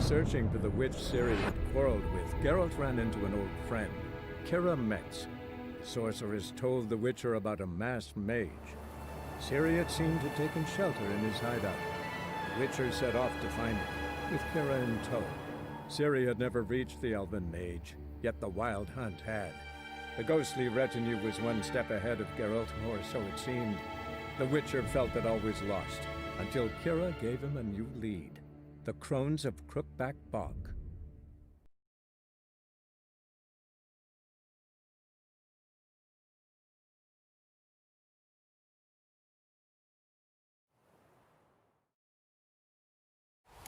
searching for the witch Ciri had quarreled with, Geralt ran into an old friend, Kira Metz. The sorceress told the Witcher about a masked mage. Ciri had seemed to have taken shelter in his hideout. The Witcher set off to find him, with Kira in tow. Ciri had never reached the elven mage, yet the wild hunt had. The ghostly retinue was one step ahead of Geralt, or so it seemed. The Witcher felt that all was lost, until Kira gave him a new lead. The Crones of Crookback Bog.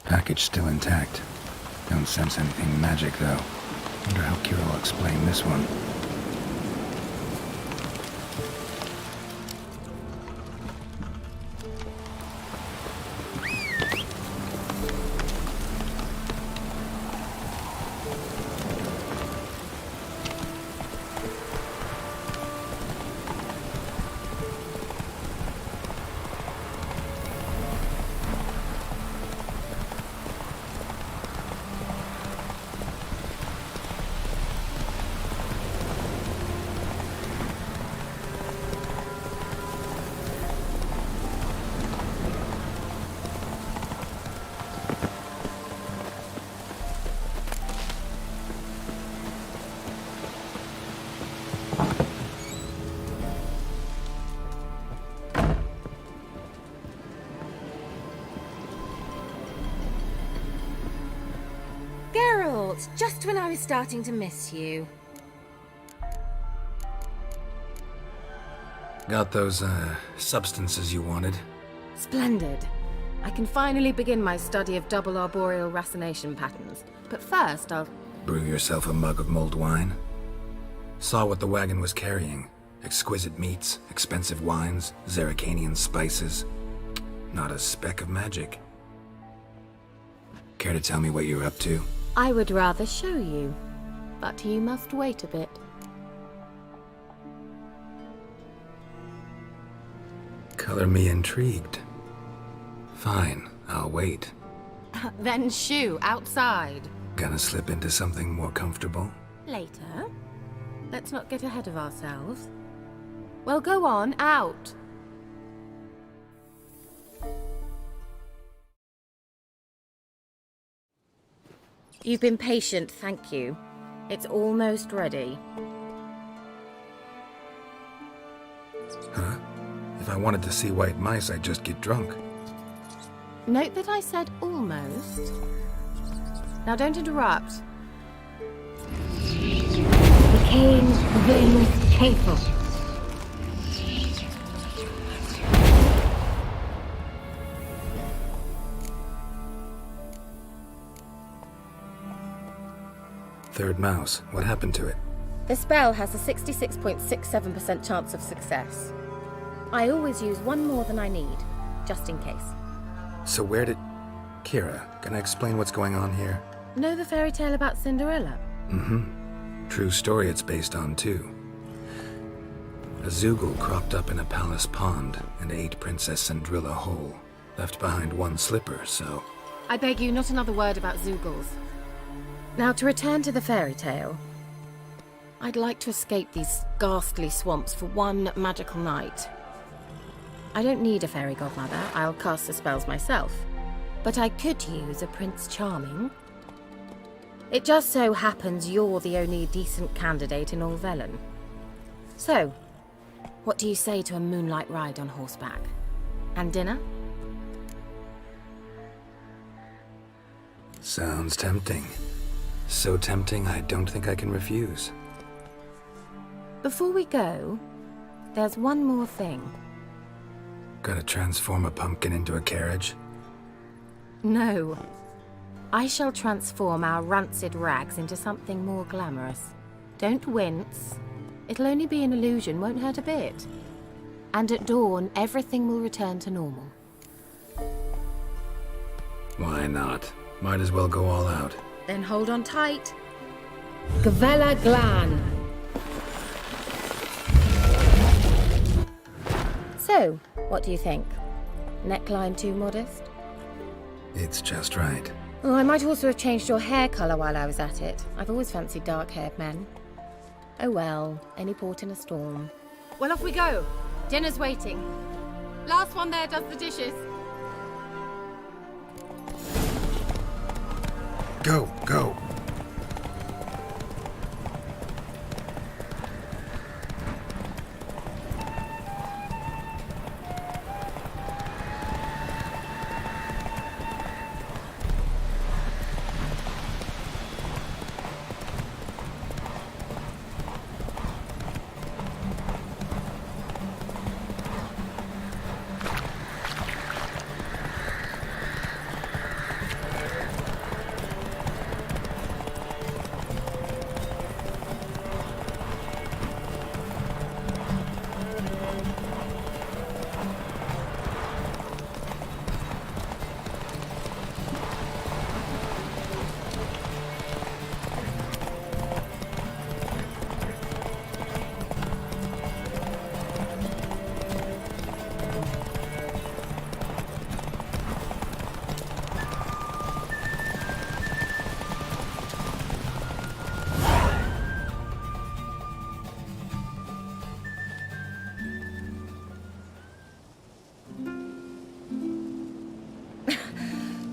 Package still intact. Don't sense anything magic, though. Wonder how Kira will explain this one. Just when I was starting to miss you. Got those, substances you wanted? Splendid. I can finally begin my study of double arboreal racination patterns. But first, I'll... Brew yourself a mug of mulled wine? Saw what the wagon was carrying. Exquisite meats, expensive wines, Zerrikanian spices. Not a speck of magic. Care to tell me what you're up to? I would rather show you, but you must wait a bit. Color me intrigued. Fine, I'll wait. Then shoo, outside. Gonna slip into something more comfortable? Later. Let's not get ahead of ourselves. Well, go on, out. You've been patient, thank you. It's almost ready. Huh? If I wanted to see white mice, I'd just get drunk. Note that I said almost. Now don't interrupt. The king wins faithful. Third mouse. What happened to it? The spell has a 66.67% chance of success. I always use one more than I need, just in case. So where did... Kira, can I explain what's going on here? Know the fairy tale about Cinderella? Mm-hmm. True story it's based on, too. A Zoogle cropped up in a palace pond and ate Princess Cinderella whole. Left behind one slipper, so... I beg you, not another word about Zoogles. Now, to return to the fairy tale. I'd like to escape these ghastly swamps for one magical night. I don't need a fairy godmother, I'll cast the spells myself. But I could use a Prince Charming. It just so happens you're the only decent candidate in all Velen. So, what do you say to a moonlight ride on horseback? And dinner? Sounds tempting. So tempting, I don't think I can refuse. Before we go, there's one more thing. Gotta transform a pumpkin into a carriage? No. I shall transform our rancid rags into something more glamorous. Don't wince. It'll only be an illusion, won't hurt a bit. And at dawn, everything will return to normal. Why not? Might as well go all out. Then hold on tight. Gavella Glan. So, what do you think? Neckline too modest? It's just right. Oh, I might also have changed your hair colour while I was at it. I've always fancied dark-haired men. Oh well, any port in a storm. Well, off we go. Dinner's waiting. Last one there does the dishes. Go, go.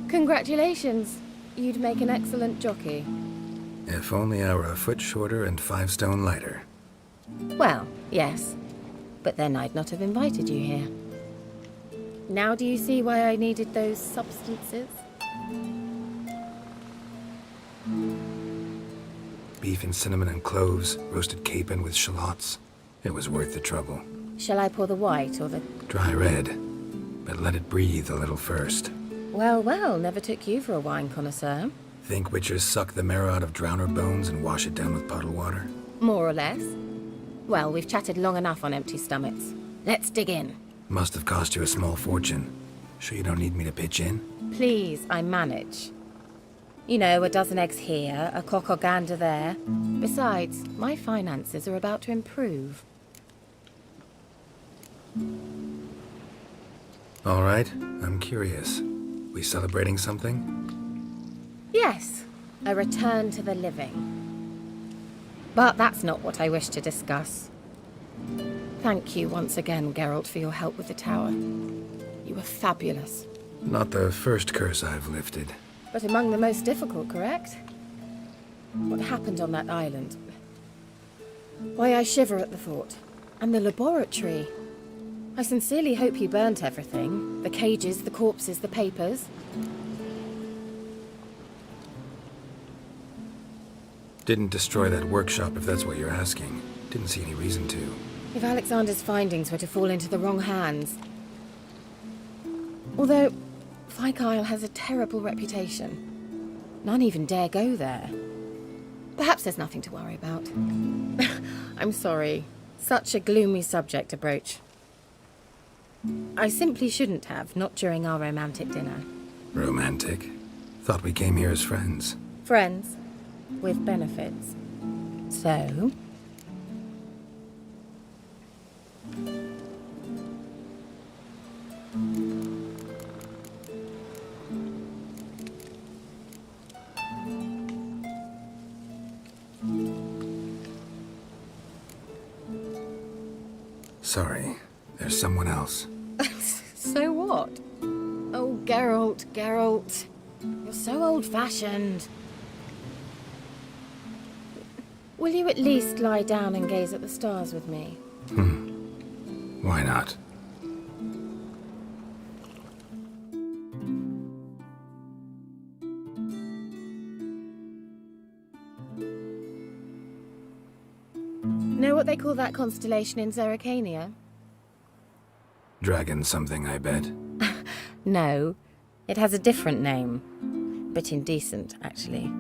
Congratulations. You'd make an excellent jockey. If only I were a foot shorter and 5 stone lighter. Well, yes. But then I'd not have invited you here. Now do you see why I needed those substances? Beef and cinnamon and cloves, roasted capon with shallots. It was worth the trouble. Shall I pour the white or the... Dry red, but let it breathe a little first. Well, well, never took you for a wine connoisseur. Think witchers suck the marrow out of drowner bones and wash it down with puddle water? More or less. Well, we've chatted long enough on empty stomachs. Let's dig in. Must have cost you a small fortune. Sure you don't need me to pitch in? Please, I manage. You know, a dozen eggs here, a cock or gander there. Besides, my finances are about to improve. All right, I'm curious. We celebrating something? Yes, a return to the living. But that's not what I wish to discuss. Thank you once again, Geralt, for your help with the tower. You were fabulous. Not the first curse I've lifted. But among the most difficult, correct? What happened on that island? Why, I shiver at the thought. And the laboratory. I sincerely hope you burnt everything. The cages, the corpses, the papers. Didn't destroy that workshop, if that's what you're asking. Didn't see any reason to. If Alexander's findings were to fall into the wrong hands. Although, Fyke Isle has a terrible reputation. None even dare go there. Perhaps there's nothing to worry about. I'm sorry. Such a gloomy subject to broach. I simply shouldn't have, not during our romantic dinner. Romantic? Thought we came here as friends. Friends. With benefits. So... Sorry, there's someone else. So what? Oh, Geralt, Geralt. You're so old-fashioned. Will you at least lie down and gaze at the stars with me? Why not? Know what they call that constellation in Zerrikania? Dragon something, I bet. No, it has a different name. But indecent, actually.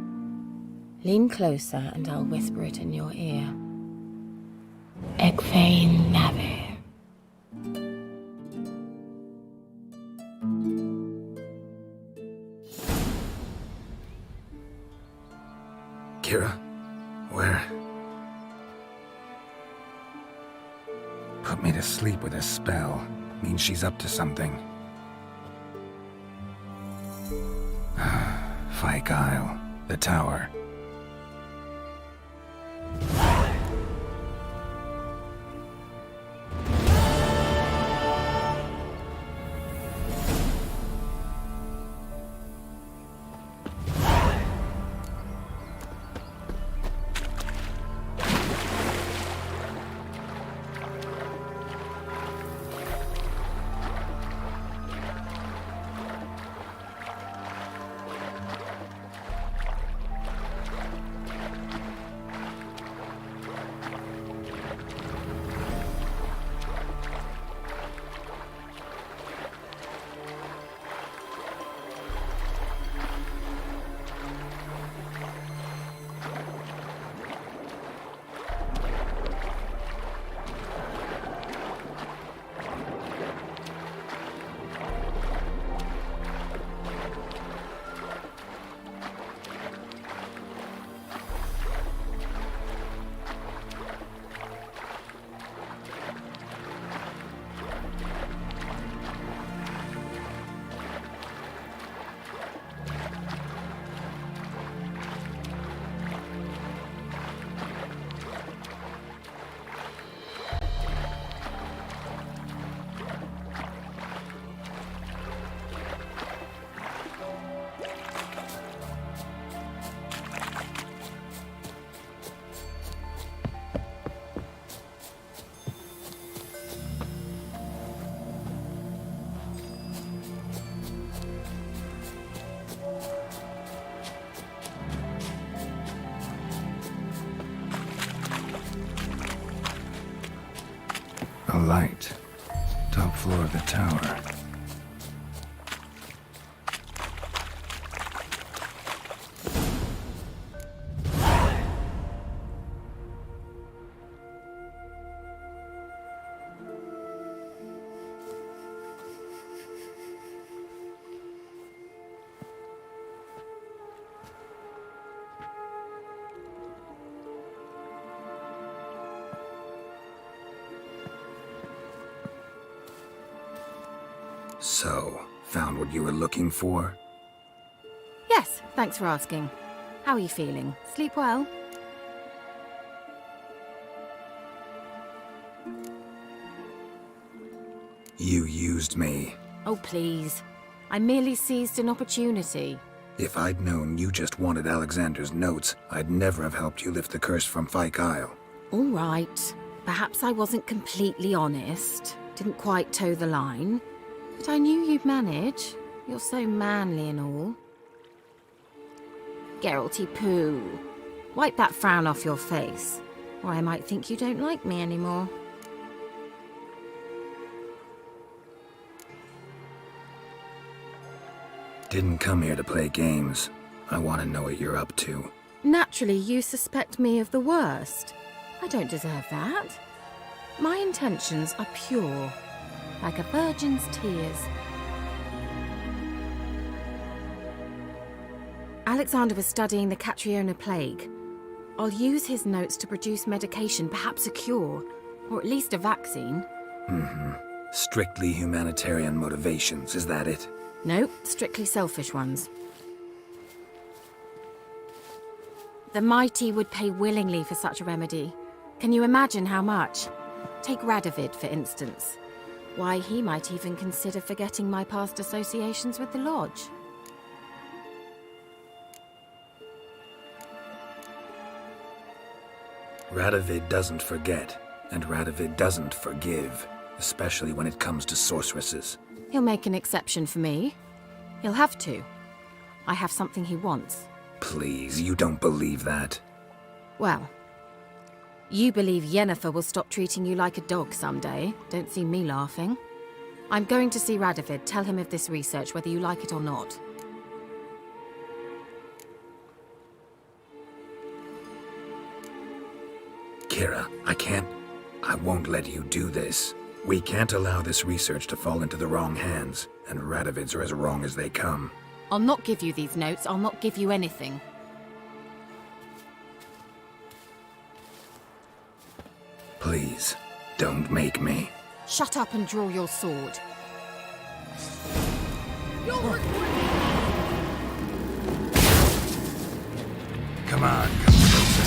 Lean closer and I'll whisper it in your ear. Egfain Nave. Kira? Where? Put me to sleep with a spell. Means she's up to something. Fyke Isle, the tower. A light. Top floor of the tower. So, found what you were looking for? Yes, thanks for asking. How are you feeling? Sleep well? You used me. Oh, please. I merely seized an opportunity. If I'd known you just wanted Alexander's notes, I'd never have helped you lift the curse from Fyke Isle. All right. Perhaps I wasn't completely honest. Didn't quite toe the line. But I knew you'd manage. You're so manly and all. Geralty poo. Wipe that frown off your face, or I might think you don't like me anymore. Didn't come here to play games. I want to know what you're up to. Naturally, you suspect me of the worst. I don't deserve that. My intentions are pure, like a virgin's tears. Alexander was studying the Catriona plague. I'll use his notes to produce medication, perhaps a cure, or at least a vaccine. Strictly humanitarian motivations, is that it? Nope, strictly selfish ones. The mighty would pay willingly for such a remedy. Can you imagine how much? Take Radovid, for instance. Why, he might even consider forgetting my past associations with the Lodge. Radovid doesn't forget, and Radovid doesn't forgive, especially when it comes to sorceresses. He'll make an exception for me. He'll have to. I have something he wants. Please, you don't believe that. Well, you believe Yennefer will stop treating you like a dog someday. Don't see me laughing. I'm going to see Radovid, tell him of this research, whether you like it or not. Kira, I won't let you do this. We can't allow this research to fall into the wrong hands, and Radovid's are as wrong as they come. I'll not give you these notes. I'll not give you anything. Please, don't make me. Shut up and draw your sword. Come on, come closer.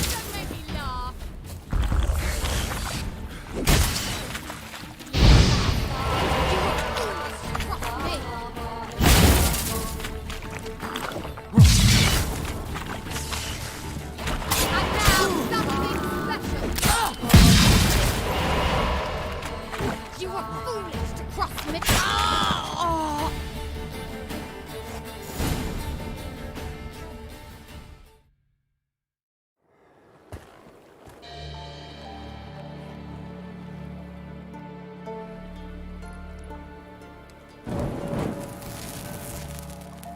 Don't make me laugh. And now, something special. You were foolish to cross me. Oh!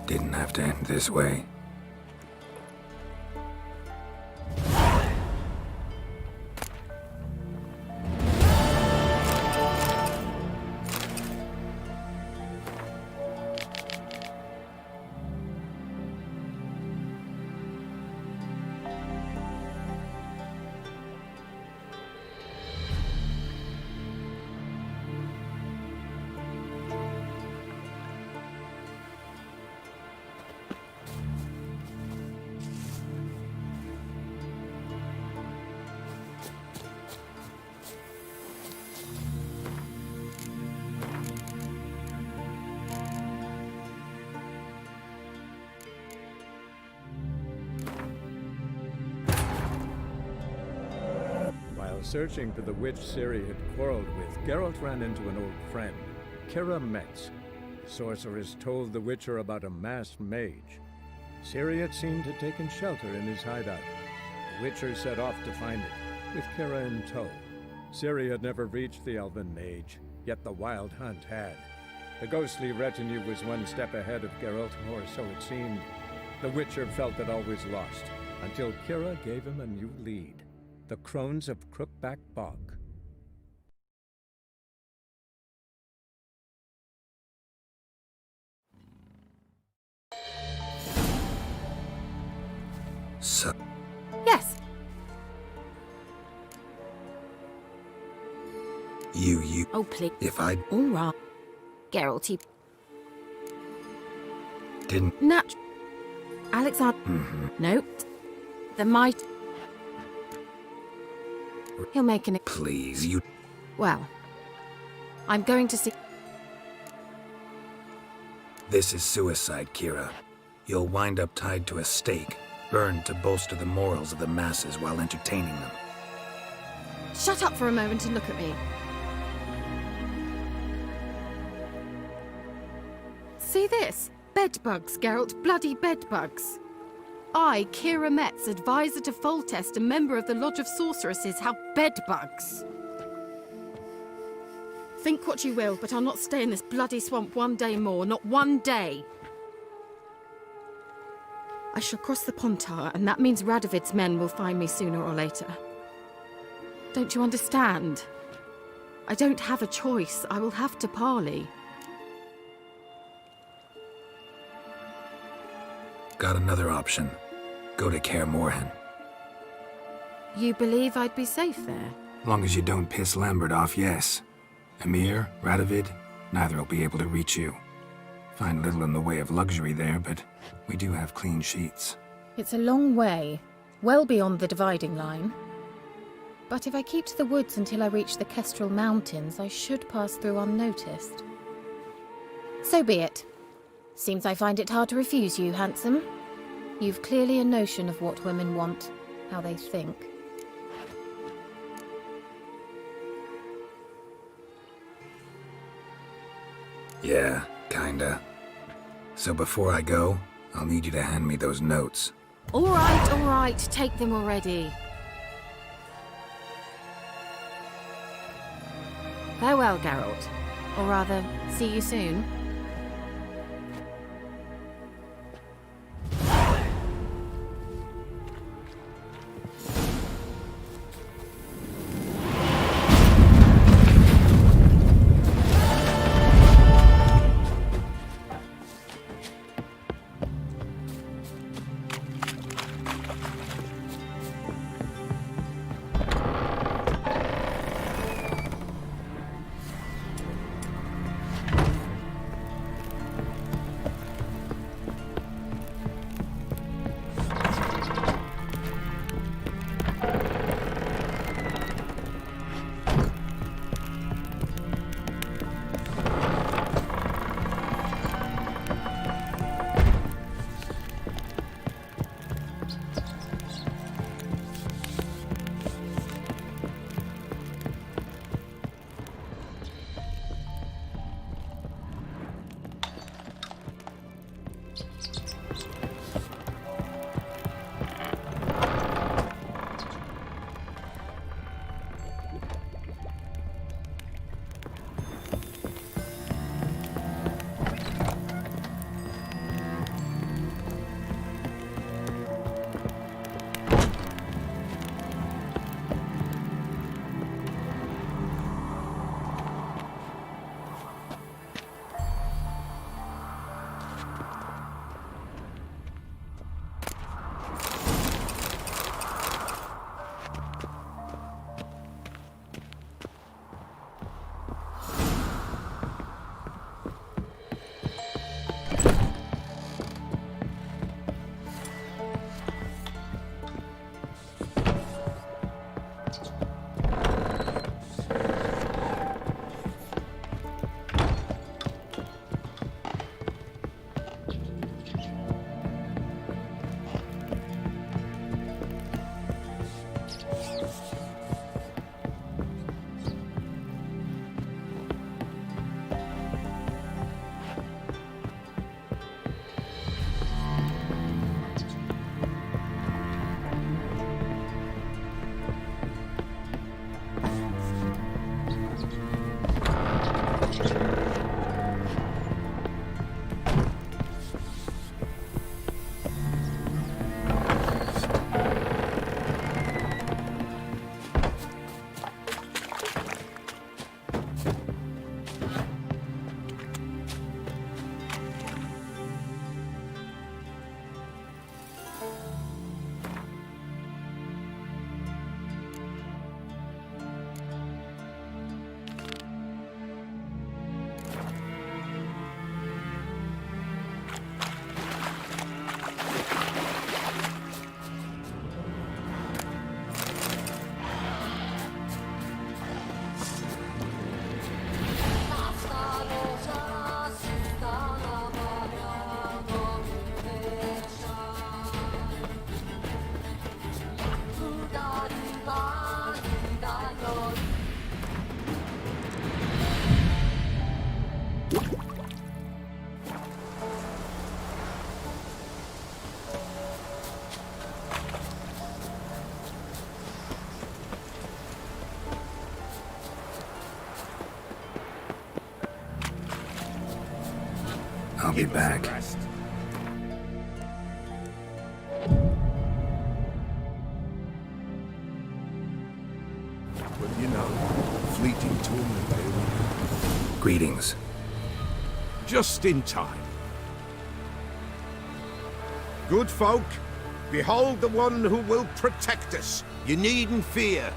Didn't have to end this way. While searching for the witch Ciri had quarreled with, Geralt ran into an old friend, Kira Metz. The sorceress told the Witcher about a masked mage. Ciri had seemed to have taken shelter in his hideout. The Witcher set off to find it, with Kira in tow. Ciri had never reached the elven mage, yet the wild hunt had. The ghostly retinue was one step ahead of Geralt, or so it seemed. The Witcher felt it all was lost, until Kira gave him a new lead. The Crones of Crookback Bog. So, Yes. you, Oh, please. if I All right. Geralt, he... didn't, Nat... Alexander... No. The might... He'll make an... please, you, Well... I'm going to see... this is suicide, Kira. You'll wind up tied to a stake, burned to bolster the morals of the masses while entertaining them. Shut up for a moment and look at me. See this? Bedbugs, Geralt. Bloody bedbugs. I, Kira Metz, advisor to Foltest, a member of the Lodge of Sorceresses, have bedbugs. Think what you will, but I'll not stay in this bloody swamp one day more. Not one day. I shall cross the Pontar, and that means Radovid's men will find me sooner or later. Don't you understand? I don't have a choice. I will have to parley. Got another option. Go to Kaer Morhen. You believe I'd be safe there? Long as you don't piss Lambert off, yes. Emir, Radovid, neither will be able to reach you. Find little in the way of luxury there, but we do have clean sheets. It's a long way, well beyond the dividing line. But if I keep to the woods until I reach the Kestrel Mountains, I should pass through unnoticed. So be it. Seems I find it hard to refuse you, handsome. You've clearly a notion of what women want, how they think. Yeah, kinda. So before I go, I'll need you to hand me those notes. All right, take them already. Farewell, Geralt. Or rather, see you soon. I'll be back. But you know, fleeting tournament day. Greetings. Just in time. Good folk, behold the one who will protect us. You needn't fear.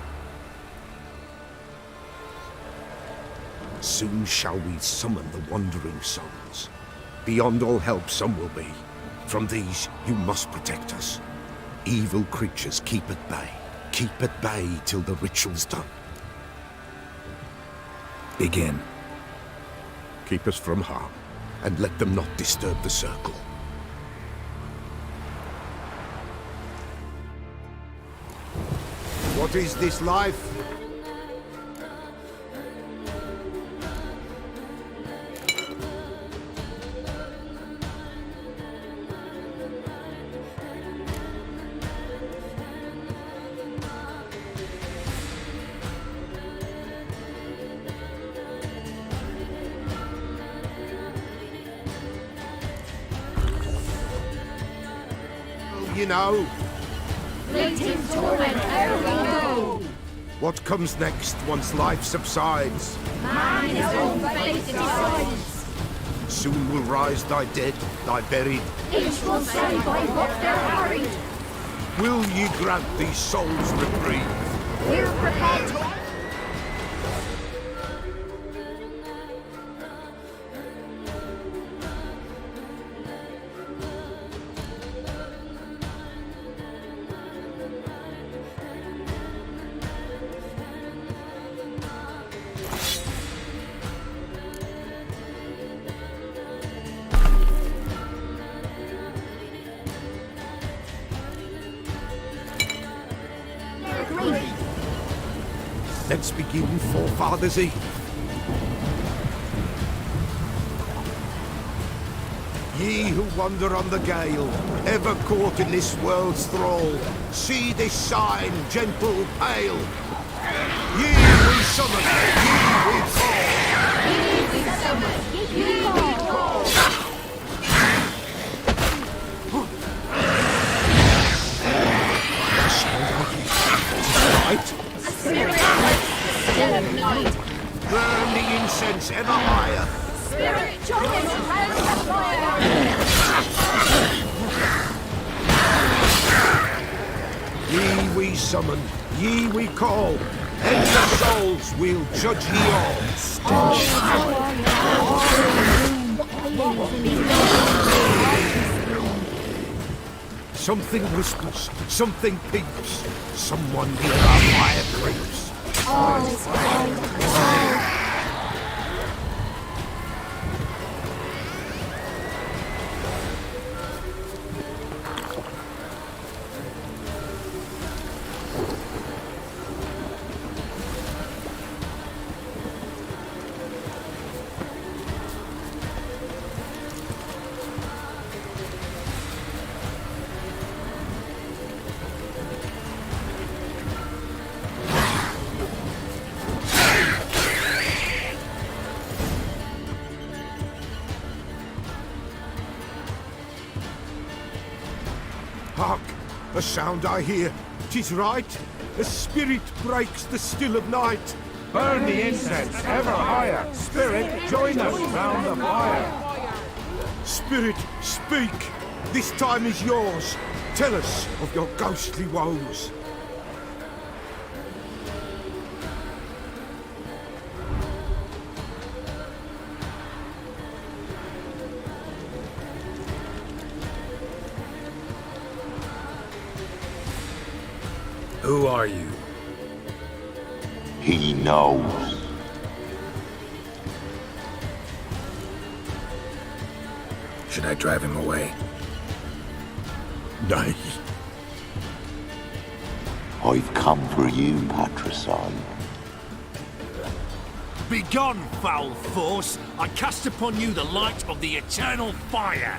Soon shall we summon the wandering souls. Beyond all help some will be. From these you must protect us. Evil creatures keep at bay. Keep at bay till the ritual's done. Begin. Keep us from harm, and let them not disturb the circle. What is this life? You know, Fleeting torment, there we go! what comes next once life subsides? Man is all fate decides. Soon will rise thy dead, thy buried. Each will say by what they're harried. Will ye grant these souls reprieve? We're prepared to... Let's begin Forefathers' Eve. Ye who wander on the gale, ever caught in this world's thrall, see this sign, gentle, pale. Ye we summon, ye we call. Right? Burn the incense ever higher. Spirit, join us and hand the fire! Ye we summon, ye we call. Enter souls, we'll judge ye all. Something whispers, something peeps. Someone near our fire creeps. Hark! A sound I hear. 'Tis right. A spirit breaks the still of night. Burn the incense ever higher. Spirit, join us round the fire. Spirit, speak. This time is yours. Tell us of your ghostly woes. Who are you? He knows. Should I drive him away? Nay. I've come for you, patricide. Begone, foul force! I cast upon you the light of the eternal fire!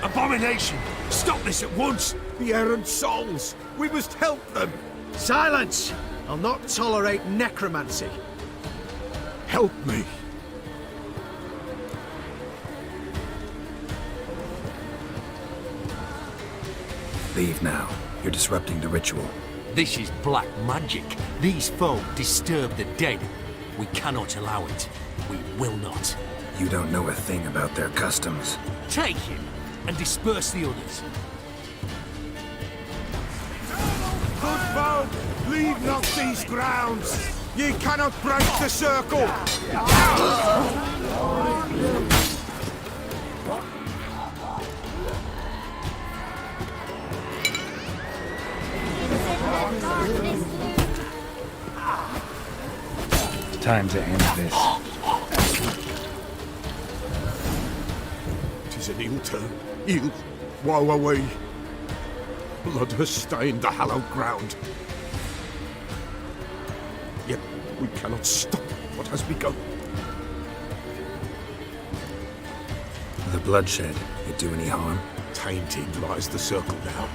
Abomination! Stop this at once! The errant souls. We must help them. Silence! I'll not tolerate necromancy. help me. Leave now. You're disrupting the ritual. This is black magic. These folk disturb the dead. We cannot allow it. We will not. You don't know a thing about their customs. Take him and disperse the others. Good folk, leave not these grounds. Ye cannot break the circle. Time to end this. Tis an ill turn. Ill. Woe away. Blood has stained the hallowed ground. Yet we cannot stop what has begun. The bloodshed, it do any harm? Tainted lies the circle now.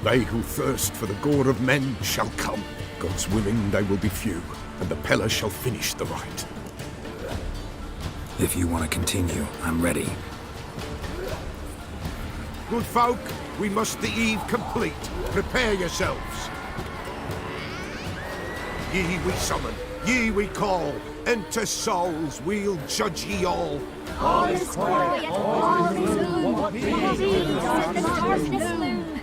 They who thirst for the gore of men shall come. God's willing they will be few, and the Peller shall finish the rite. If you want to continue, I'm ready. Good folk, we must the eve complete. Prepare yourselves. Ye we summon, ye we call. Enter souls, we'll judge ye all. All is quiet, all is gloom. All is in the darkness loom.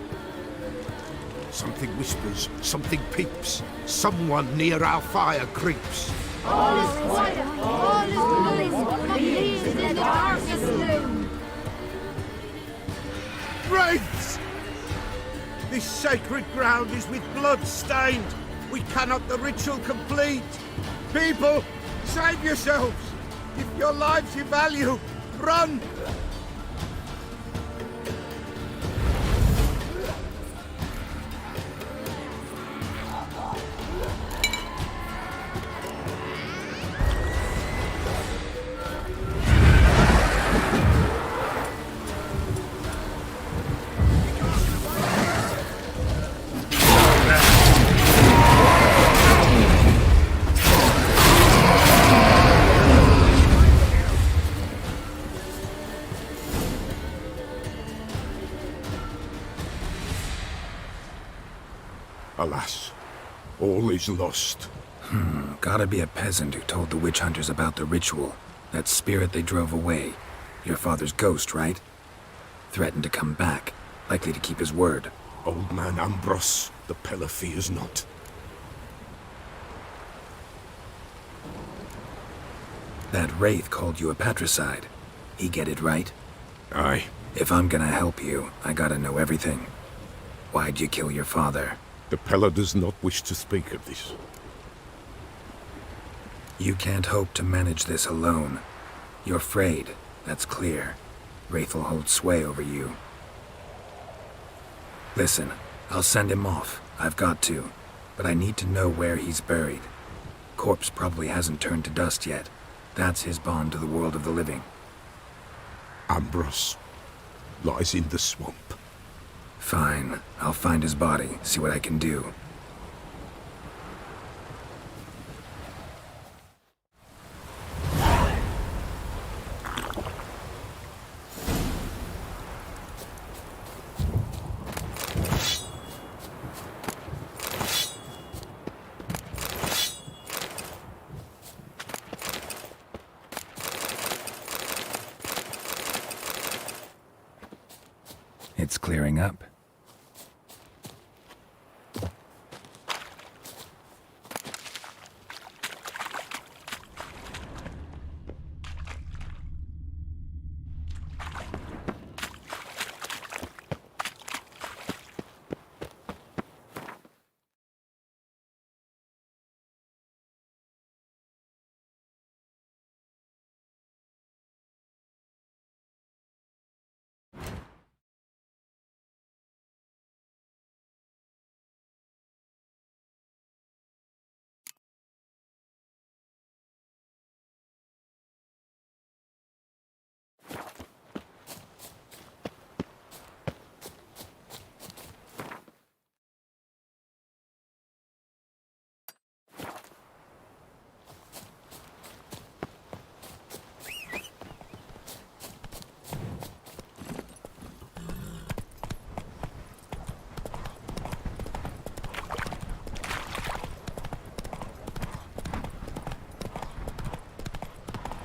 Something whispers, something peeps. Someone near our fire creeps. All is quiet, all is gloom. All is in the darkness loom. Wraiths! This sacred ground is with blood stained. We cannot the ritual complete. People, save yourselves. If your lives you value, run! Alas, all is lost. Gotta be a peasant who told the witch hunters about the ritual. That spirit they drove away. Your father's ghost, right? Threatened to come back. Likely to keep his word. Old man Ambrose, the Peller fears not. That wraith called you a patricide. He get it right? Aye. If I'm gonna help you, I gotta know everything. Why'd you kill your father? The Peller does not wish to speak of this. You can't hope to manage this alone. You're afraid, that's clear. Wraith will hold sway over you. Listen, I'll send him off. I've got to. But I need to know where he's buried. Corpse probably hasn't turned to dust yet. That's his bond to the world of the living. Ambrose lies in the swamp. Fine. I'll find his body, see what I can do. It's clearing up.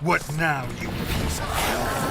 What now, you piece of hell?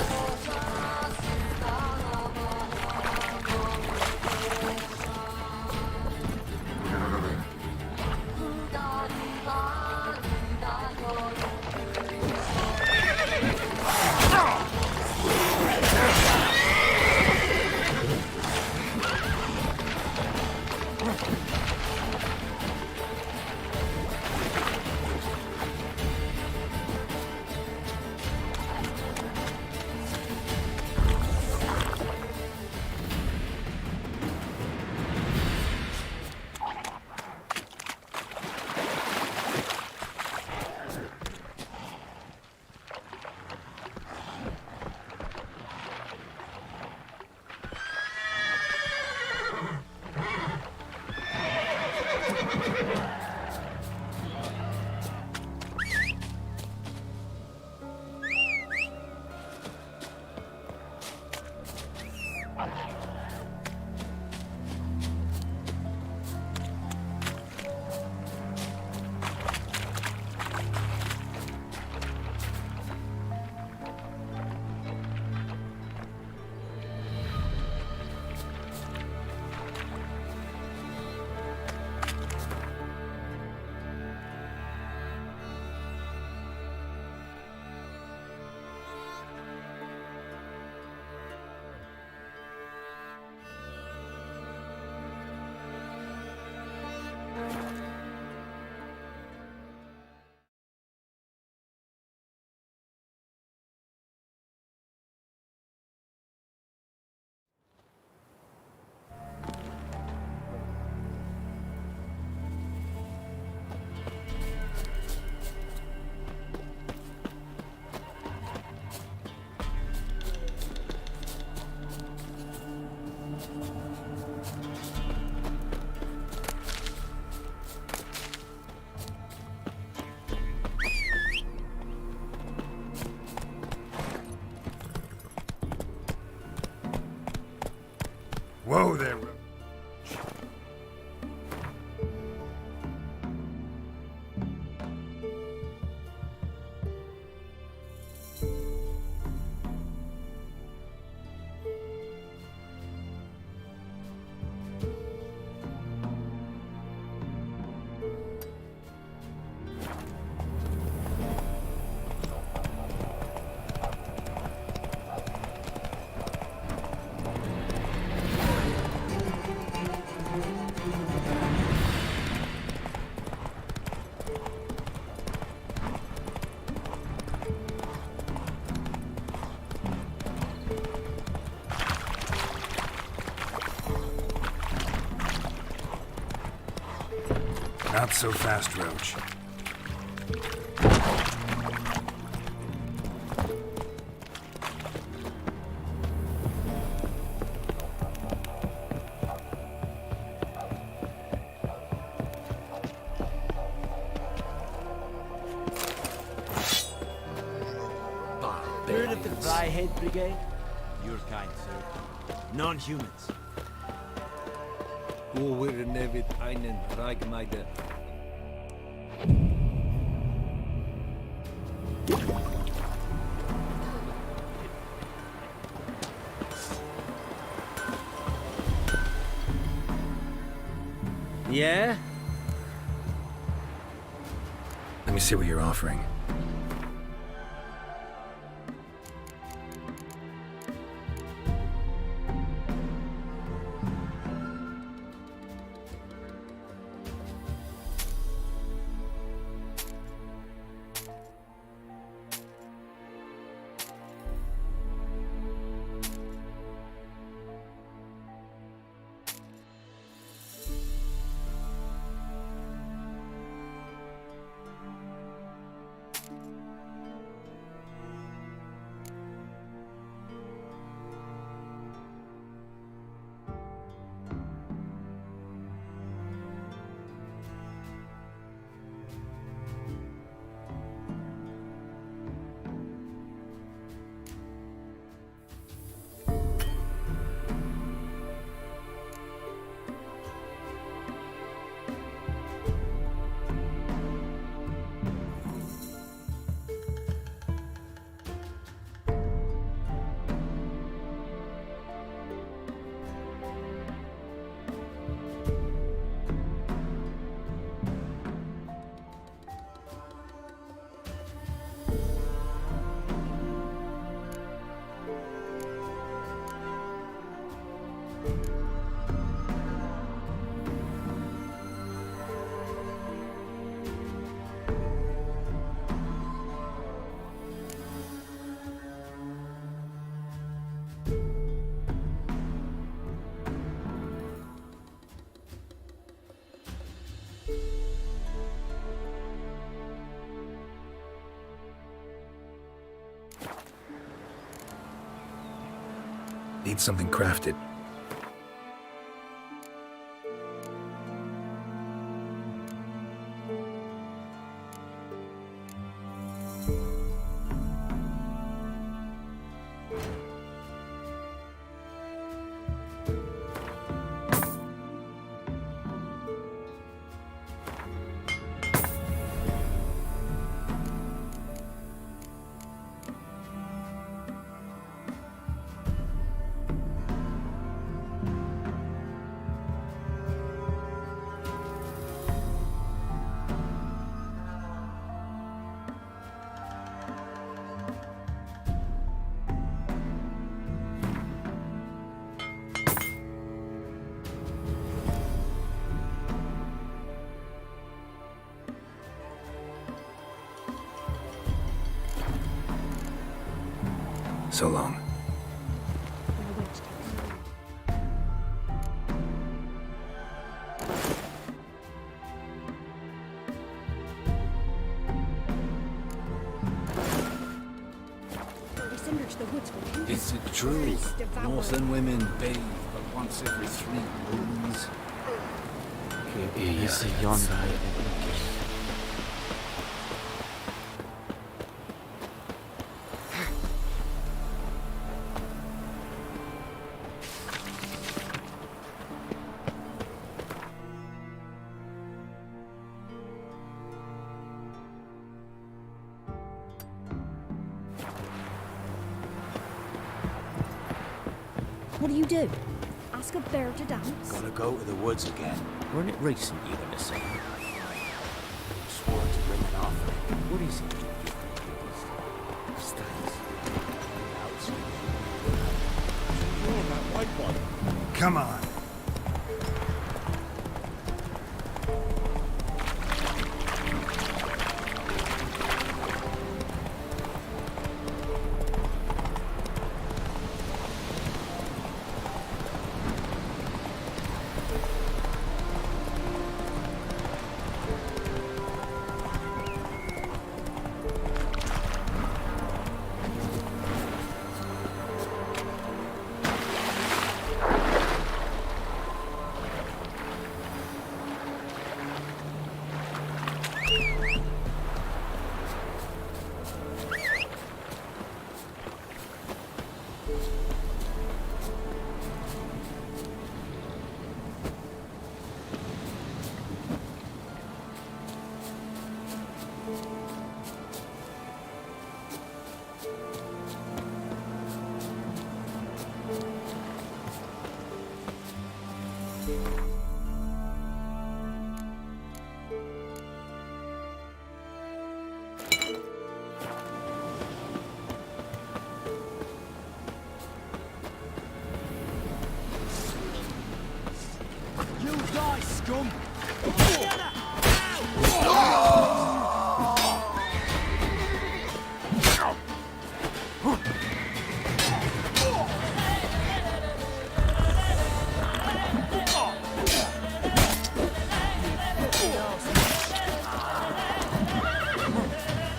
Whoa there, Roach. Not so fast, Roach. Heard of the Fryhead Brigade? Your kind, sir. Non-humans. Wo wir nevit einen Reichmeister. Yeah? Let me see what you're offering. Need something crafted. So long. Is it true? Northern women bathe but once every 3 moons. What do you do? Ask a bear to dance? Gotta go to the woods again. Weren't it recent you were gonna say? Swore to bring it off. What is it? Come on. Scum!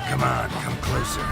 Come on, come closer.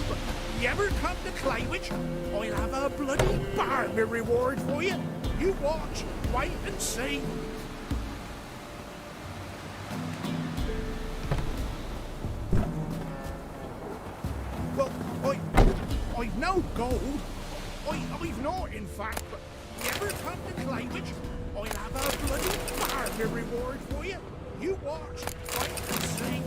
But you ever come to Claywich, I'll have a bloody barmy reward for you. You watch, wait and see. Well, I've no gold. I've not, in fact, but you ever come to Claywich, I'll have a bloody barmy reward for you. You watch, wait and see.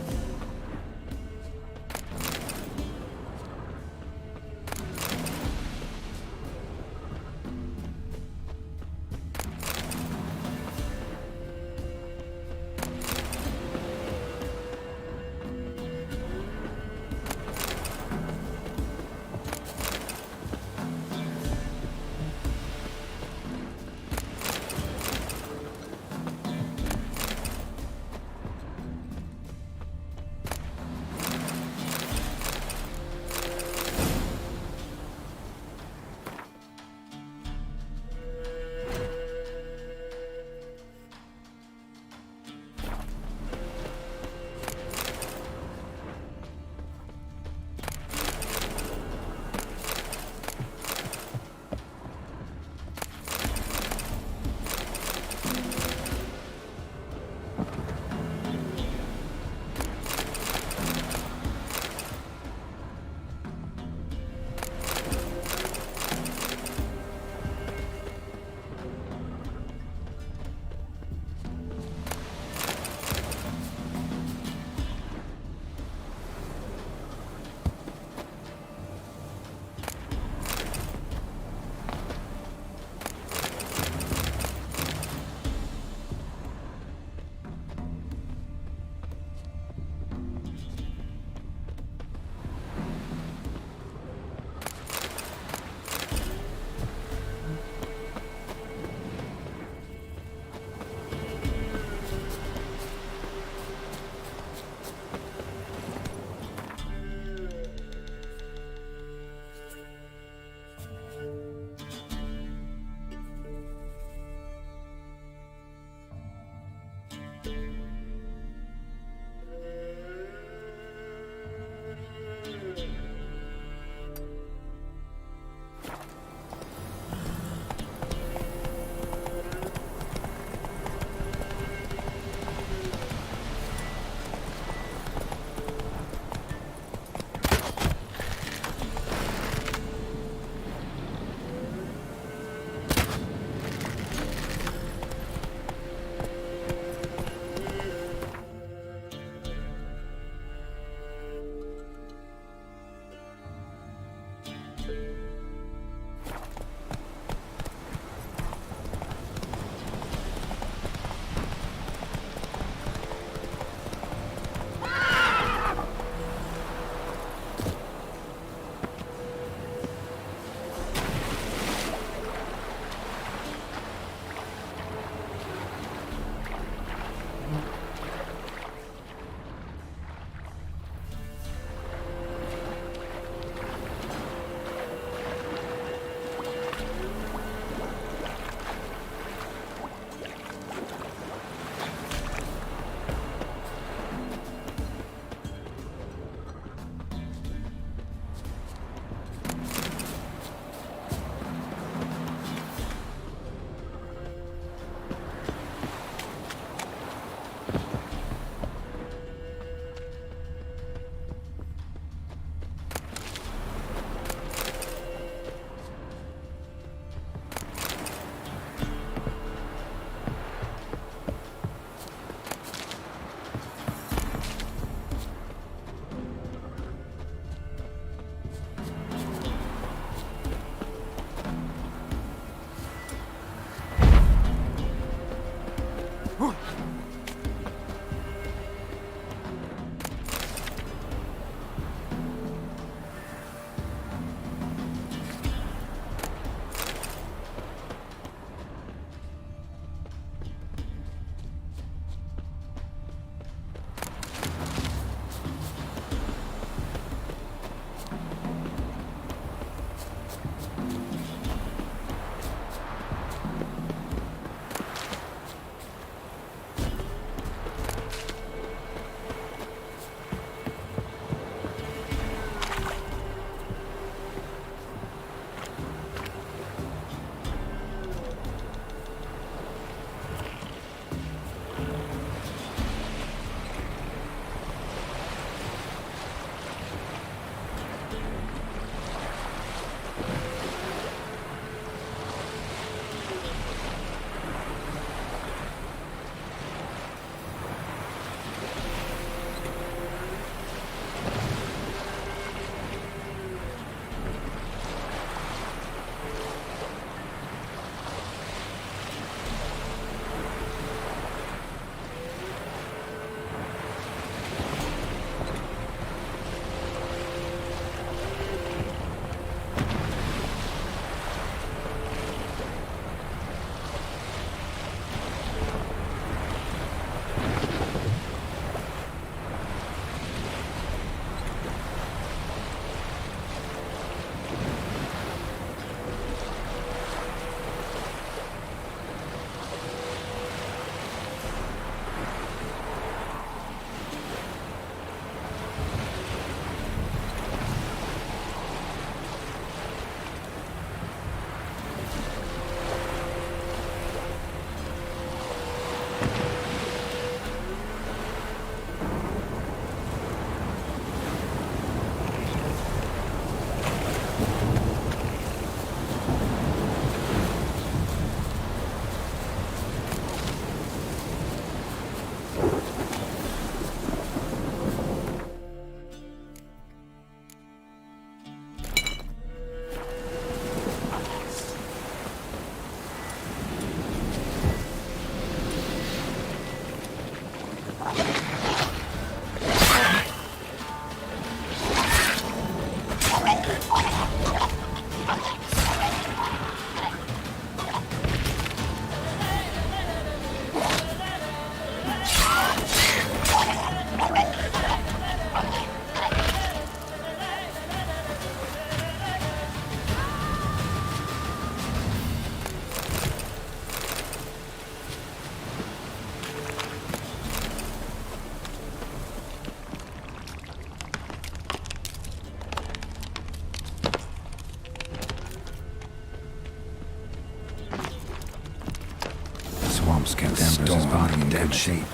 Swamps kept Ambrose's body in good shape.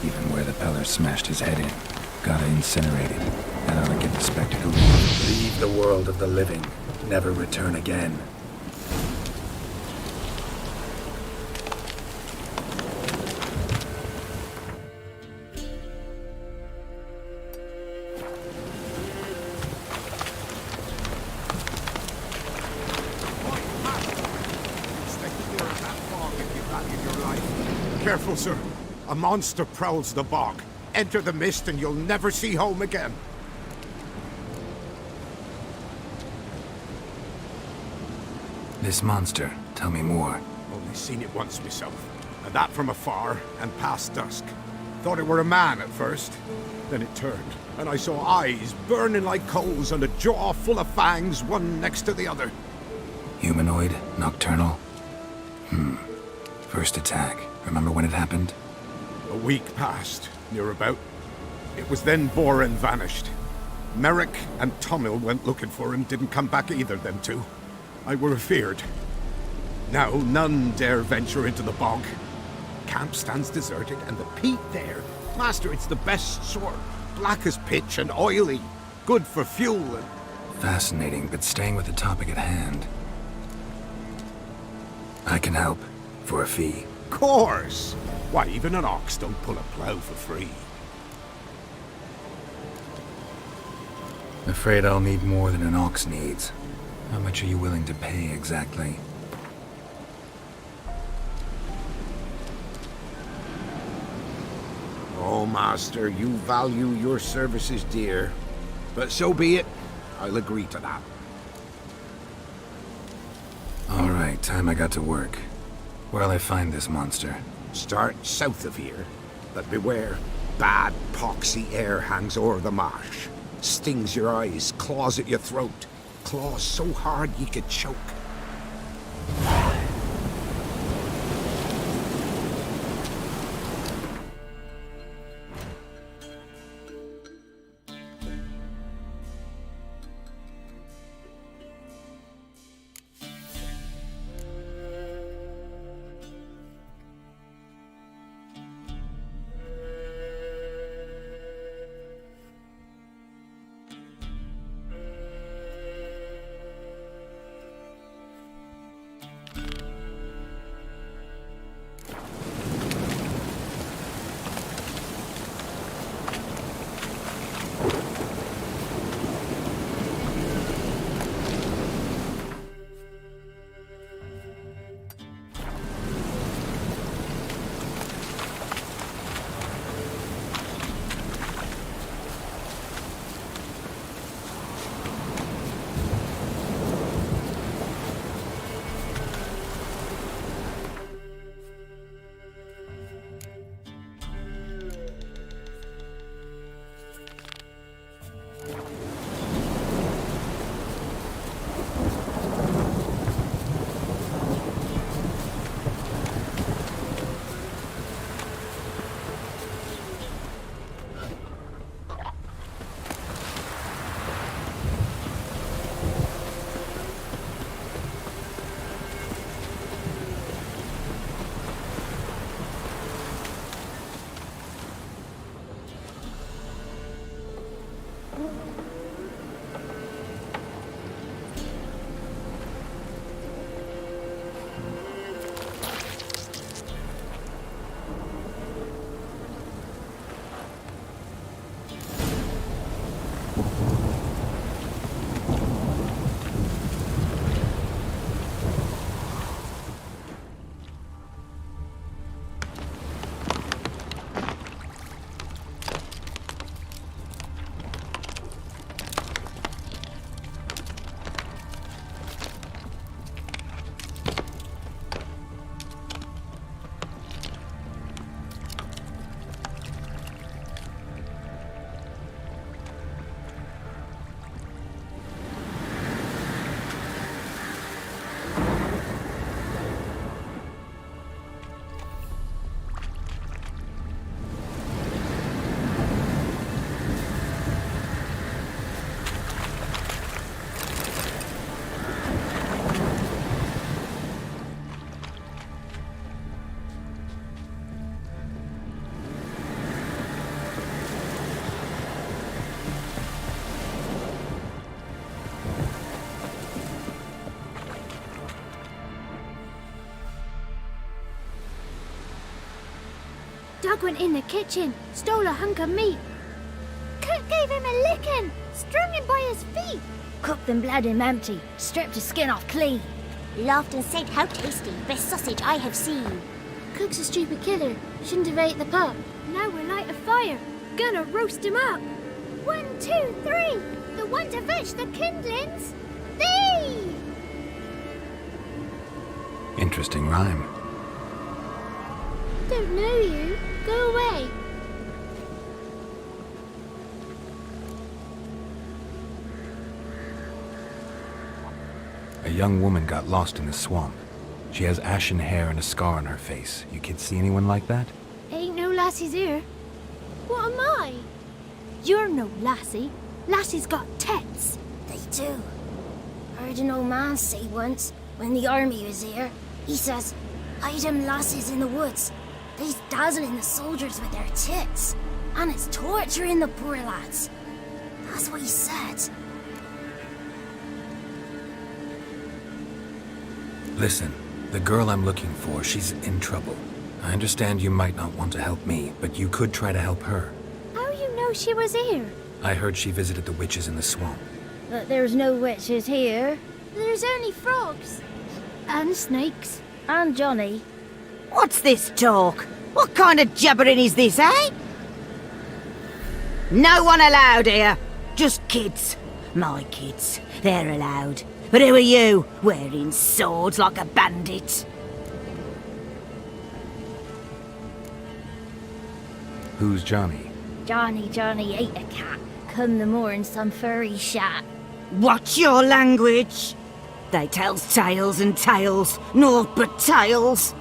Even where the Peller smashed his head in. Gotta incinerate it. That ought to get the specter to leave the world of the living. Never return again. Careful, sir. A monster prowls the bog. Enter the mist and you'll never see home again. This monster, tell me more. Only seen it once myself. And that from afar and past dusk. Thought it were a man at first. Then it turned, and I saw eyes burning like coals and a jaw full of fangs, one next to the other. Humanoid? Nocturnal? First attack. Remember when it happened? A week passed, near about. It was then Boren vanished. Merrick and Tomil went looking for him, didn't come back either, them two. I were afeard. Now none dare venture into the bog. Camp stands deserted, and the peat there. Master, it's the best sort. Black as pitch and oily. Good for fuel and... Fascinating, but staying with the topic at hand. I can help. For a fee. Course! Why, even an ox don't pull a plough for free. Afraid I'll need more than an ox needs. How much are you willing to pay exactly? Oh, Master, you value your services dear. But so be it. I'll agree to that. All right, time I got to work. Where'll I find this monster? Start south of here. But beware. Bad, poxy air hangs o'er the marsh. Stings your eyes, claws at your throat. Claws so hard ye could choke. Pug went in the kitchen, stole a hunk of meat. Cook gave him a licking, strung him by his feet. Cooked and bled him empty, stripped his skin off clean. Laughed and said, "How tasty, best sausage I have seen." Cook's a stupid killer, shouldn't have ate the pup. Now we'll light a fire, gonna roast him up. 1, 2, 3, the one to fetch the kindlings, thee! Interesting rhyme. Don't know you, go away. A young woman got lost in the swamp. She has ashen hair and a scar on her face. You kids see anyone like that? Ain't no lassies here. What am I? You're no lassie. Lassies got tets. They do. Heard an old man say once, when the army was here, he says, "Hide them lasses in the woods. They's dazzling the soldiers with their tits. And it's torturing the poor lads." That's what he said. Listen, the girl I'm looking for, she's in trouble. I understand you might not want to help me, but you could try to help her. How you know she was here? I heard she visited the witches in the swamp. But there's no witches here. There's only frogs. And snakes. And Johnny. What's this talk? What kind of jabbering is this, eh? No one allowed here. Just kids. My kids. They're allowed. But who are you, wearing swords like a bandit? Who's Johnny? Johnny ate a cat. Come the more in some furry shat. What's your language? They tells tales and tales, naught but tales.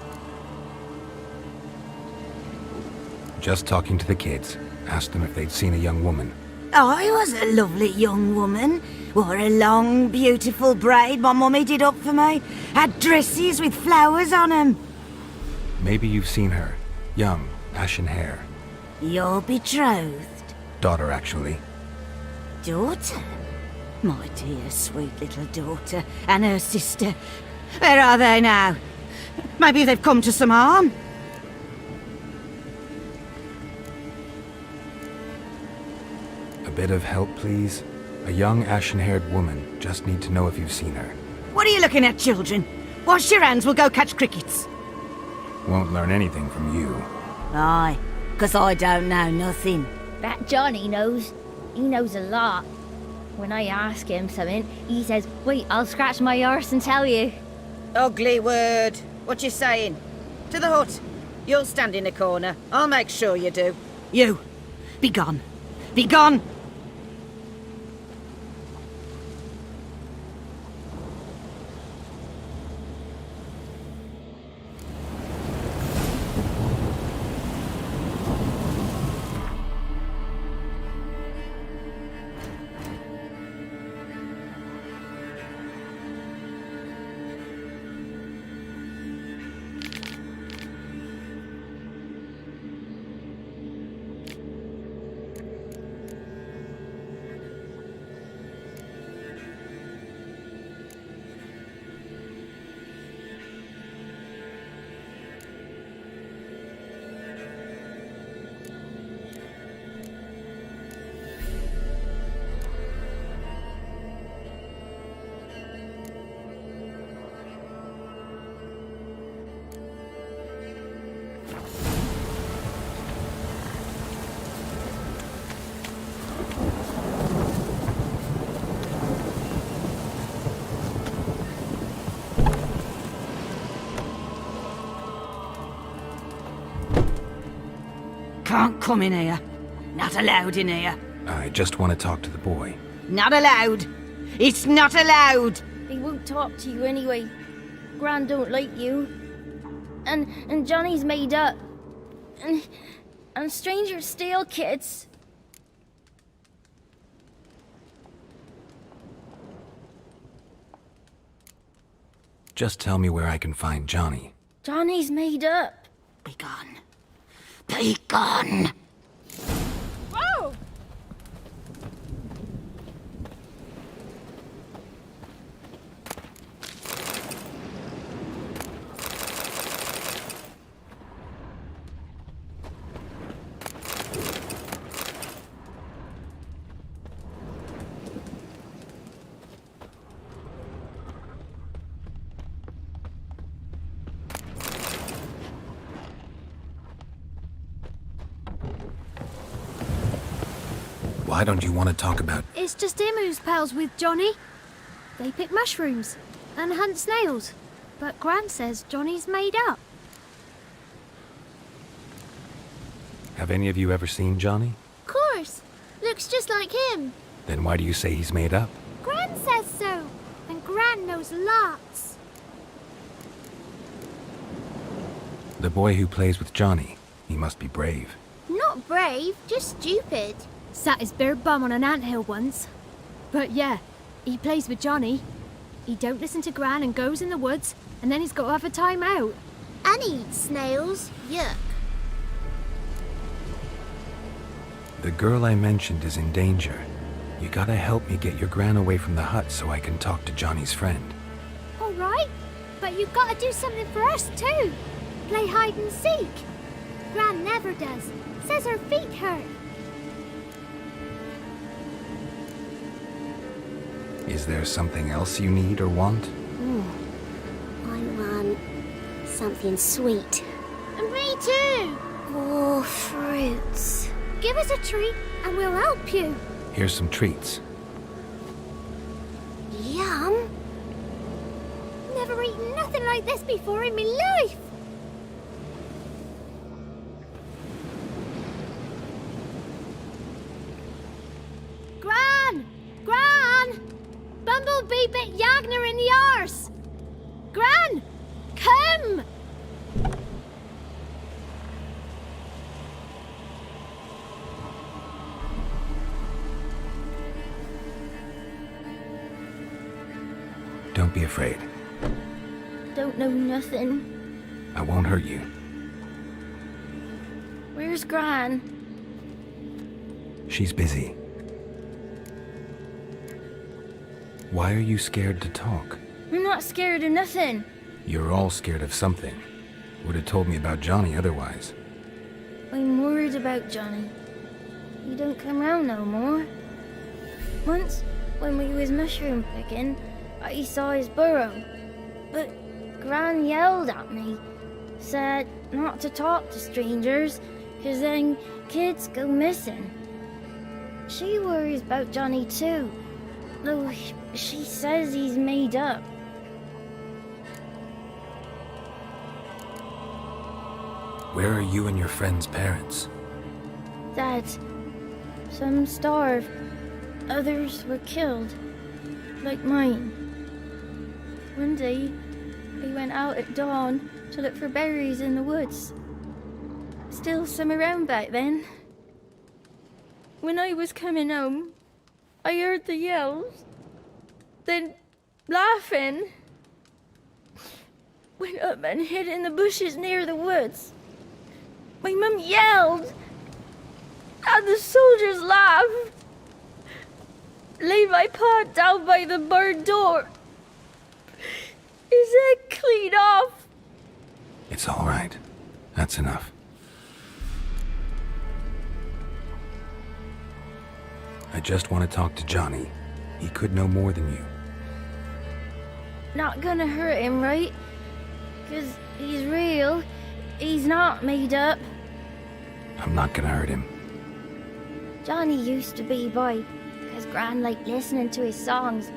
Just talking to the kids. Asked them if they'd seen a young woman. I was a lovely young woman. Wore a long, beautiful braid my mummy did up for me. Had dresses with flowers on 'em. Maybe you've seen her. Young, ashen hair. You're betrothed? Daughter, actually. Daughter? My dear, sweet little daughter. And her sister. Where are they now? Maybe they've come to some harm? A bit of help, please? A young, ashen-haired woman. Just need to know if you've seen her. What are you looking at, children? Wash your hands, we'll go catch crickets. Won't learn anything from you. Aye, 'cause I don't know nothing. That Johnny knows. He knows a lot. When I ask him something, he says, "Wait, I'll scratch my arse and tell you." Ugly word. What you saying? To the hut. You'll stand in a corner. I'll make sure you do. You, be gone. Be gone! Can't come in here. Not allowed in here. I just want to talk to the boy. Not allowed. It's not allowed. He won't talk to you anyway. Gran don't like you. And Johnny's made up. And strangers steal kids. Just tell me where I can find Johnny. Johnny's made up. Be gone. Be gone. Whoa! Why don't you want to talk about... It's just him who's pals with Johnny. They pick mushrooms and hunt snails. But Gran says Johnny's made up. Have any of you ever seen Johnny? Of course. Looks just like him. Then why do you say he's made up? Gran says so. And Gran knows lots. The boy who plays with Johnny, he must be brave. Not brave, just stupid. Sat his bare bum on an anthill once. But yeah, he plays with Johnny. He don't listen to Gran and goes in the woods, and then he's got to have a time out. And he eats snails. Yuck. The girl I mentioned is in danger. You gotta help me get your Gran away from the hut so I can talk to Johnny's friend. All right, but you've got to do something for us too. Play hide and seek. Gran never does. Says her feet hurt. Is there something else you need or want? I want something sweet. And me too. Oh, fruits. Give us a treat and we'll help you. Here's some treats. Yum. Never eaten nothing like this before in my life. Gran! Gran! Bumblebee bit Yagner in the arse. Gran! Come! Don't be afraid. Don't know nothing. I won't hurt you. Where's Gran? She's busy. Why are you scared to talk? I'm not scared of nothing. You're all scared of something. Would have told me about Johnny otherwise. I'm worried about Johnny. He don't come round no more. Once, when we was mushroom picking, I saw his burrow. But Gran yelled at me. Said not to talk to strangers, 'cause then kids go missing. She worries about Johnny too. Though she says he's made up. Where are you and your friend's parents? Dad, some starved, others were killed, like mine. One day, we went out at dawn to look for berries in the woods. Still some around back then. When I was coming home, I heard the yells, then laughing. Went up and hid in the bushes near the woods. My mum yelled, and the soldiers laughed. Laid my pa down by the barn door. His head clean off. It's all right. That's enough. I just want to talk to Johnny. He could know more than you. Not gonna hurt him, right? 'Cause he's real. He's not made up. I'm not gonna hurt him. Johnny used to be boy, 'cause Gran liked listening to his songs.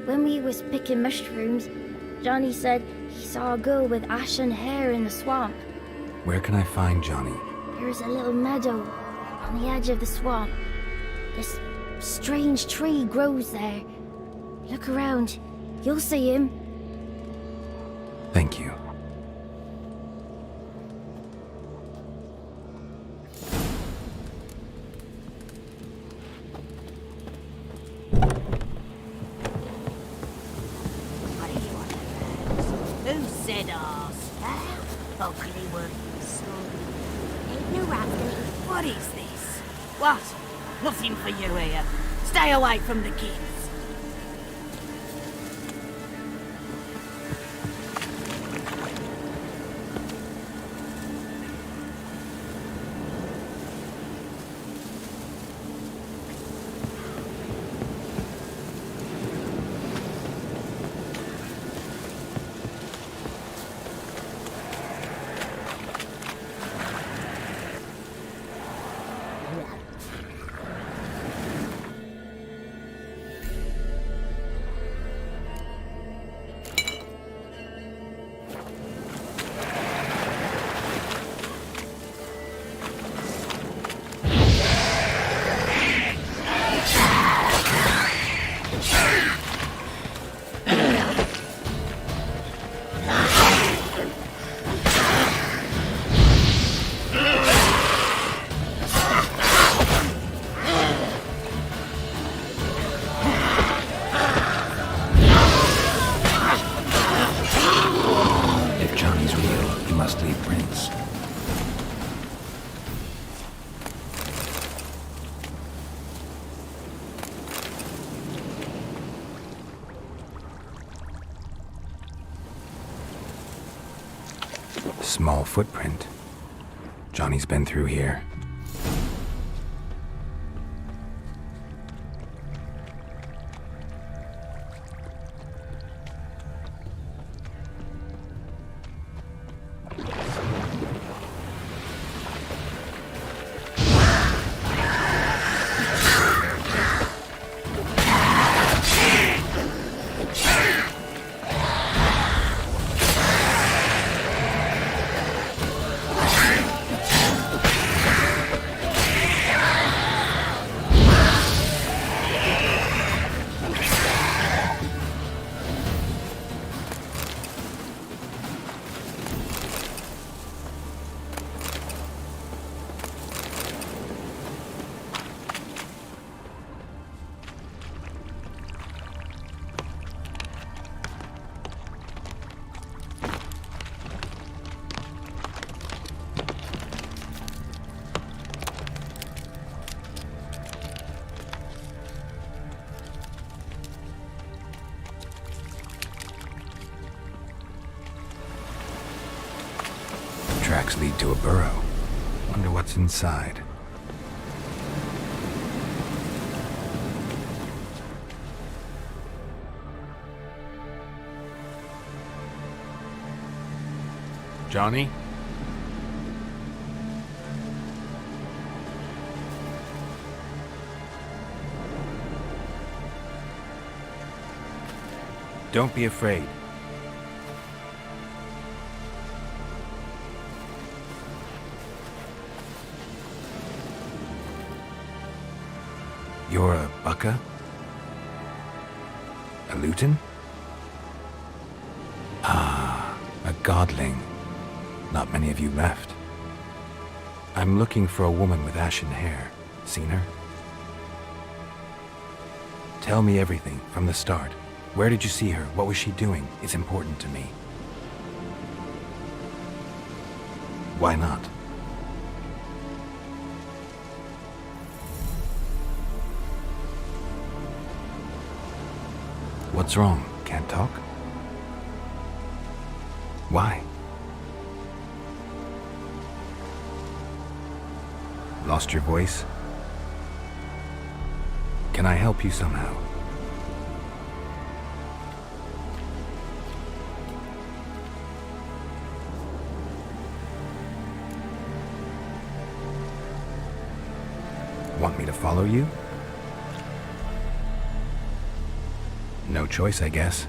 When we was picking mushrooms, Johnny said he saw a girl with ashen hair in the swamp. Where can I find Johnny? There's a little meadow on the edge of the swamp. This strange tree grows there. Look around. You'll see him. Thank you. What do you want, lads? Who said ours? Ugly ones. Ain't no rat gonna eat. What is this? What? Nothing for you here. Stay away from the kids. Small footprint. Johnny's been through here. Tracks lead to a burrow. Wonder what's inside. Johnny? Don't be afraid. You're a Bucka? A Luton? Ah, a godling. Not many of you left. I'm looking for a woman with ashen hair. Seen her? Tell me everything from the start. Where did you see her? What was she doing? It's important to me. Why not? What's wrong? Can't talk? Why? Lost your voice? Can I help you somehow? Want me to follow you? No choice, I guess.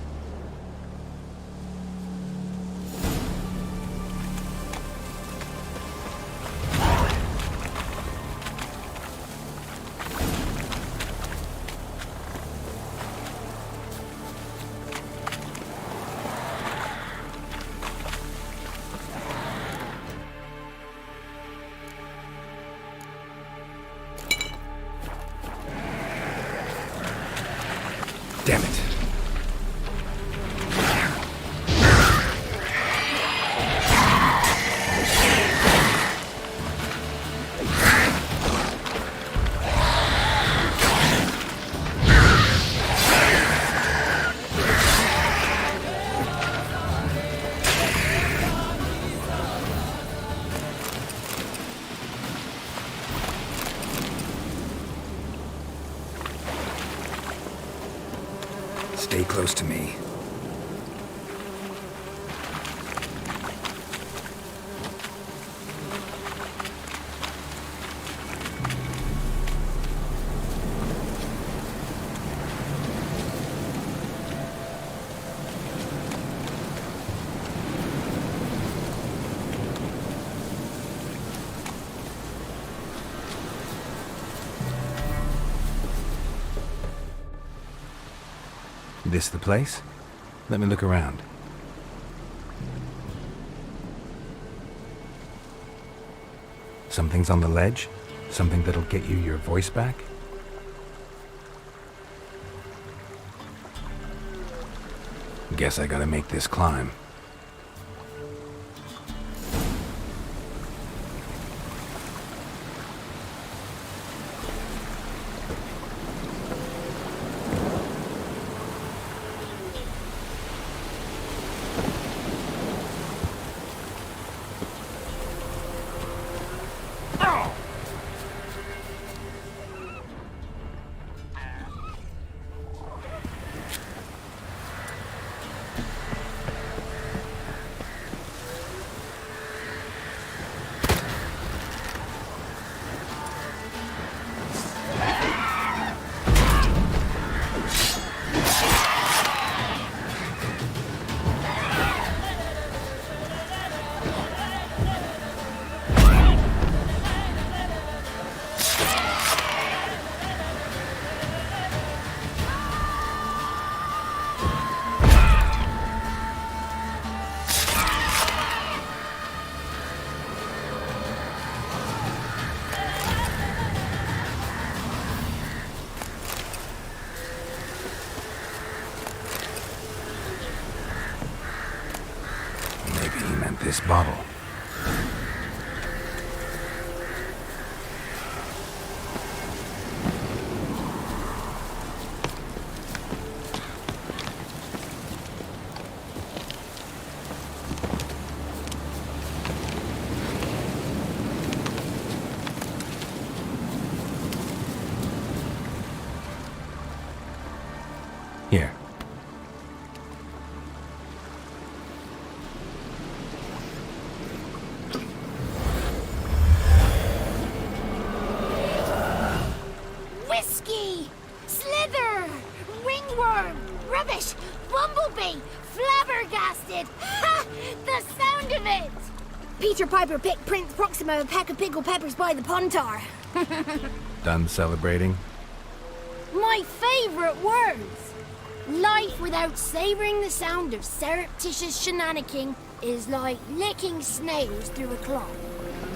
Damn it. Stay close to me. This the place? Let me look around. Something's on the ledge? Something that'll get you your voice back? Guess I gotta make this climb. this bottle. Here. Whiskey! Slither! Ringworm! Rubbish! Bumblebee! Flabbergasted! Ha! The sound of it! Peter Piper picked Prince Proxima a pack of pickled peppers by the Pontar. Done celebrating? My favorite words! Life without savoring the sound of surreptitious shenanigans is like licking snails through a cloth.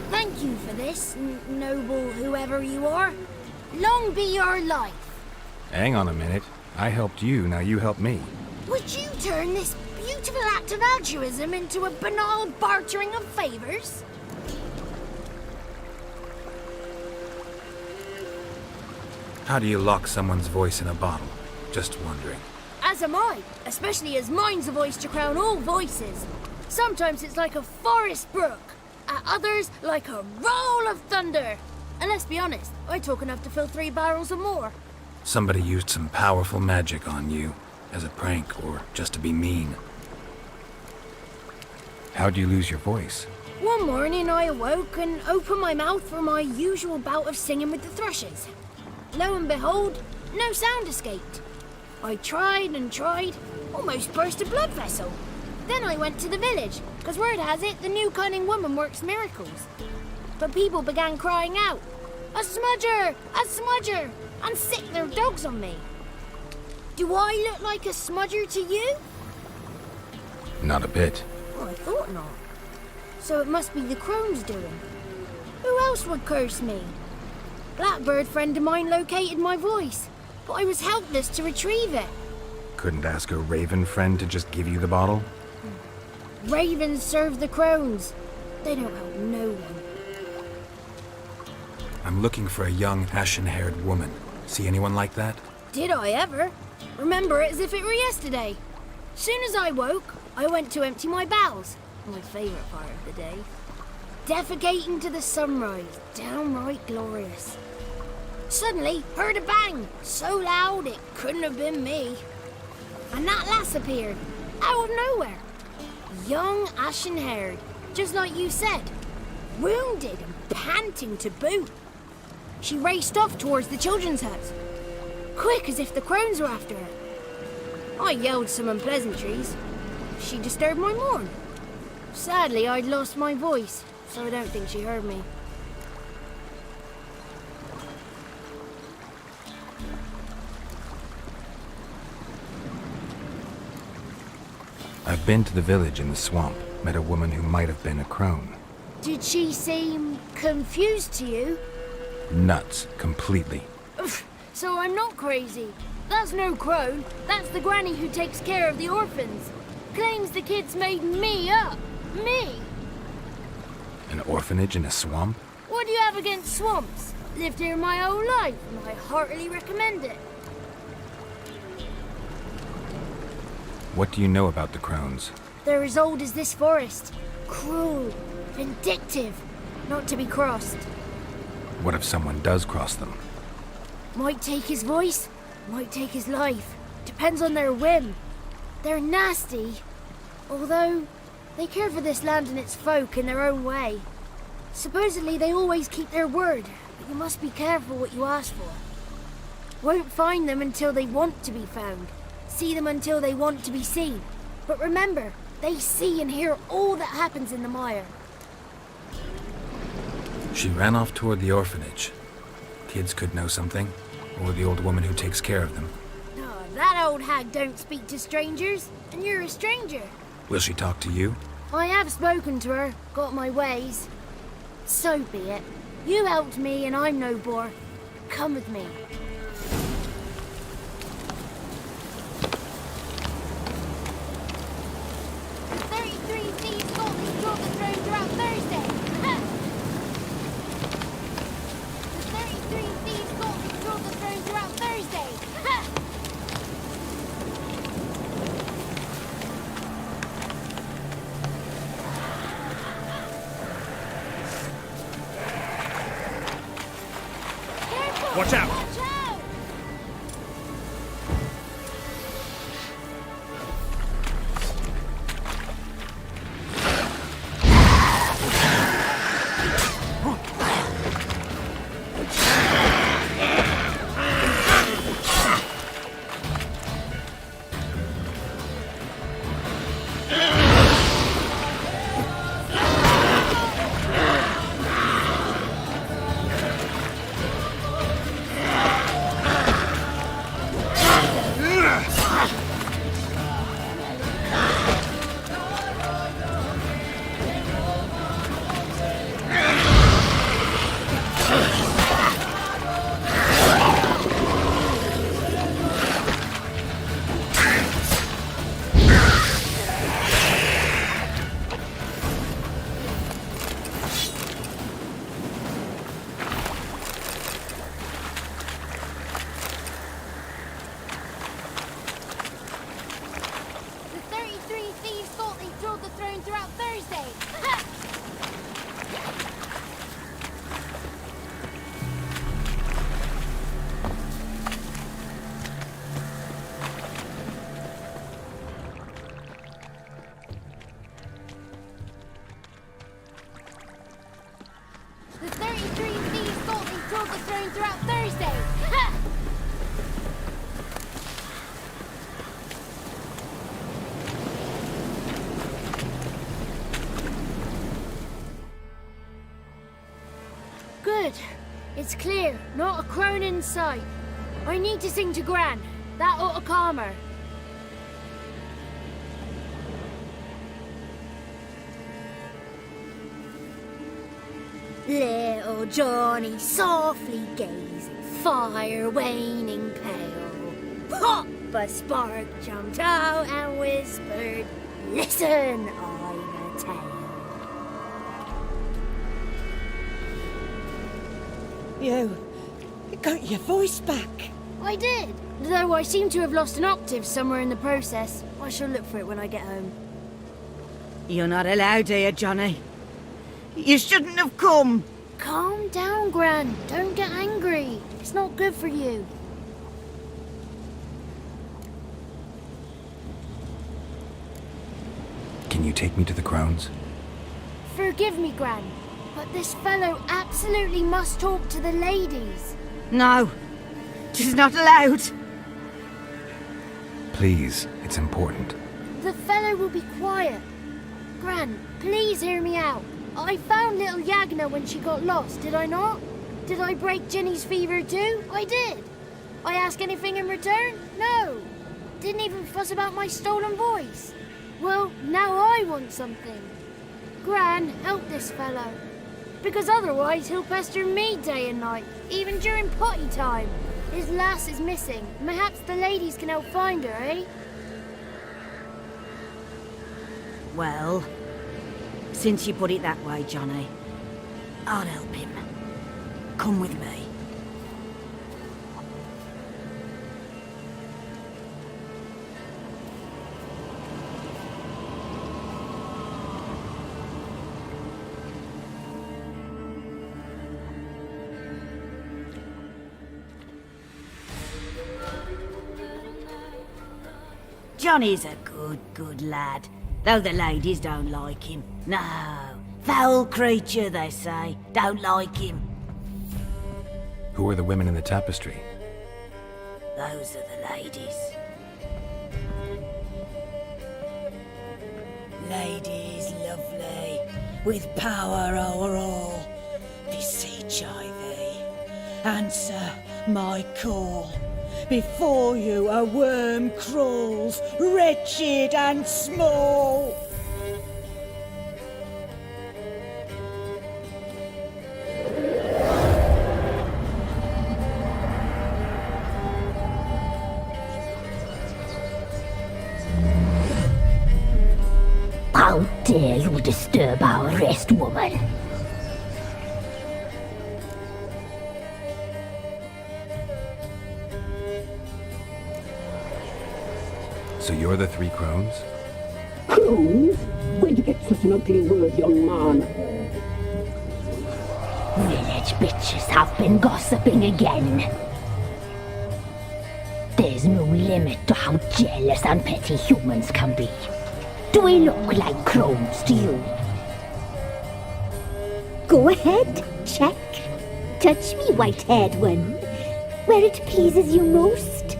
Thank you for this, noble whoever you are. Long be your life. Hang on a minute. I helped you, now you help me. Would you turn this beautiful act of altruism into a banal bartering of favors? How do you lock someone's voice in a bottle? Just wondering. As am I, especially as mine's a voice to crown all voices. Sometimes it's like a forest brook, at others like a roll of thunder. And let's be honest, I talk enough to fill 3 barrels or more. Somebody used some powerful magic on you, as a prank or just to be mean. How'd you lose your voice? One morning I awoke and opened my mouth for my usual bout of singing with the thrushes. Lo and behold, no sound escaped. I tried and tried, almost burst a blood vessel. Then I went to the village, because word has it the new cunning woman works miracles. But people began crying out, "A smudger! A smudger!" and sick their dogs on me. Do I look like a smudger to you? Not a bit. Well, I thought not. So it must be the crone's doing. Who else would curse me? Blackbird friend of mine located my voice, but I was helpless to retrieve it. Couldn't ask a raven friend to just give you the bottle? Ravens serve the crones. They don't help no one. I'm looking for a young, ashen-haired woman. See anyone like that? Did I ever? Remember it as if it were yesterday. Soon as I woke, I went to empty my bowels. My favourite part of the day. Defecating to the sunrise, downright glorious. Suddenly, heard a bang, so loud it couldn't have been me. And that lass appeared, out of nowhere. Young, ashen-haired, just like you said. Wounded and panting to boot. She raced off towards the children's hut, quick as if the crones were after her. I yelled some unpleasantries. She disturbed my morn. Sadly, I'd lost my voice, so I don't think she heard me. I've been to the village in the swamp, met a woman who might have been a crone. Did she seem confused to you? Nuts, completely. So I'm not crazy. That's no crone. That's the granny who takes care of the orphans. Claims the kids made me up. Me! An orphanage in a swamp? What do you have against swamps? Lived here my whole life, and I heartily recommend it. What do you know about the crones? They're as old as this forest. Cruel, vindictive, not to be crossed. What if someone does cross them? Might take his voice, might take his life. Depends on their whim. They're nasty, although they care for this land and its folk in their own way. Supposedly they always keep their word, but you must be careful what you ask for. Won't find them until they want to be found. See them until they want to be seen. But remember, they see and hear all that happens in the mire. She ran off toward the orphanage. Kids could know something, or the old woman who takes care of them. Oh, that old hag don't speak to strangers, and you're a stranger. Will she talk to you? I have spoken to her, got my ways. So be it. You helped me and I'm no bore. Come with me. The 33 thieves stole this drove the Watch out! Good. It's clear. Not a crone in sight. I need to sing to Gran. That ought to calm her. Little Johnny softly gazing, fire waning pale. Pop! A spark jumped out and whispered, "Listen, I've a tale." You got your voice back. I did, though I seem to have lost an octave somewhere in the process. I shall look for it when I get home. You're not allowed here, Johnny. You shouldn't have come. Calm down, Gran. Don't get angry. It's not good for you. Can you take me to the Crones? Forgive me, Gran, but this fellow absolutely must talk to the ladies. No, she's not allowed. Please, it's important. The fellow will be quiet. Gran, please hear me out. I found little Yagna when she got lost, did I not? Did I break Ginny's fever too? I did. I ask anything in return? No. Didn't even fuss about my stolen voice. Well, now I want something. Gran, help this fellow. Because otherwise he'll pester me day and night, even during potty time. His lass is missing. Perhaps the ladies can help find her, eh? Well, since you put it that way, Johnny, I'll help him. Come with me. Johnny's a good lad, though the ladies don't like him. No, foul creature, they say. Don't like him. Who are the women in the tapestry? Those are the ladies. Ladies lovely, with power o'er all. Beseech I thee, answer my call. Before you a worm crawls, wretched and small. How dare you disturb our rest, woman? So you're the three crones? Crones? Where'd you get such an ugly word, young man? Villain. village bitches have been gossiping again. There's no limit to how jealous and petty humans can be. Do we look like crones to you? Go ahead, check. Touch me, white-haired one, where it pleases you most.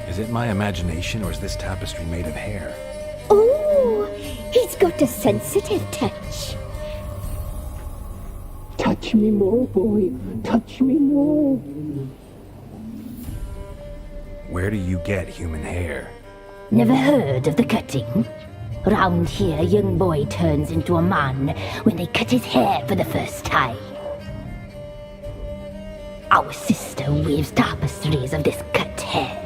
Is it my imagination, or is this tapestry made of hair? Oh, he's got a sensitive touch. Touch me more, boy. Touch me more. Where do you get human hair? Never heard of the cutting? Round here, a young boy turns into a man when they cut his hair for the first time. Our sister weaves tapestries of this cut hair.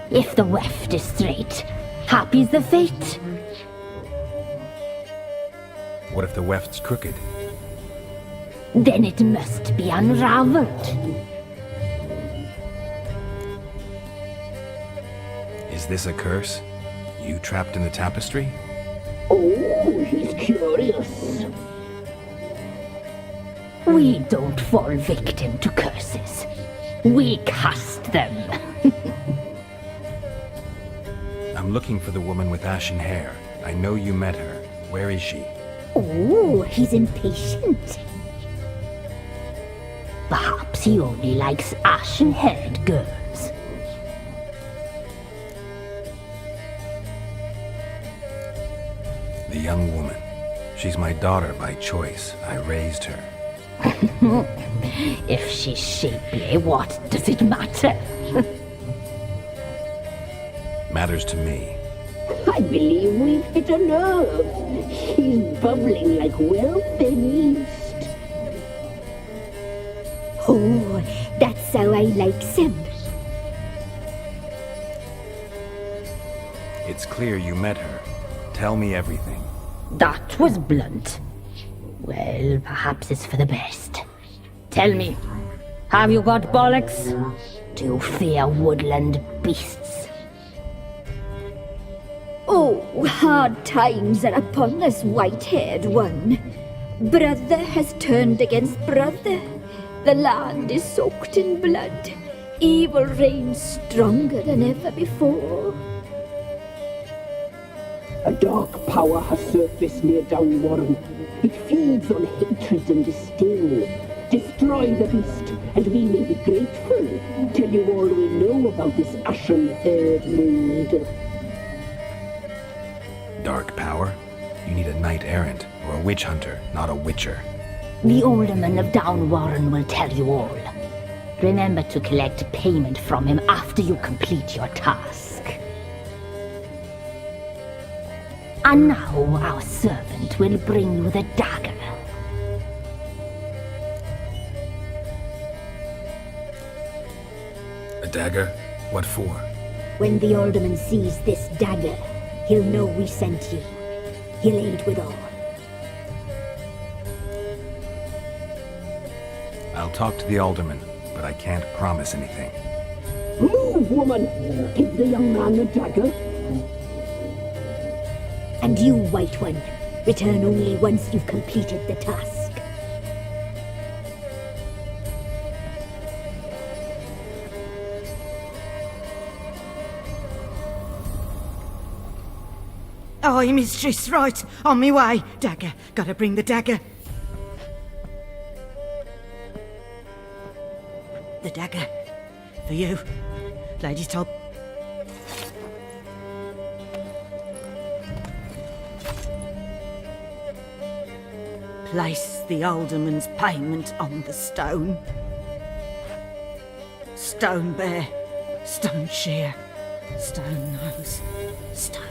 If the weft is straight, happy's the fate. What if the weft's crooked? Then it must be unraveled. Is this a curse? You trapped in the tapestry? Oh, he's curious. We don't fall victim to curses. We cast them. I'm looking for the woman with ashen hair. I know you met her. Where is she? Oh, he's impatient. Perhaps he only likes ashen-haired girls. The young woman. She's my daughter by choice. I raised her. If she's shapely, what does it matter? Matters to me. I believe we've hit a nerve. He's bubbling like well-fed yeast. Oh, that's how I likes him. It's clear you met her. Tell me everything. That was blunt. Well, perhaps it's for the best. Tell me, have you got bollocks? Do you fear woodland beasts? Oh, hard times are upon this white-haired one. Brother has turned against brother. The land is soaked in blood. Evil reigns stronger than ever before. A dark power has surfaced near Downwarren. It feeds on hatred and disdain. Destroy the beast, and we may be grateful. Tell you all we know about this ashen-haired maid. Dark power? You need a knight-errant or a witch hunter, not a witcher. The alderman of Downwarren will tell you all. Remember to collect payment from him after you complete your task. And now our servant will bring you the dagger. A dagger? What for? When the alderman sees this dagger, he'll know we sent you. He'll aid with all. I'll talk to the alderman, but I can't promise anything. Move, woman! Give the young man the dagger. And you, White One, return only once you've completed the task. Aye, mistress, right. On me way. Dagger. Gotta bring the dagger. The dagger. For you. Lady's top. Place the alderman's payment on the stone. Stone bear, stone shear, stone nose, stone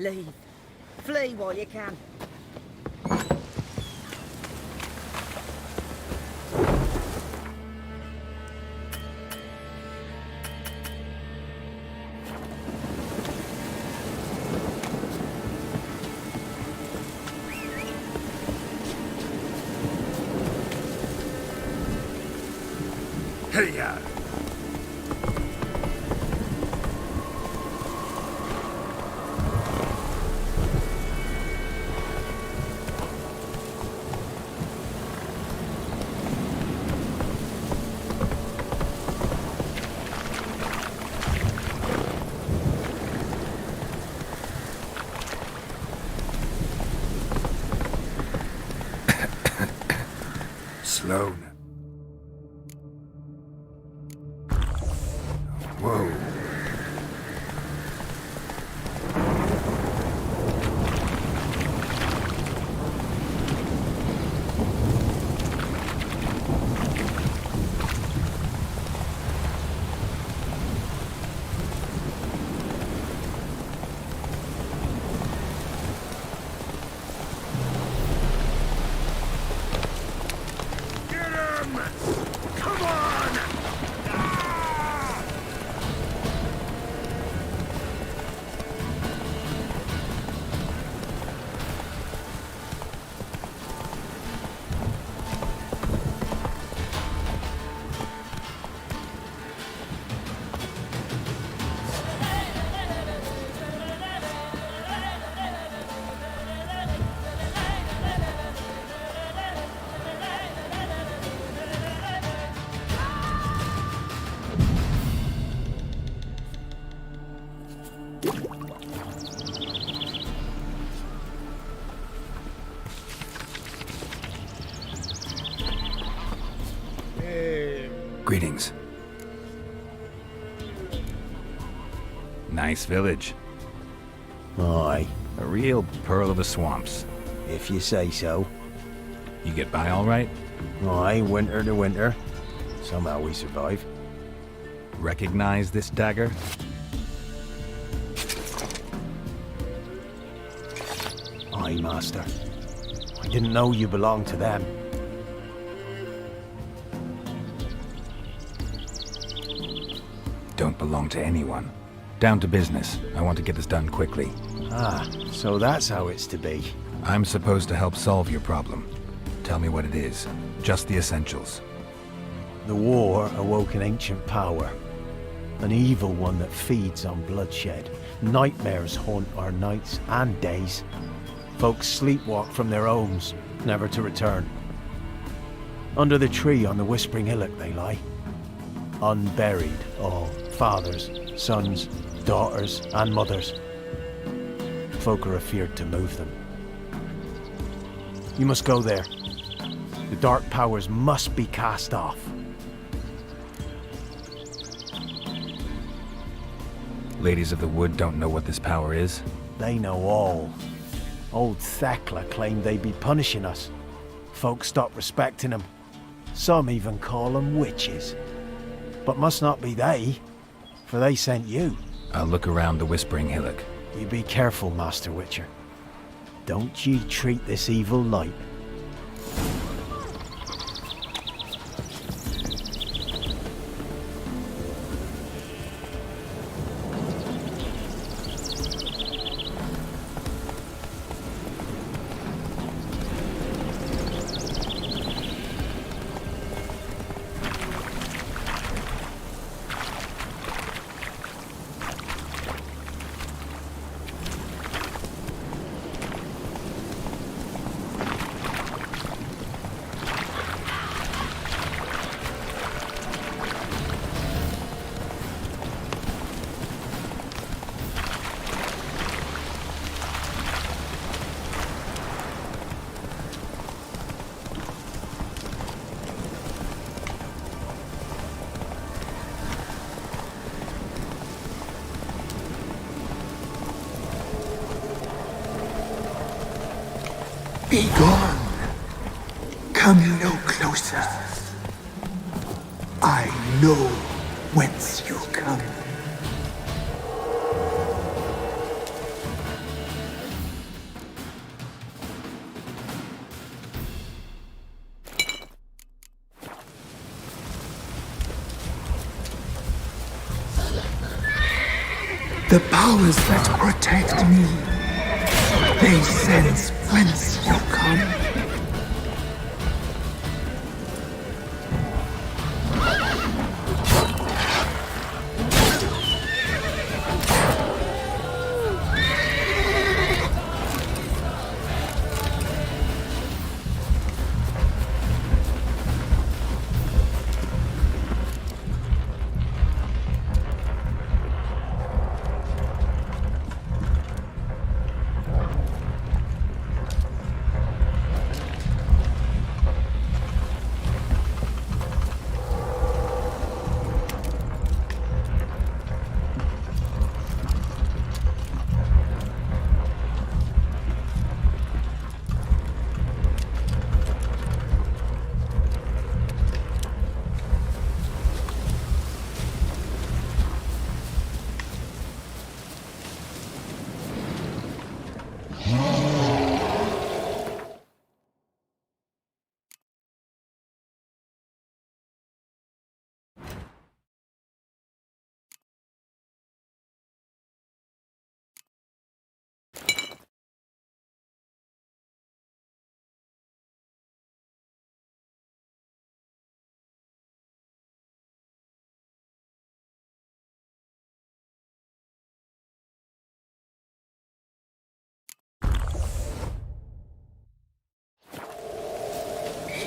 Leave. Flee while you can. Hey-ya! Sloan. Whoa. Greetings. Nice village. Aye. A real pearl of the swamps. If you say so. You get by all right? Aye, winter to winter. Somehow we survive. Recognize this dagger? Aye, Master. I didn't know you belonged to them. Don't belong to anyone. Down to business. I want to get this done quickly. Ah, so that's how it's to be. I'm supposed to help solve your problem. Tell me what it is. Just the essentials. The war awoke an ancient power. An evil one that feeds on bloodshed. Nightmares haunt our nights and days. Folks sleepwalk from their homes, never to return. Under the tree on the Whispering Hillock they lie. Unburied, all. Fathers, sons, daughters, and mothers. Folk are afeared to move them. You must go there. The dark powers must be cast off. Ladies of the Wood don't know what this power is? They know all. Old Thekla claimed they'd be punishing us. Folk stopped respecting them. Some even call them witches. But must not be they, for they sent you. I'll look around the Whispering Hillock. You be careful, Master Witcher. Don't ye treat this evil light. Be gone. Come no closer. I know whence you come. The powers that protect me, they sense whence you come.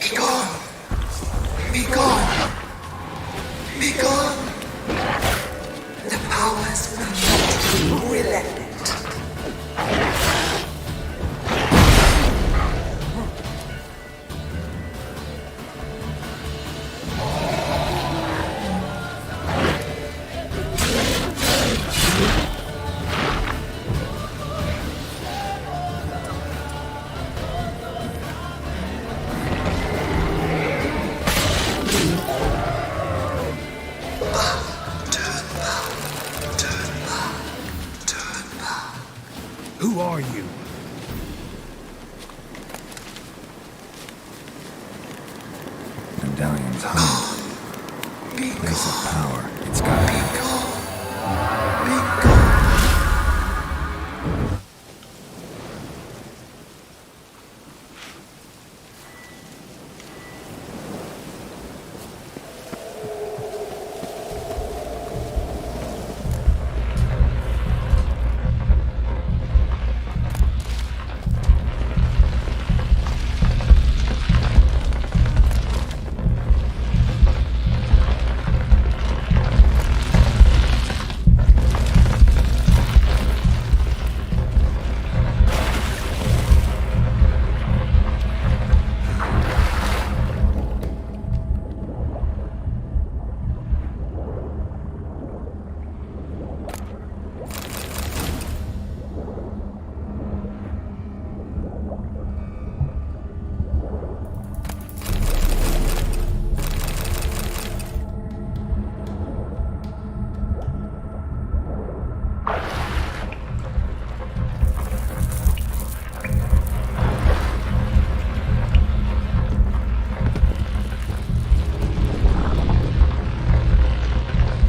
Be gone! Be gone! Be gone! The powers will not relent. Who are you? Medallion's home. Place of power. It's got to be.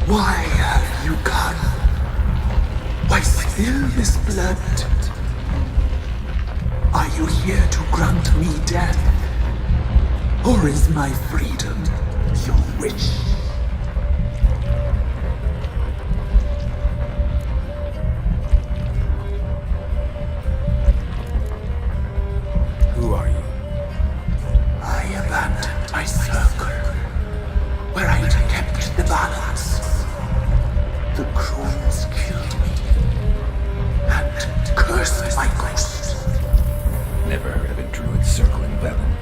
Why have you come? Why spill this blood? Are you here to grant me death? Or is my freedom your wish? Who are you? I abandoned my circle, where I'd kept the balance. The crones killed me, and cursed my ghost. Never heard of a druid circling Velen.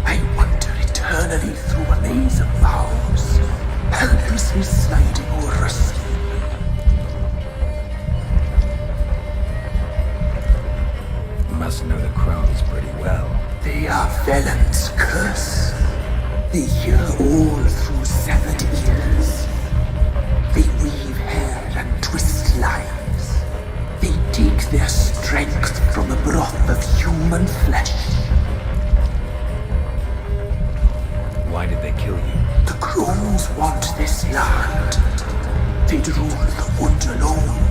I wander eternally through a maze of vows, helplessly sliding over a sea. You must know the crones pretty well. They are Velen's curse. They hear all through severed ears. They weave hair and twist lives. They take their strength from the broth of human flesh. Why did they kill you? The crones want this land. They'd rule the wood alone.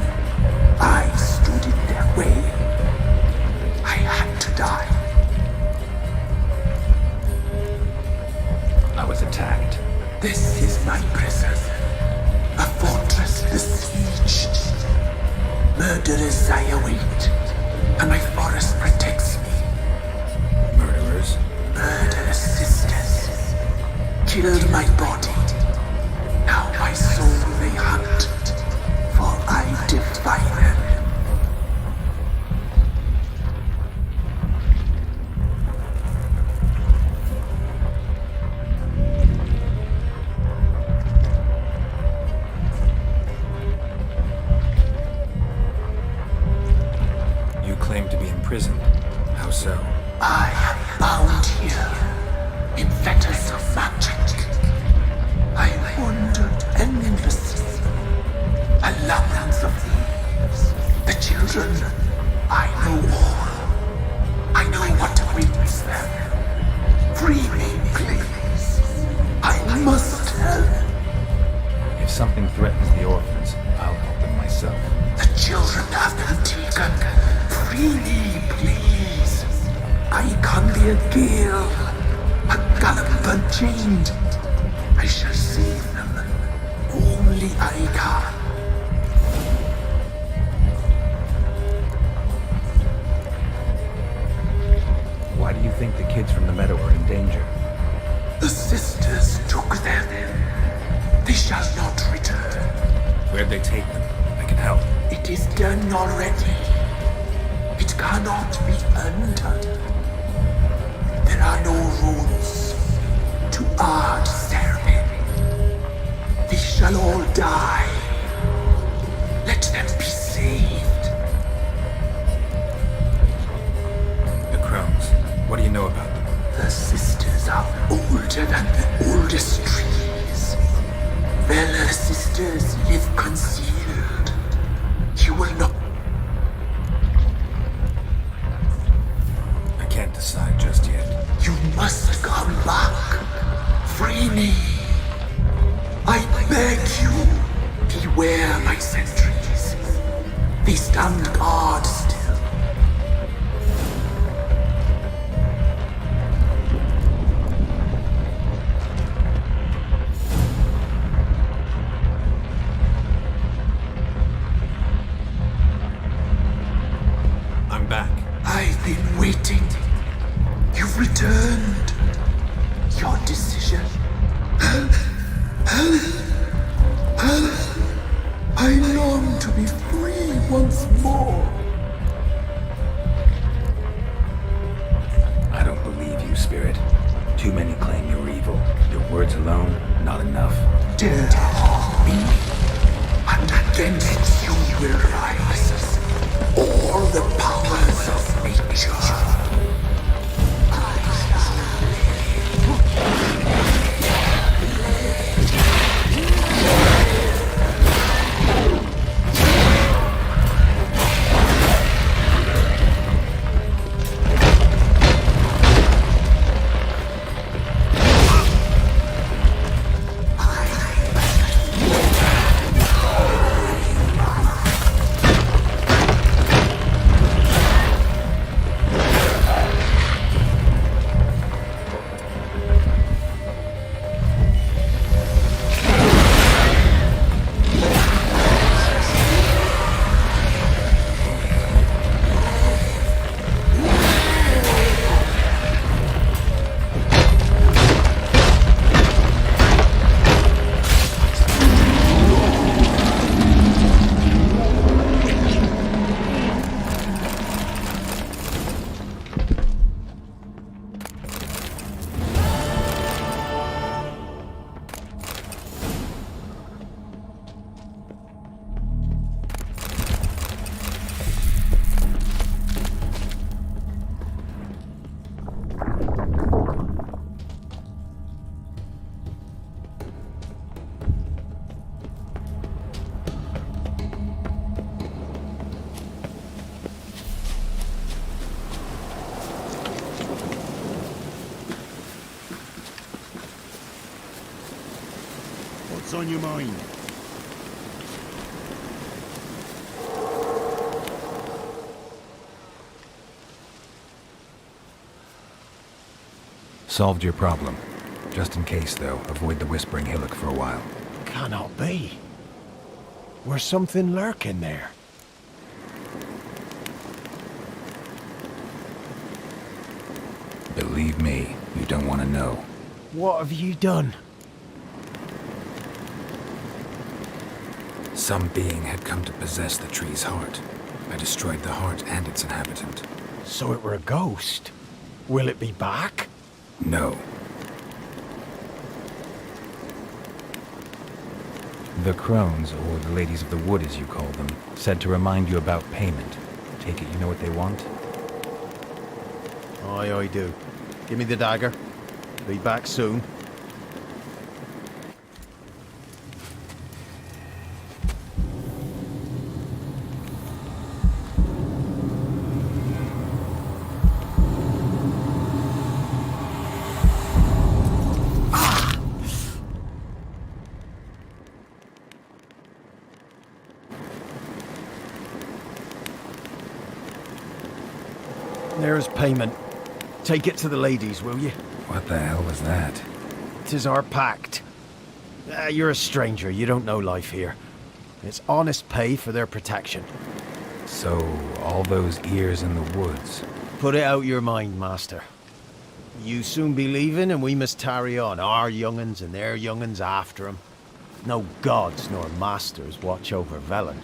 Murderers I await, and my forest protects me. Murderers? Murderous sisters killed my body. Now my soul they hunt, for I defy them. You claim to be imprisoned. How so? I am bound here in fetters of magic. I wandered endlessly along the leaves. The children, I know all. I know what awaits them. Free me, please. I must help. If something threatens the orphans, I'll help them myself. The children have been taken. Free me, please. I can be a gale, a gallop unchained. I shall save them. Only I can. Why do you think the kids from the meadow are in danger? The sisters took them. They shall not return. Where'd they take them? I can help. It is done already. It cannot be undone. There are no rules to our ceremony. They shall all die. Let them be saved. The crones. What do you know about them? The sisters are older than the oldest trees. Their sisters live concealed. You will not. I can't decide just yet. You must come back. Free me. I beg you. Beware my sentries. They stand guard still. I'm back. I've been waiting. You've returned. Your decision. I long to be free once more. I don't believe you, Spirit. Too many claim you're evil. Your words alone, not enough. Dare to harm me, and against you will rise all the powers of nature. What's on your mind? Solved your problem. Just in case, though, avoid the Whispering Hillock for a while. Cannot be. Where's something lurking there? Believe me, you don't want to know. What have you done? Some being had come to possess the tree's heart. I destroyed the heart and its inhabitant. So it were a ghost? Will it be back? No. The crones, or the ladies of the wood as you call them, said to remind you about payment. Take it you know what they want? Aye, I do. Give me the dagger. Be back soon. There's payment. Take it to the ladies, will you? What the hell was that? 'Tis our pact. You're a stranger, you don't know life here. It's honest pay for their protection. So, all those ears in the woods. Put it out your mind, master. You soon be leaving and we must tarry on, our young'uns and their young'uns after 'em. No gods nor masters watch over Velen.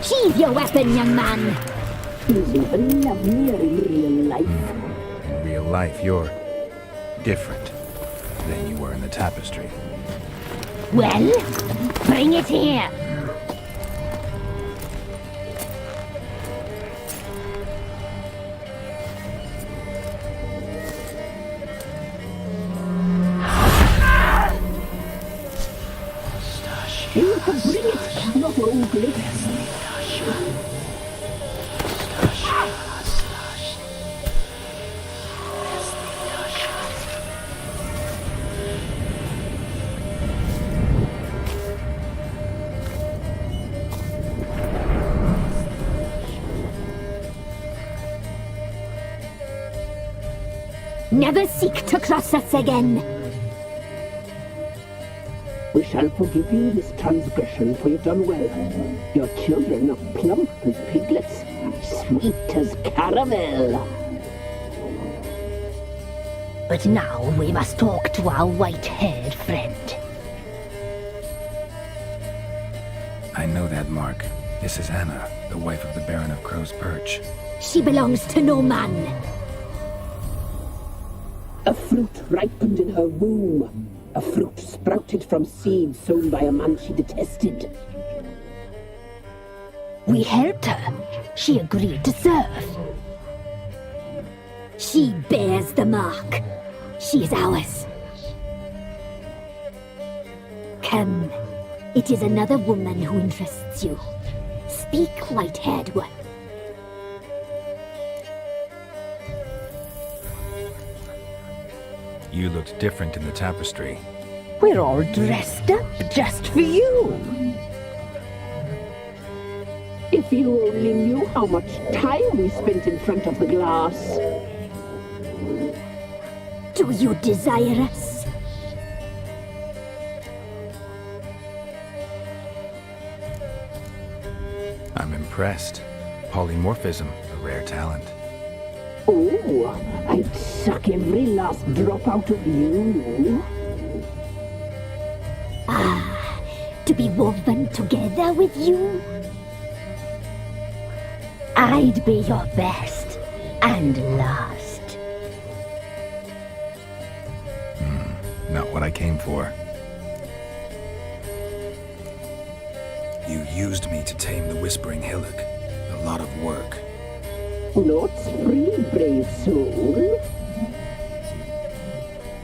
Sheathe your weapon, young man. He's even lovelier in real life. In real life, you're different than you were in the tapestry. Well, bring it here. You can bring it, not ugly. Never seek to cross us again. We shall forgive you this transgression, for you've done well. Your children are plump as piglets, sweet as caramel. But now we must talk to our white-haired friend. I know that mark. This is Anna, the wife of the Baron of Crow's Perch. She belongs to no man. A fruit ripened in her womb. A fruit sprouted from seed sown by a man she detested. We helped her. She agreed to serve. She bears the mark. She is ours. Come. It is another woman who interests you. Speak, white-haired one. You looked different in the tapestry. We're all dressed up just for you. If you only knew how much time we spent in front of the glass. Do you desire us? I'm impressed. Polymorphism, a rare talent. Oh, I'd suck every last drop out of you. Ah, to be woven together with you? I'd be your best and last. Not what I came for. You used me to tame the Whispering Hillock. A lot of work. Nought's free, brave soul.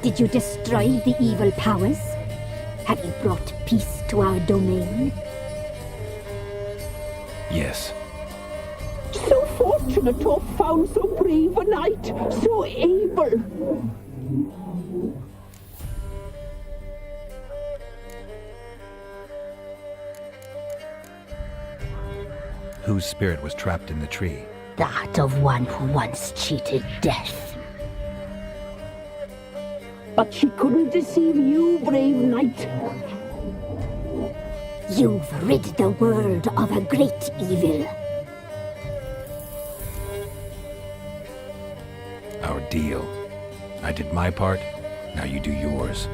Did you destroy the evil powers? Have you brought peace to our domain? Yes. So fortunate to have found so brave a knight, so able. Whose spirit was trapped in the tree? That of one who once cheated death. But she couldn't deceive you, brave knight. You've rid the world of a great evil. Our deal. I did my part, now you do yours.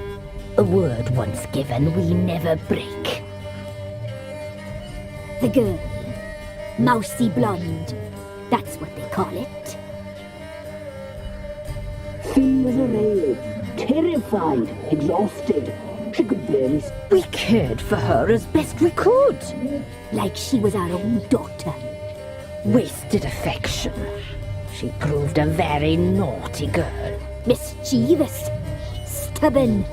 A word once given, we never break. The girl. Mousy blonde. That's what they call it. Thin as a rail, terrified, exhausted. She could barely... We cared for her as best we could. Like she was our own daughter. Wasted affection. She proved a very naughty girl. Mischievous, stubborn,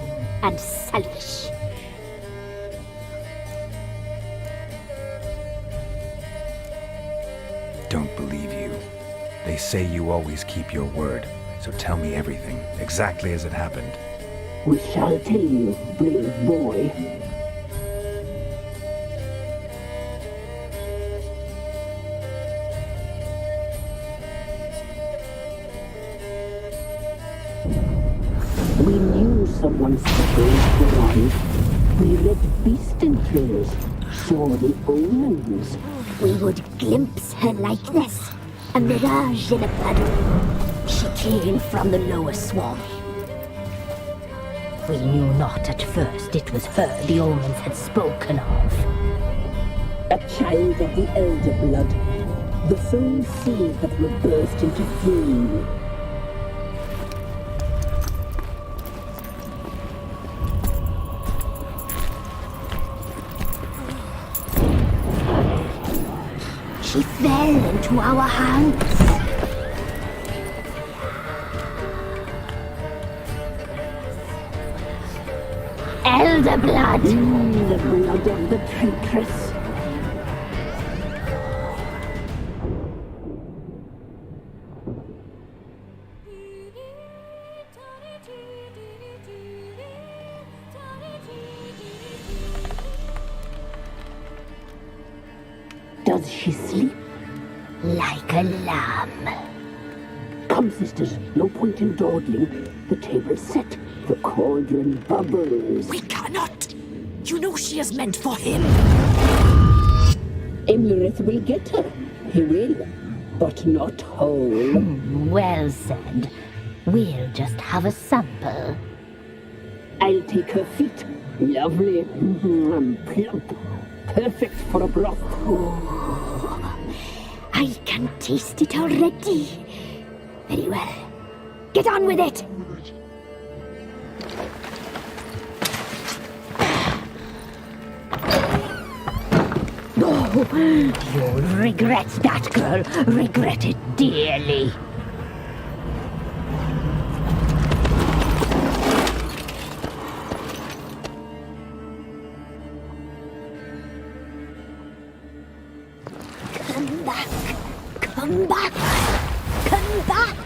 and selfish. Don't believe you. They say you always keep your word, so tell me everything, exactly as it happened. We shall tell you, brave boy. We knew someone special would arrive. We read beast entrails, saw the omens. We would glimpse her likeness, a mirage in a puddle. She came from the lower swamp. We knew not at first it was her the omens had spoken of. A child of the elder blood, the soul seed that will burst into flame. She fell into our hands. Elder blood! The blood of the traitress. Does she sleep? Like a lamb. Come, sisters, no point in dawdling. The table's set. The cauldron bubbles. We cannot! You know she is meant for him! Emlyrith will get her. He will, but not whole. Well said. We'll just have a sample. I'll take her feet. Lovely. Plump. Perfect for a broth. Oh, I can taste it already. Very well. Get on with it! Oh, you'll regret that, girl. Regret it dearly. Come back. Come back. Come back.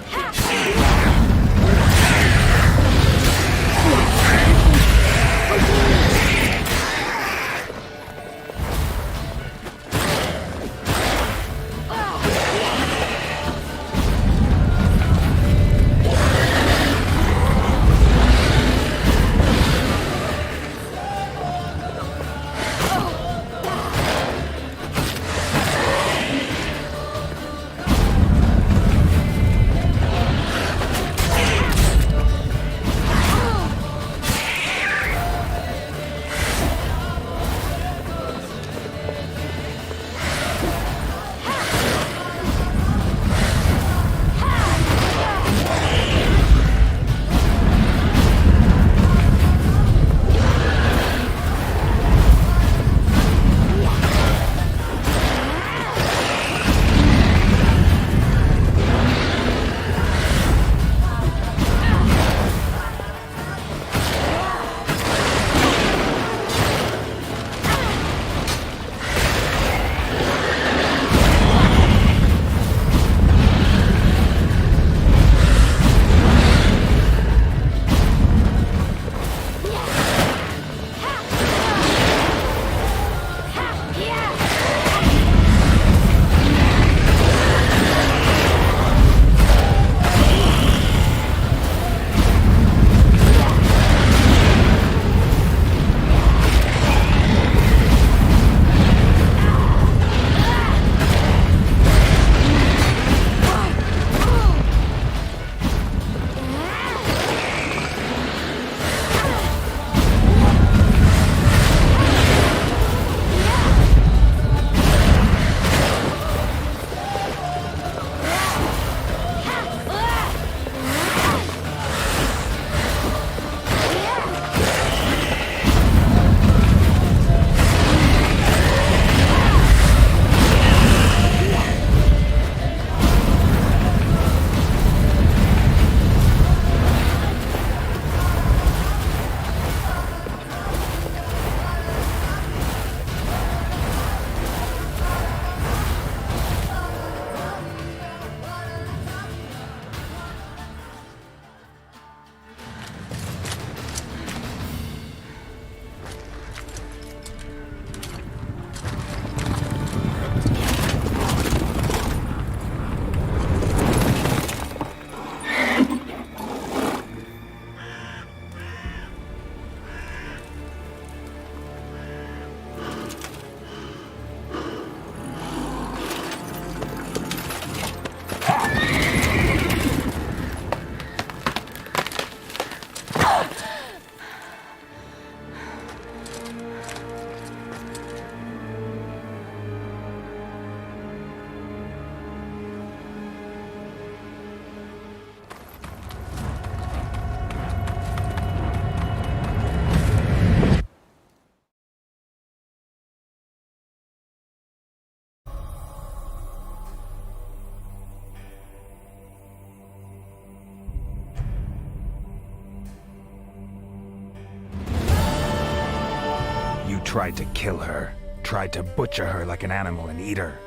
tried to kill her. Tried to butcher her like an animal and eat her.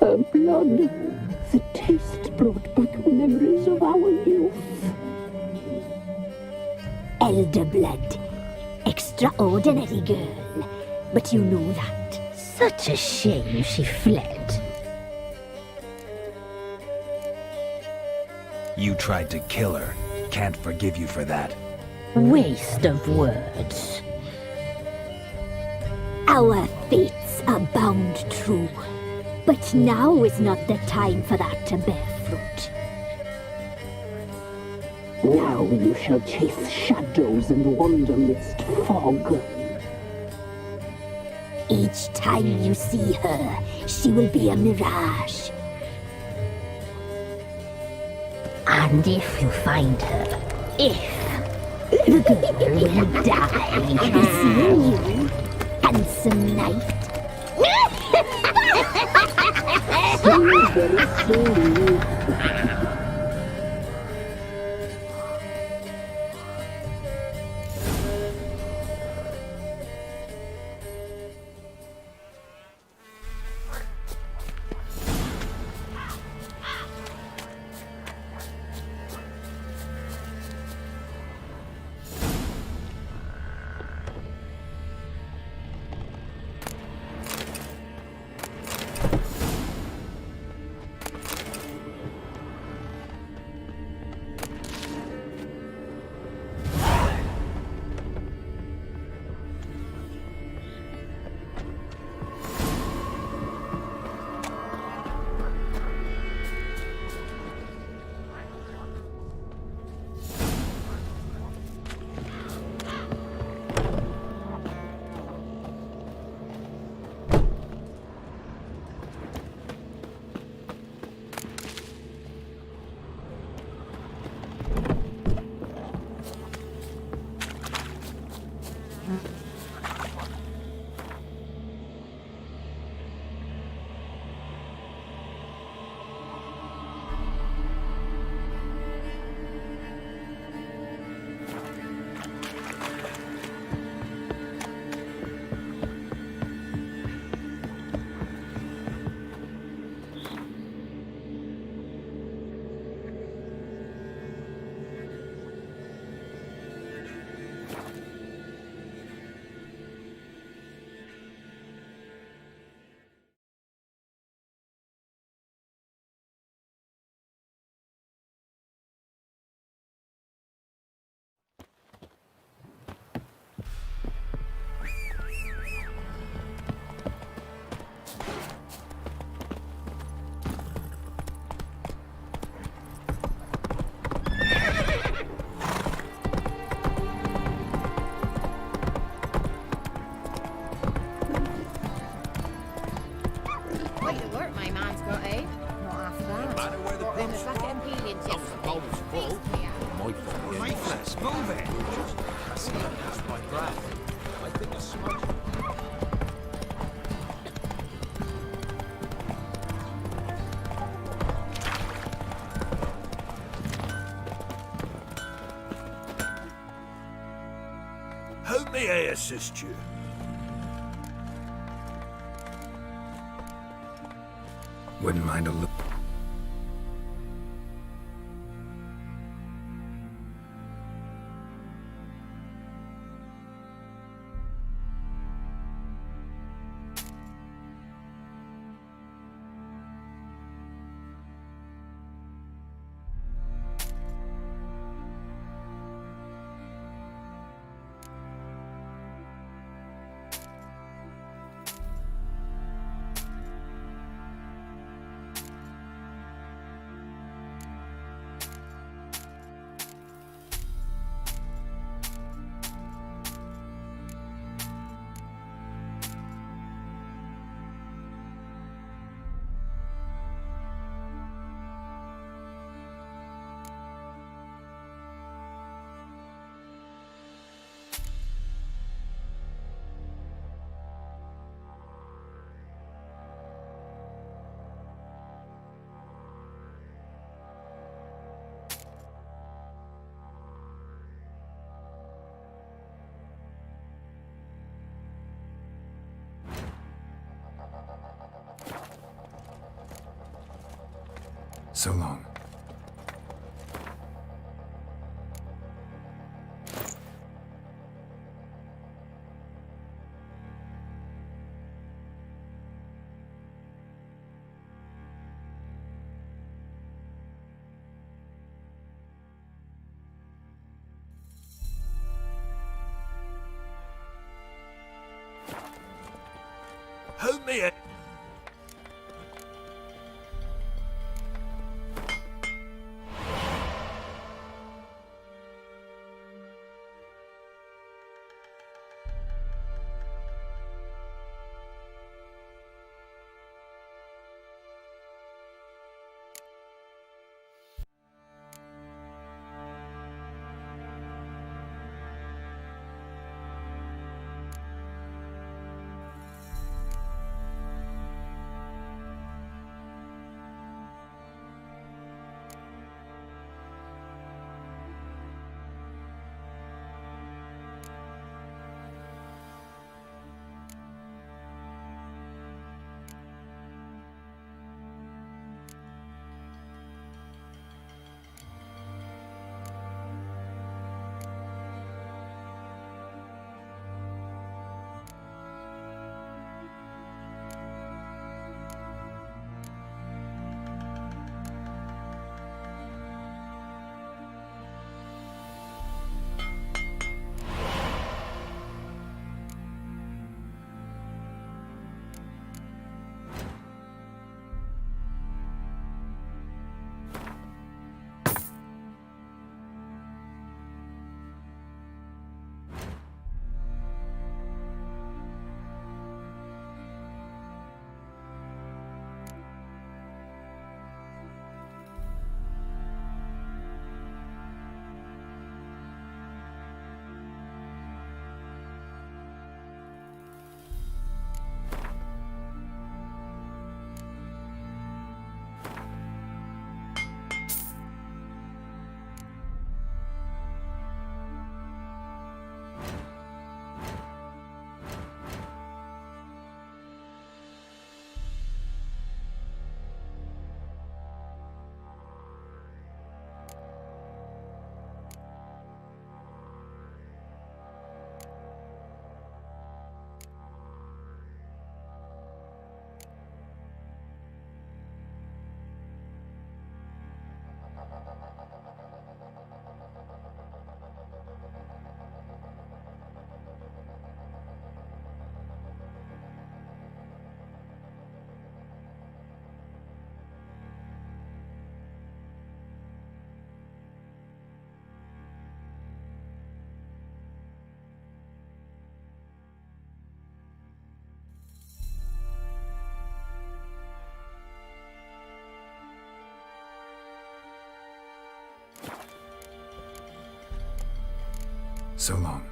Her blood, the taste brought back memories of our youth. Elder blood. Extraordinary girl. But you know that. Such a shame she fled. You tried to kill her. Can't forgive you for that. Waste of words. Our fates are bound true. But now is not the time for that to bear fruit. Now you shall chase shadows and wander midst fog. Each time you see her, she will be a mirage. And if you find her, the girl will die seeing you, handsome knight. Very slowly. How may I assist you? Wouldn't mind a look. So long. Help me! So long.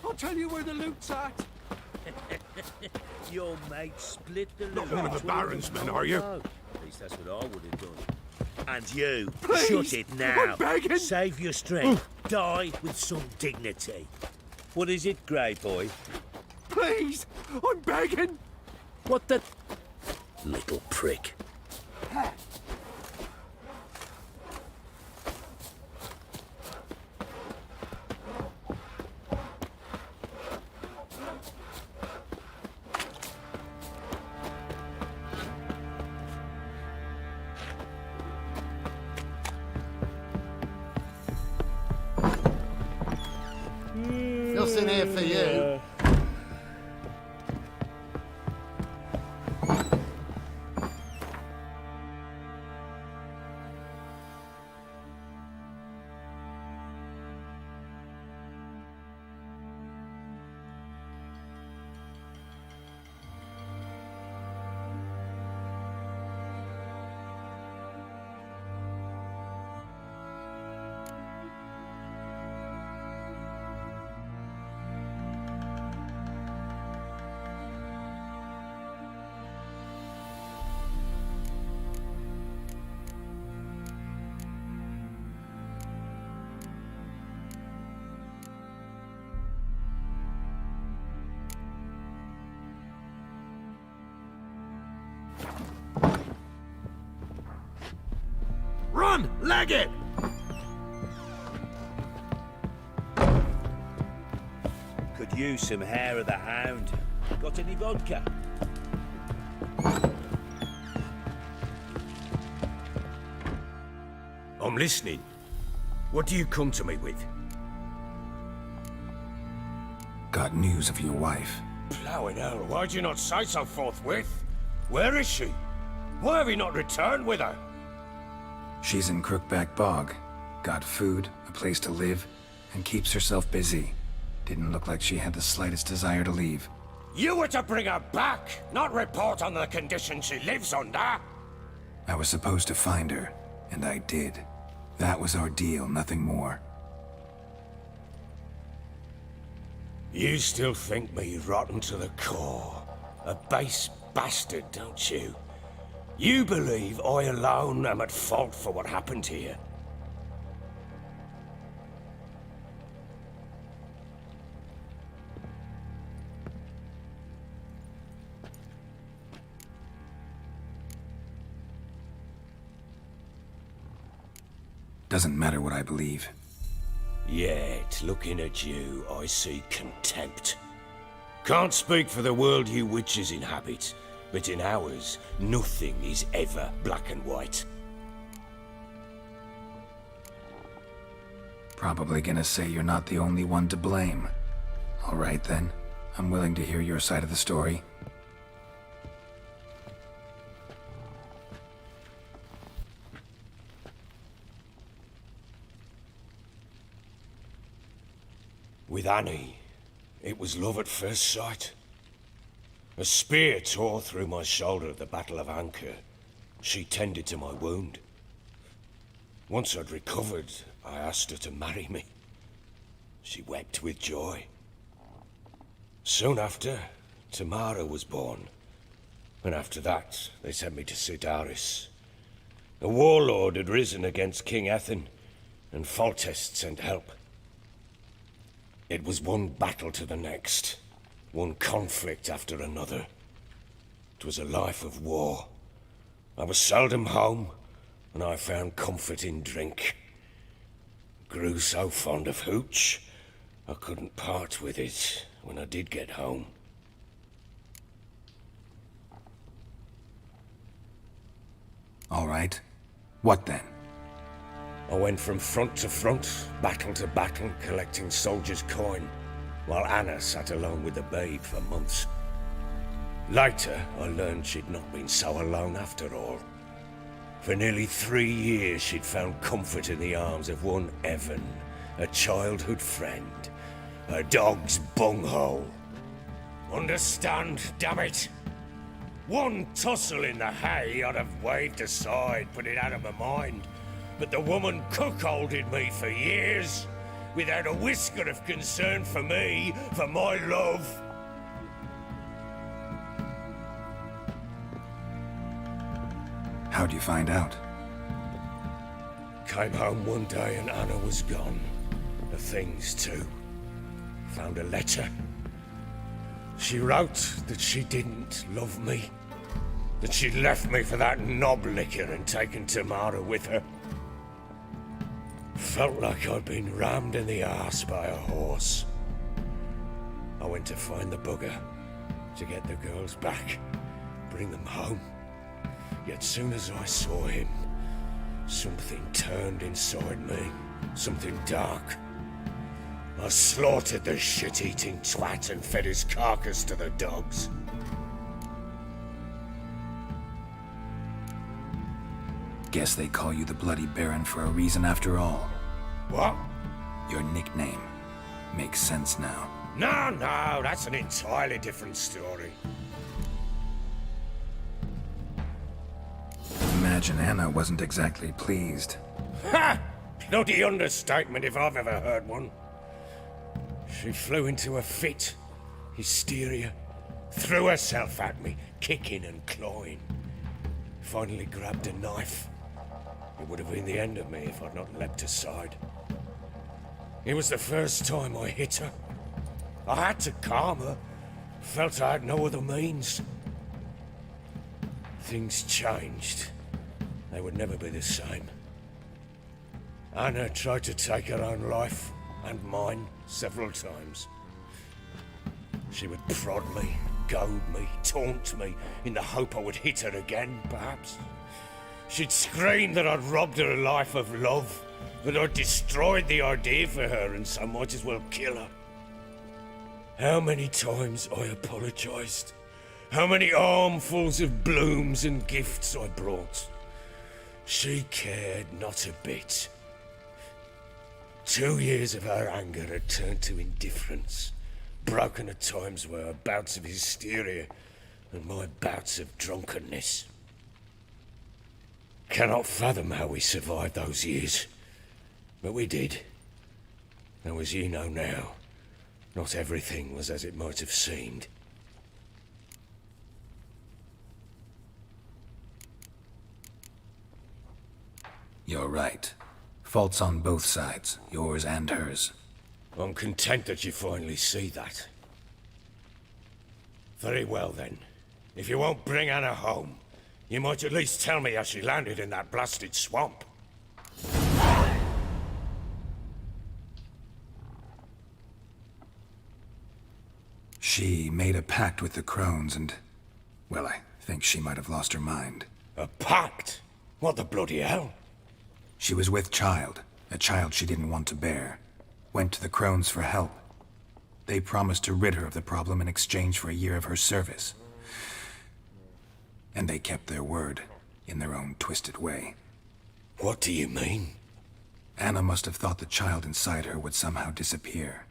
I'll tell you where the loot's at. Your mate split the loot. Not one of the Baron's men, are you? At least that's what I would have done. And you, Please, shut it now. I'm begging. Save your strength. Die with some dignity. What is it, Grey Boy? Please, I'm begging. What the... Little prick. Nothing here for you. Bag it! Could use some hair of the hound. Got any vodka? I'm listening. What do you come to me with? Got news of your wife. Plowing hell, why'd you not say so forthwith? Where is she? Why have you not returned with her? She's in Crookback Bog. Got food, a place to live, and keeps herself busy. Didn't look like she had the slightest desire to leave. You were to bring her back, not report on the conditions she lives under. I was supposed to find her, and I did. That was our deal, nothing more. You still think me rotten to the core. A base bastard, don't you? You believe I alone am at fault for what happened here. Doesn't matter what I believe. Yet, looking at you, I see contempt. Can't speak for the world you witches inhabit, but in ours, nothing is ever black and white. Probably gonna say you're not the only one to blame. All right then, I'm willing to hear your side of the story. With Annie, it was love at first sight. A spear tore through my shoulder at the Battle of Anchor. She tended to my wound. Once I'd recovered, I asked her to marry me. She wept with joy. Soon after, Tamara was born. And after that, they sent me to Sidaris. A warlord had risen against King Ethan, and Foltest sent help. It was one battle to the next, one conflict after another. It was a life of war. I was seldom home, and I found comfort in drink. Grew so fond of hooch, I couldn't part with it when I did get home. All right. What then? I went from front to front, battle to battle, collecting soldiers' coin, while Anna sat alone with the babe for months. Later, I learned she'd not been so alone after all. For nearly 3 years, she'd found comfort in the arms of one Evan, a childhood friend, her dog's bunghole. Understand, damn it? One tussle in the hay I'd have waved aside, put it out of my mind. But the woman cuckolded me for years, without a whisker of concern for me, for my love. How'd you find out? Came home one day and Anna was gone. The things too. Found a letter. She wrote that she didn't love me. That she'd left me for that knob licker and taken Tamara with her. Felt like I'd been rammed in the arse by a horse. I went to find the bugger, to get the girls back, bring them home. Yet soon as I saw him, something turned inside me, something dark. I slaughtered the shit-eating twat and fed his carcass to the dogs. Guess they call you the Bloody Baron for a reason after all. What? Your nickname. Makes sense now. No, that's an entirely different story. Imagine Anna wasn't exactly pleased. Ha! Bloody understatement if I've ever heard one. She flew into a fit. Hysteria. Threw herself at me, kicking and clawing. Finally grabbed a knife. It would have been the end of me if I'd not leapt aside. It was the first time I hit her. I had to calm her. Felt I had no other means. Things changed. They would never be the same. Anna tried to take her own life, and mine, several times. She would prod me, goad me, taunt me, in the hope I would hit her again, perhaps. She'd scream that I'd robbed her life of love, that I'd destroyed the idea for her and so might as well kill her. How many times I apologised. How many armfuls of blooms and gifts I brought. She cared not a bit. 2 years of her anger had turned to indifference, broken at times by her bouts of hysteria and my bouts of drunkenness. Cannot fathom how we survived those years, but we did. Though as you know now, not everything was as it might have seemed. You're right. Faults on both sides, yours and hers. I'm content that you finally see that. Very well then. If you won't bring Anna home, you might at least tell me how she landed in that blasted swamp. She made a pact with the crones and... well, I think she might have lost her mind. A pact? What the bloody hell? She was with child, a child she didn't want to bear. Went to the crones for help. They promised to rid her of the problem in exchange for a year of her service. And they kept their word, in their own twisted way. What do you mean? Anna must have thought the child inside her would somehow disappear.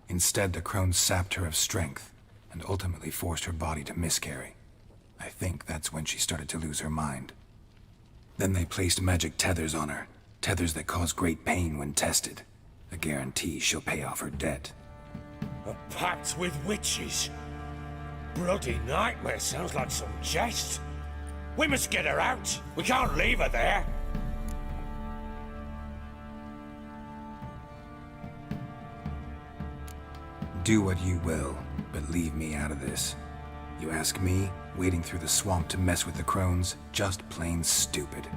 Instead, the crones sapped her of strength, and ultimately forced her body to miscarry. I think that's when she started to lose her mind. Then they placed magic tethers on her, tethers that cause great pain when tested. A guarantee she'll pay off her debt. A pact with witches? Bloody nightmare, sounds like some jest. We must get her out. We can't leave her there. Do what you will, but leave me out of this. You ask me, wading through the swamp to mess with the crones, just plain stupid.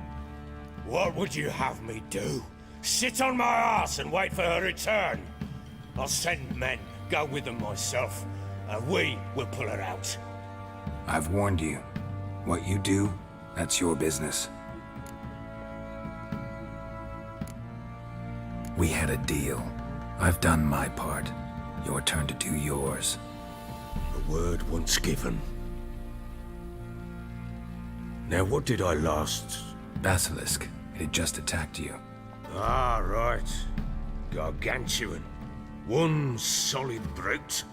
What would you have me do? Sit on my ass and wait for her return? I'll send men, go with them myself, and we will pull her out. I've warned you. What you do, that's your business. We had a deal. I've done my part. Your turn to do yours. A word once given. Now what did I last... Basilisk. It had just attacked you. Ah, right. Gargantuan. One solid brute.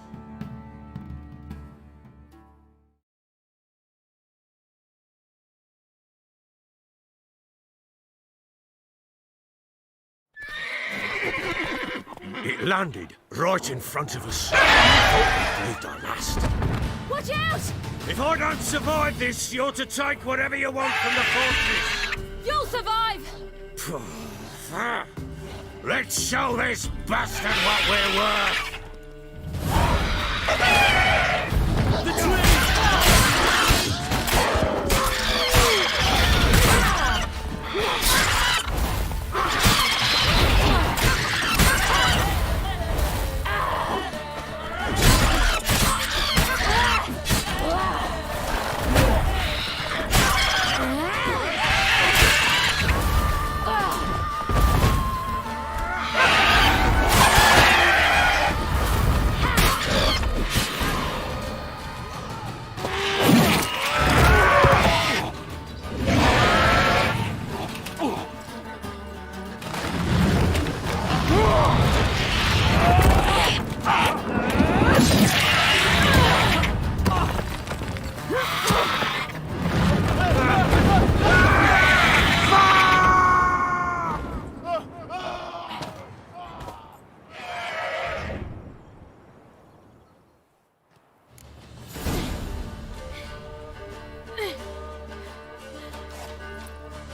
It landed right in front of us. I thought we believed our last. Watch out! If I don't survive this, you're to take whatever you want from the fortress. You'll survive! Let's show this bastard what we're worth! The tree!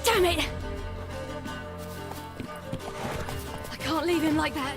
Damn it! I can't leave him like that.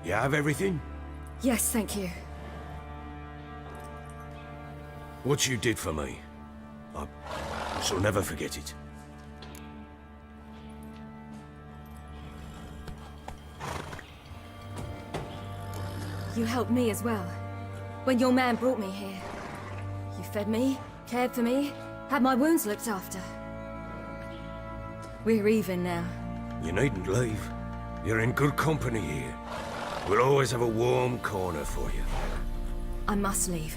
You have everything? Yes, thank you. What you did for me, I shall never forget it. You helped me as well. When your man brought me here. You fed me, cared for me, had my wounds looked after. We're even now. You needn't leave. You're in good company here. We'll always have a warm corner for you. I must leave.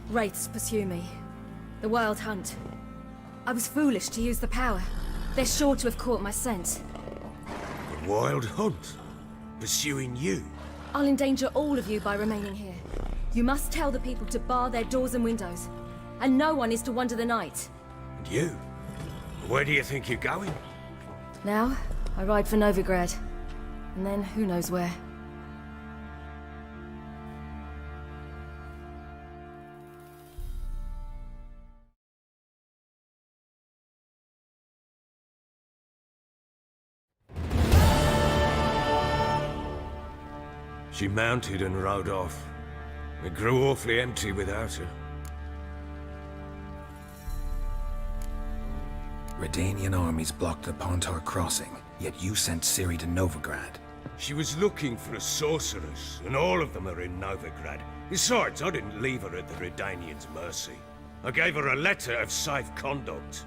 Wraiths pursue me. The Wild Hunt. I was foolish to use the power. They're sure to have caught my scent. The Wild Hunt? Pursuing you? I'll endanger all of you by remaining here. You must tell the people to bar their doors and windows. And no one is to wander the night. And you? Where do you think you're going? Now, I ride for Novigrad. And then, who knows where. She mounted and rode off. It grew awfully empty without her. Redanian armies blocked the Pontar crossing, yet you sent Ciri to Novigrad. She was looking for a sorceress, and all of them are in Novigrad. Besides, I didn't leave her at the Redanians' mercy. I gave her a letter of safe conduct.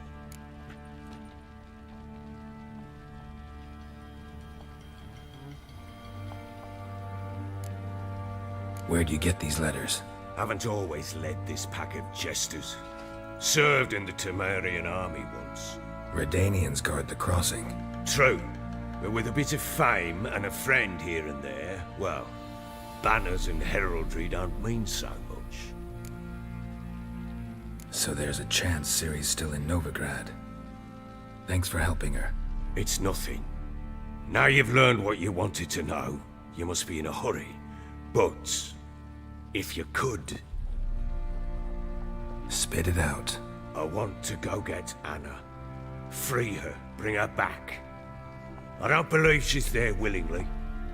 Where'd you get these letters? Haven't always led this pack of jesters. Served in the Temerian army once. Redanians guard the crossing. True. But with a bit of fame and a friend here and there, well, banners and heraldry don't mean so much. So there's a chance Ciri's still in Novigrad. Thanks for helping her. It's nothing. Now you've learned what you wanted to know, you must be in a hurry. But, if you could... Spit it out. I want to go get Anna. Free her, bring her back. I don't believe she's there willingly.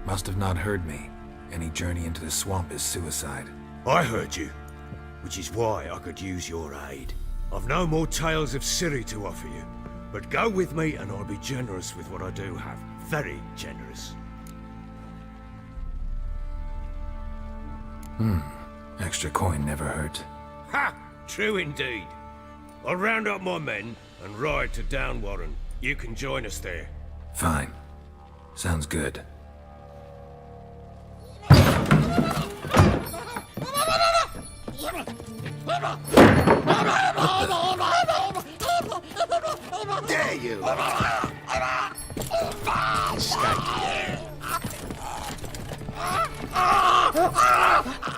Must have not heard me. Any journey into the swamp is suicide. I heard you, which is why I could use your aid. I've no more tales of Ciri to offer you, but go with me and I'll be generous with what I do have. Very generous. Extra coin never hurt. Ha! True indeed. I'll round up my men and ride to Downwarren. You can join us there. Fine. Sounds good. Dare you! Escape.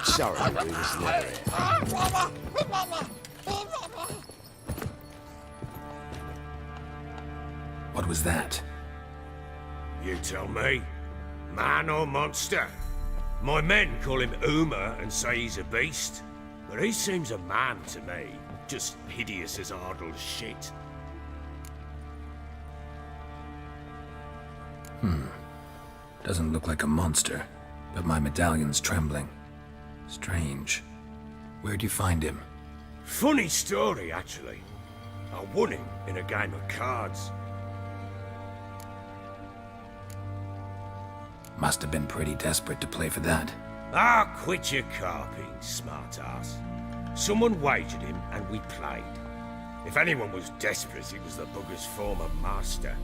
Sorry, we was never here. What was that? You tell me. Man or monster? My men call him Uma and say he's a beast. But he seems a man to me. Just hideous as Ardle's shit. Doesn't look like a monster, but my medallion's trembling. Strange. Where'd you find him? Funny story, actually. I won him in a game of cards. Must have been pretty desperate to play for that. Ah, quit your carping, smart-ass. Someone wagered him, and we played. If anyone was desperate, it was the bugger's former master.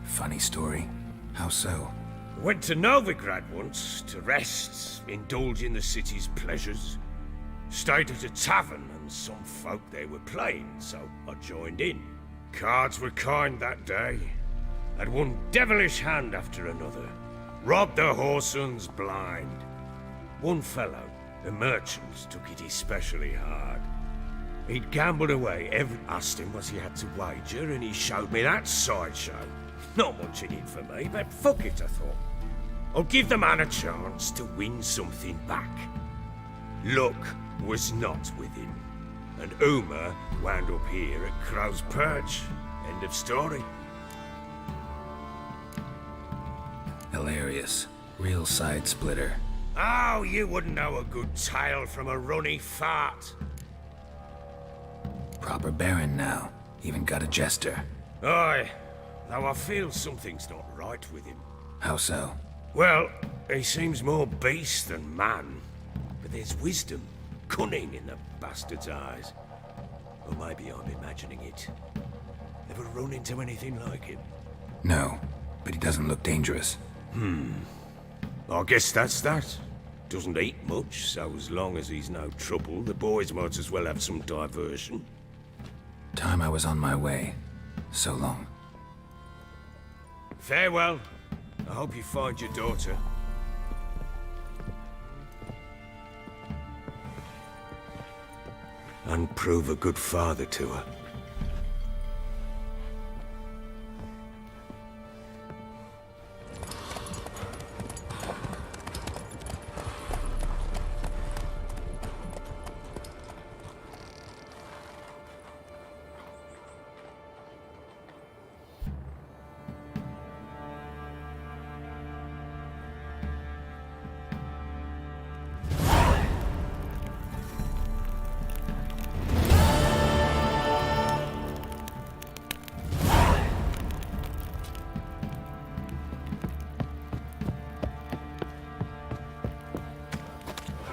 Funny story. How so? Went to Novigrad once, to rest, indulge in the city's pleasures. Stayed at a tavern, and some folk there were playing, so I joined in. Cards were kind that day. Had one devilish hand after another. Robbed the whoresons blind. One fellow, a merchant, took it especially hard. He'd gambled away asked him what he had to wager, and he showed me that sideshow. Not much in it for me, but fuck it, I thought. I'll give the man a chance to win something back. Luck was not with him, and Uma wound up here at Crow's Perch. End of story. Hilarious. Real side splitter. Oh, you wouldn't know a good tale from a runny fart. Proper baron now. Even got a jester. Aye, though I feel something's not right with him. How so? Well, he seems more beast than man. But there's wisdom, cunning in the bastard's eyes. Or maybe I'm imagining it. Ever run into anything like him? No, but he doesn't look dangerous. I guess that's that. Doesn't eat much, so as long as he's no trouble, the boys might as well have some diversion. Time I was on my way. So long. Farewell. I hope you find your daughter. And prove a good father to her.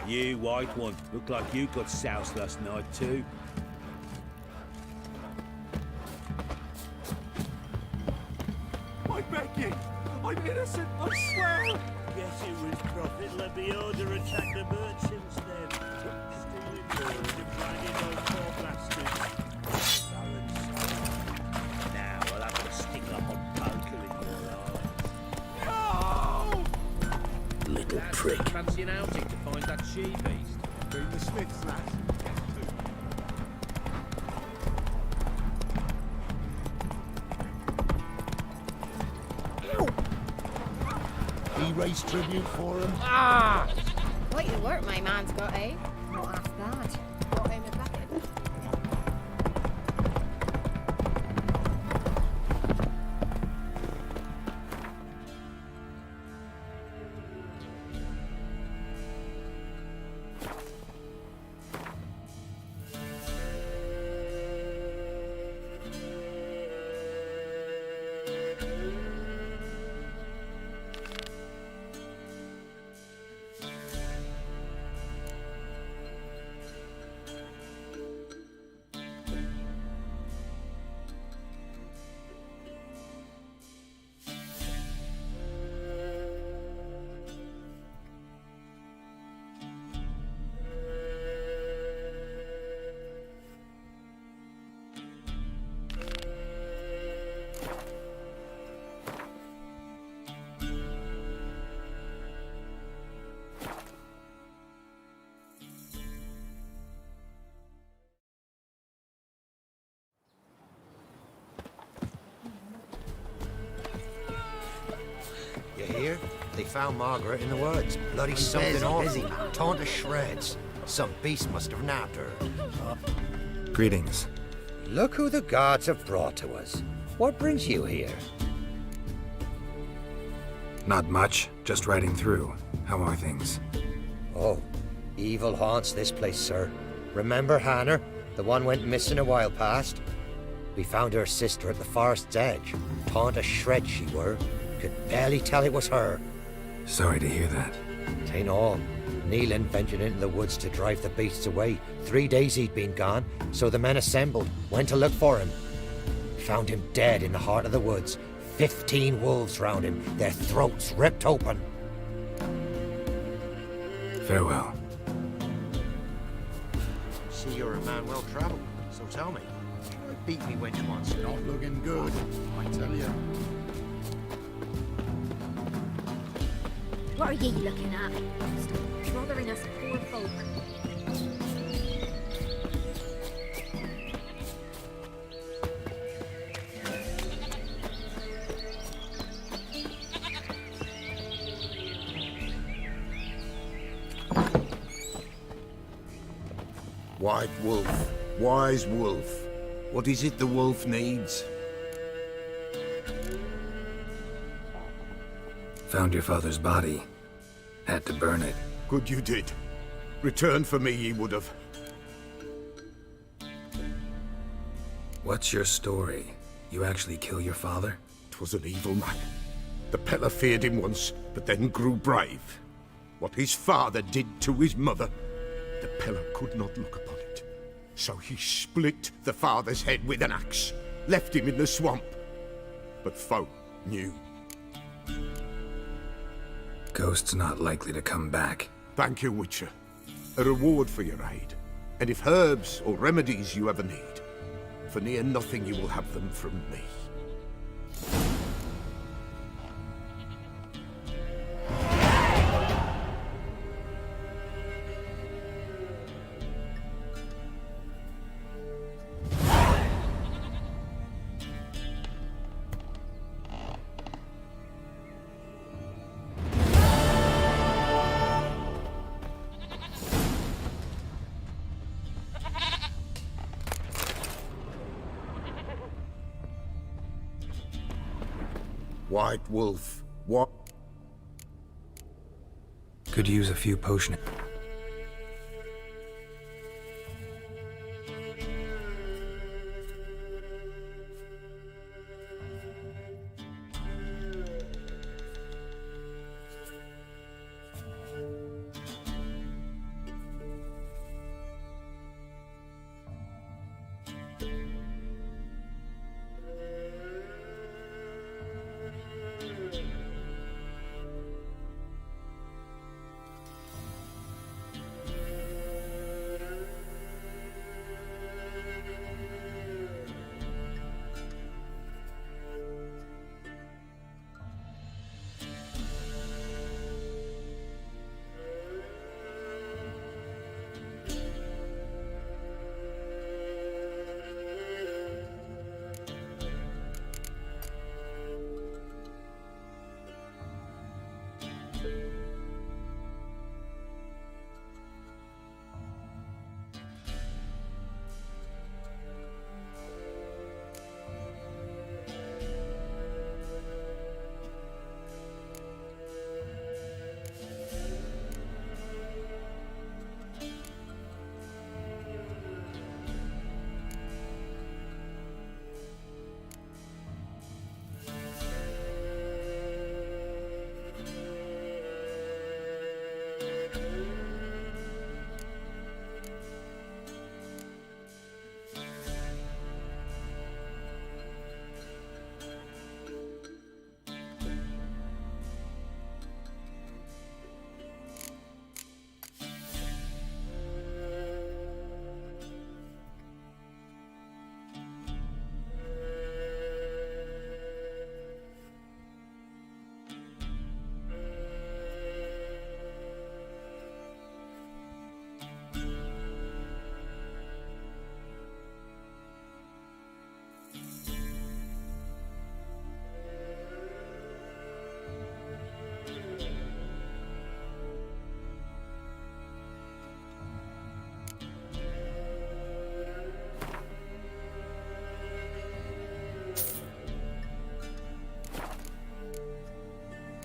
You, white one, look like you got soused last night too. I beg you! I'm innocent, I swear! Guess it was profit. Let me order attack the merchants then. Stealing gold and grinding those poor bastards. Now I'll have to stick a hot poker in your eye. No! Little prick. Fancy an outing to find that she-beast? Bring the Smiths, lad. He raised tribute for him. Ah! Quite the work my man's got, eh? Not half bad. Got him a bucket. You hear? They found Margaret in the woods. Bloody something awful. Torn to shreds. Some beast must have nabbed her. Greetings. Look who the gods have brought to us. What brings you here? Not much, just riding through. How are things? Oh, evil haunts this place, sir. Remember Hannah, the one went missing a while past? We found her sister at the forest's edge. Torn to shreds she were. Could barely tell it was her. Sorry to hear that. Tain't all. Neelan ventured into the woods to drive the beasts away. 3 days he'd been gone, so the men assembled, went to look for him. Found him dead in the heart of the woods. 15 wolves round him, their throats ripped open. Farewell. See, you're a man well traveled, so tell me. I beat me wench once. Not looking good, I tell you. What are ye looking at? Stop bothering us poor folk. White wolf, wise wolf. What is it the wolf needs? Found your father's body. Had to burn it. Good you did. Return for me ye would have. What's your story? You actually kill your father? 'Twas an evil man. The Peller feared him once, but then grew brave. What his father did to his mother, the Peller could not look upon it. So he split the father's head with an axe, left him in the swamp. But folk knew. Ghost's not likely to come back. Thank you, Witcher. A reward for your aid. And if herbs or remedies you ever need, for near nothing you will have them from me. White wolf, what? Could use a few potions.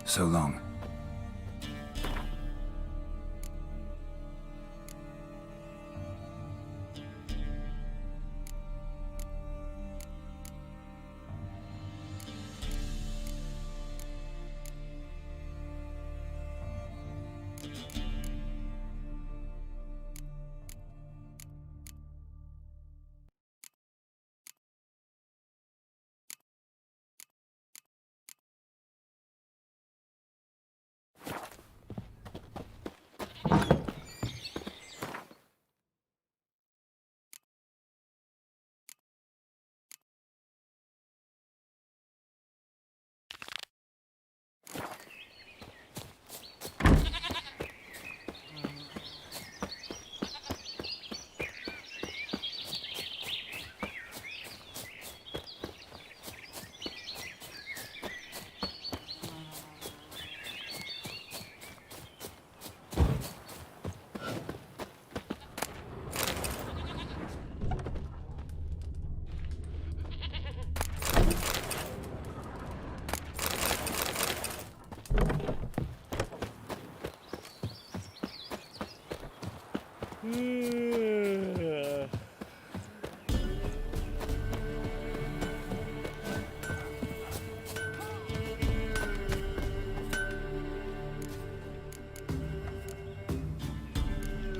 So long.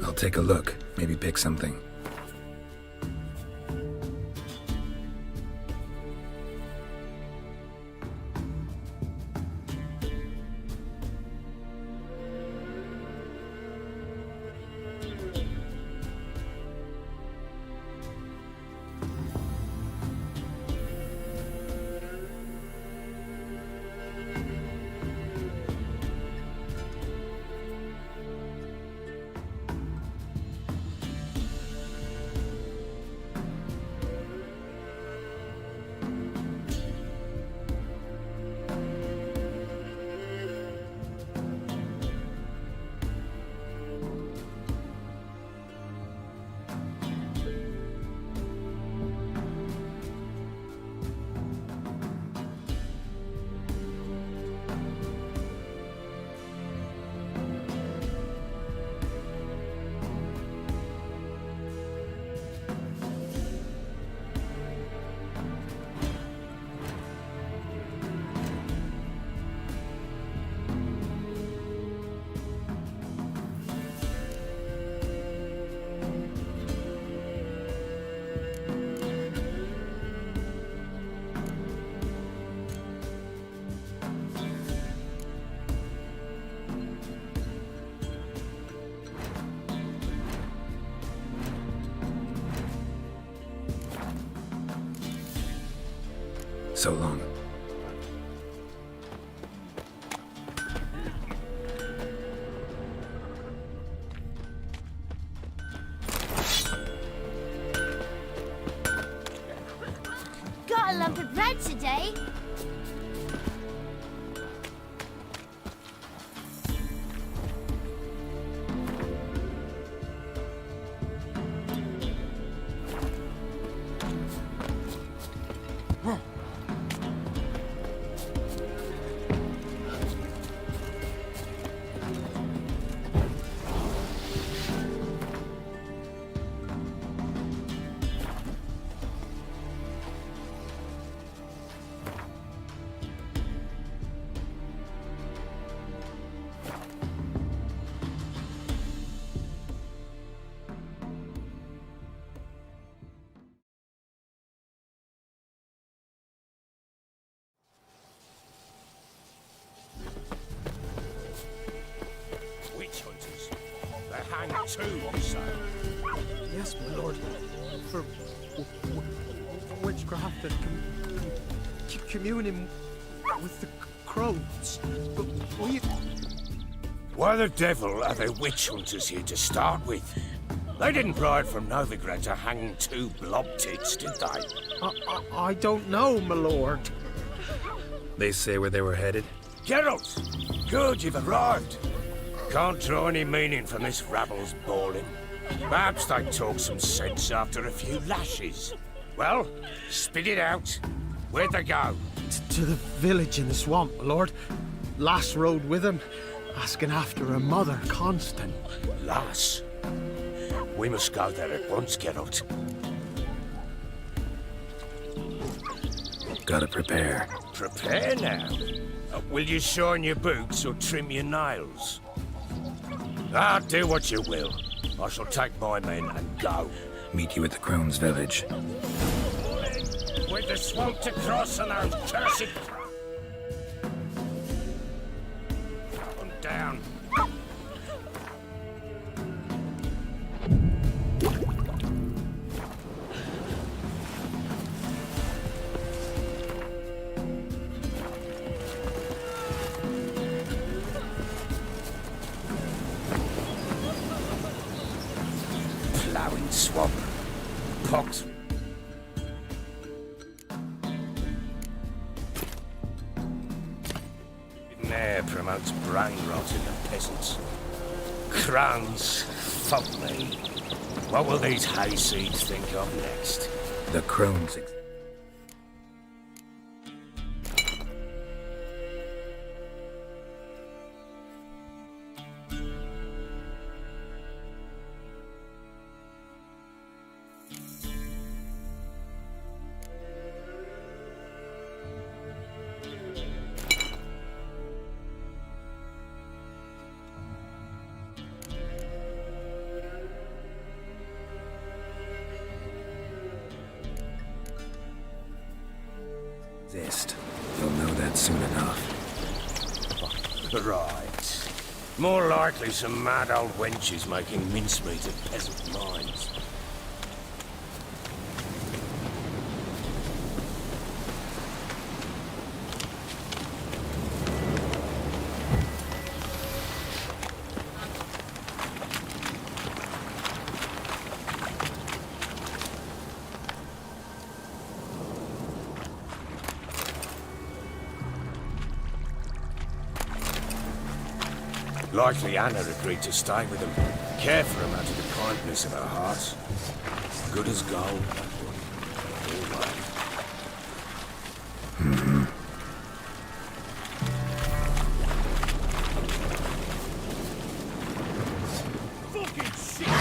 I'll take a look, maybe pick something. So long. Got a lump of bread today. Witch hunters. They're hanged too, you say? Yes, my lord. For witchcraft and communing with the crows. But we... Why the devil are there witch hunters here to start with? They didn't ride from Novigrad to hang two blob tits, did they? I don't know, my lord. They say where they were headed? Geralt! Good, you've arrived. Can't draw any meaning from this rabble's bawling. Perhaps they talk some sense after a few lashes. Well, spit it out. Where'd they go? To the village in the swamp, my lord. Lass rode with him, asking after her mother constant. Lass? We must go there at once, Geralt. Gotta prepare. Prepare now. Will you shine your boots or trim your nails? Do what you will. I shall take my men and go. Meet you at the Crone's village. With the swamp to cross and those cursed... I'm down. Ploughing swamp. Pox. Air promotes brain rot in the peasants. Crowns, fuck me. What will these hayseeds think of next? The Crone's... You'll know that soon enough. Right. More likely some mad old wenches making mincemeat of peasant minds. Likely Anna agreed to stay with him, care for him out of the kindness of her heart. Good as gold, that one. All right. Fucking shit!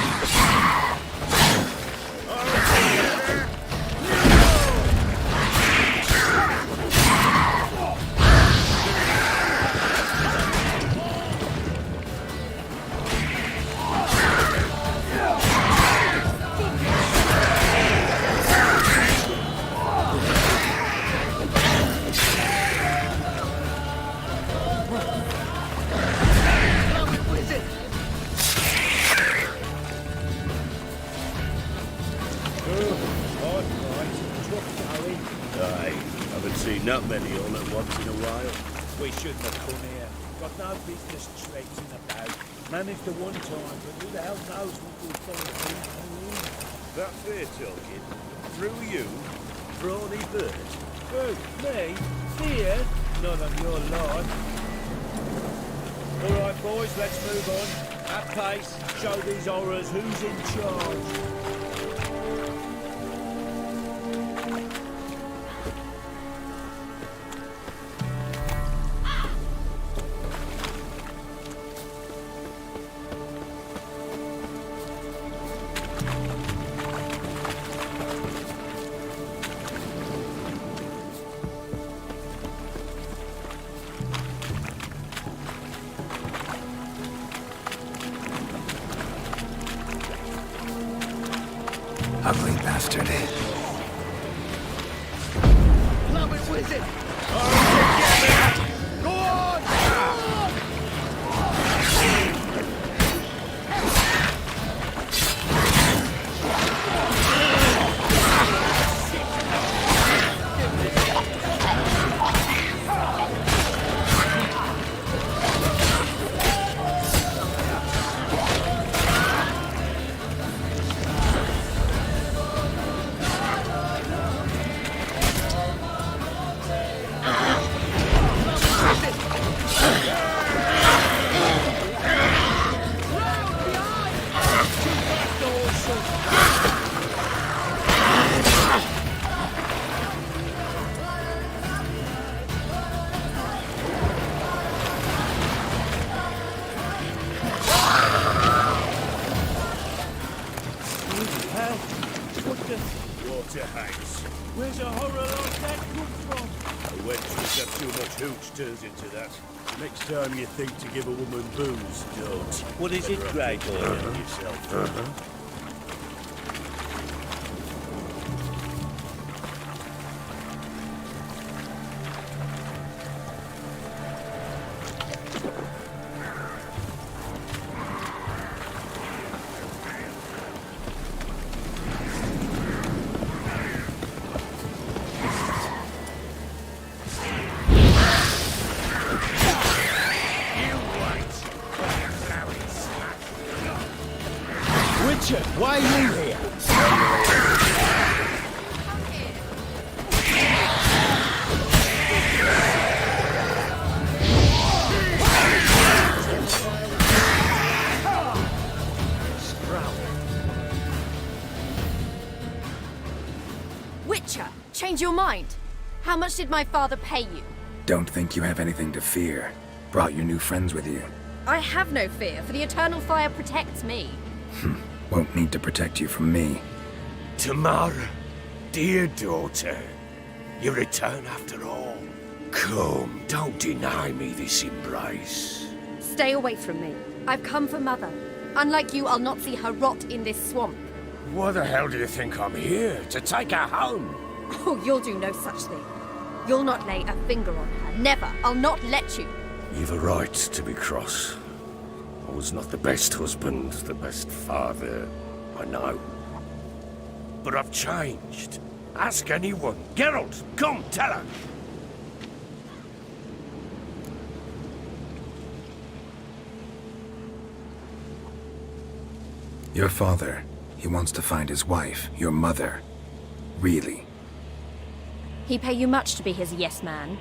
Not many on at once in a while. We shouldn't have come here. Got no business traipsing about. Managed the one time, but who the hell knows what we'll find. That fair talking. Through you, brawny bird. Who? Me? Fear? Not on your life. All right, boys, let's move on. At pace, show these horrors who's in charge. Ugly bastard. Love it with it! Alright, go on! slaughterhouse. Where's a horror like that come from? A wench who's got too much hooch turns into that. Next time you think to give a woman booze, don't. What is it, Grey Boy? Yourself. Why are you here? Witcher, change your mind. How much did my father pay you? Don't think you have anything to fear. Brought your new friends with you. I have no fear, for the eternal fire protects me. Won't need to protect you from me. Tamara, dear daughter, you return after all. Come, don't deny me this embrace. Stay away from me. I've come for Mother. Unlike you, I'll not see her rot in this swamp. Why the hell do you think I'm here? To take her home? Oh, you'll do no such thing. You'll not lay a finger on her. Never. I'll not let you. You've a right to be cross. I was not the best husband, the best father, I know. But I've changed. Ask anyone. Geralt, come, tell her. Your father, he wants to find his wife, your mother. Really? He pay you much to be his yes man.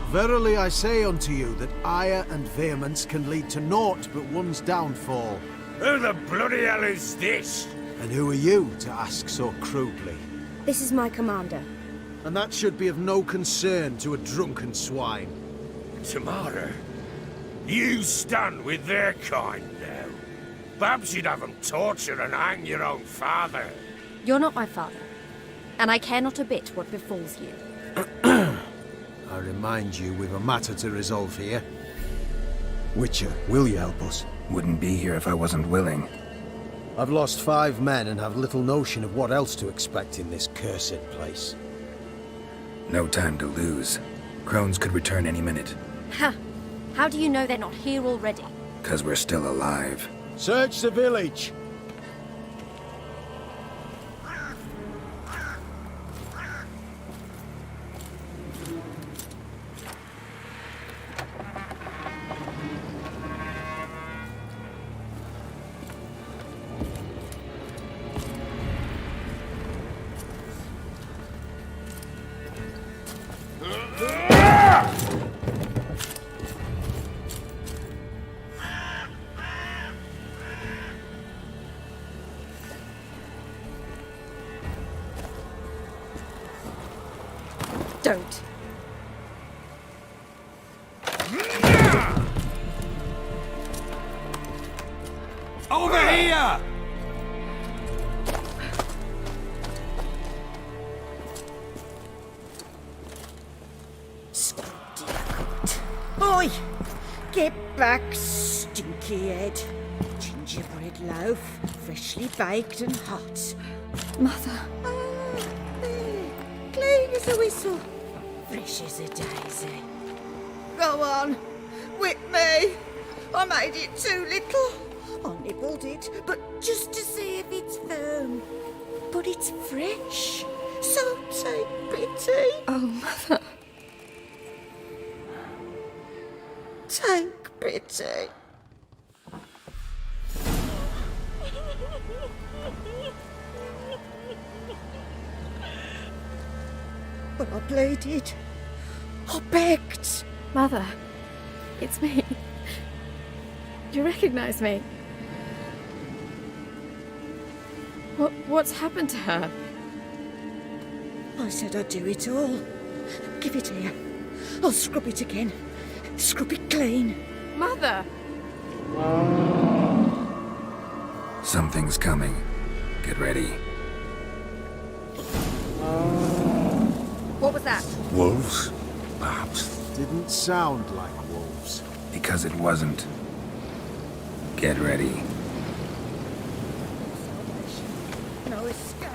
Verily I say unto you that ire and vehemence can lead to naught but one's downfall. Who the bloody hell is this? And who are you to ask so crudely? This is my commander. And that should be of no concern to a drunken swine. Tamara, you stand with their kind now. Perhaps you'd have them torture and hang your own father. You're not my father, and I care not a bit what befalls you. I remind you, we've a matter to resolve here. Witcher, will you help us? Wouldn't be here if I wasn't willing. I've lost 5 men and have little notion of what else to expect in this cursed place. No time to lose. Crones could return any minute. Ha! How do you know they're not here already? 'Cause we're still alive. Search the village! Don't. Over here! Oi! Get back, stinky head. Gingerbread loaf, freshly baked and hot. Mother. There. Clean as a whistle. Fresh as a daisy. Go on. Whip me. I made it too little. I nibbled it, but just to see if it's firm. But it's fresh. So take pity. Oh, Mother. Take pity. But I pleaded. I begged. Mother, it's me. You recognize me? What's happened to her? I said I'd do it all. Give it here. I'll scrub it again. Scrub it clean. Mother! Something's coming. Get ready. What was that? Wolves? Perhaps. Didn't sound like wolves. Because it wasn't. Get ready. No escape.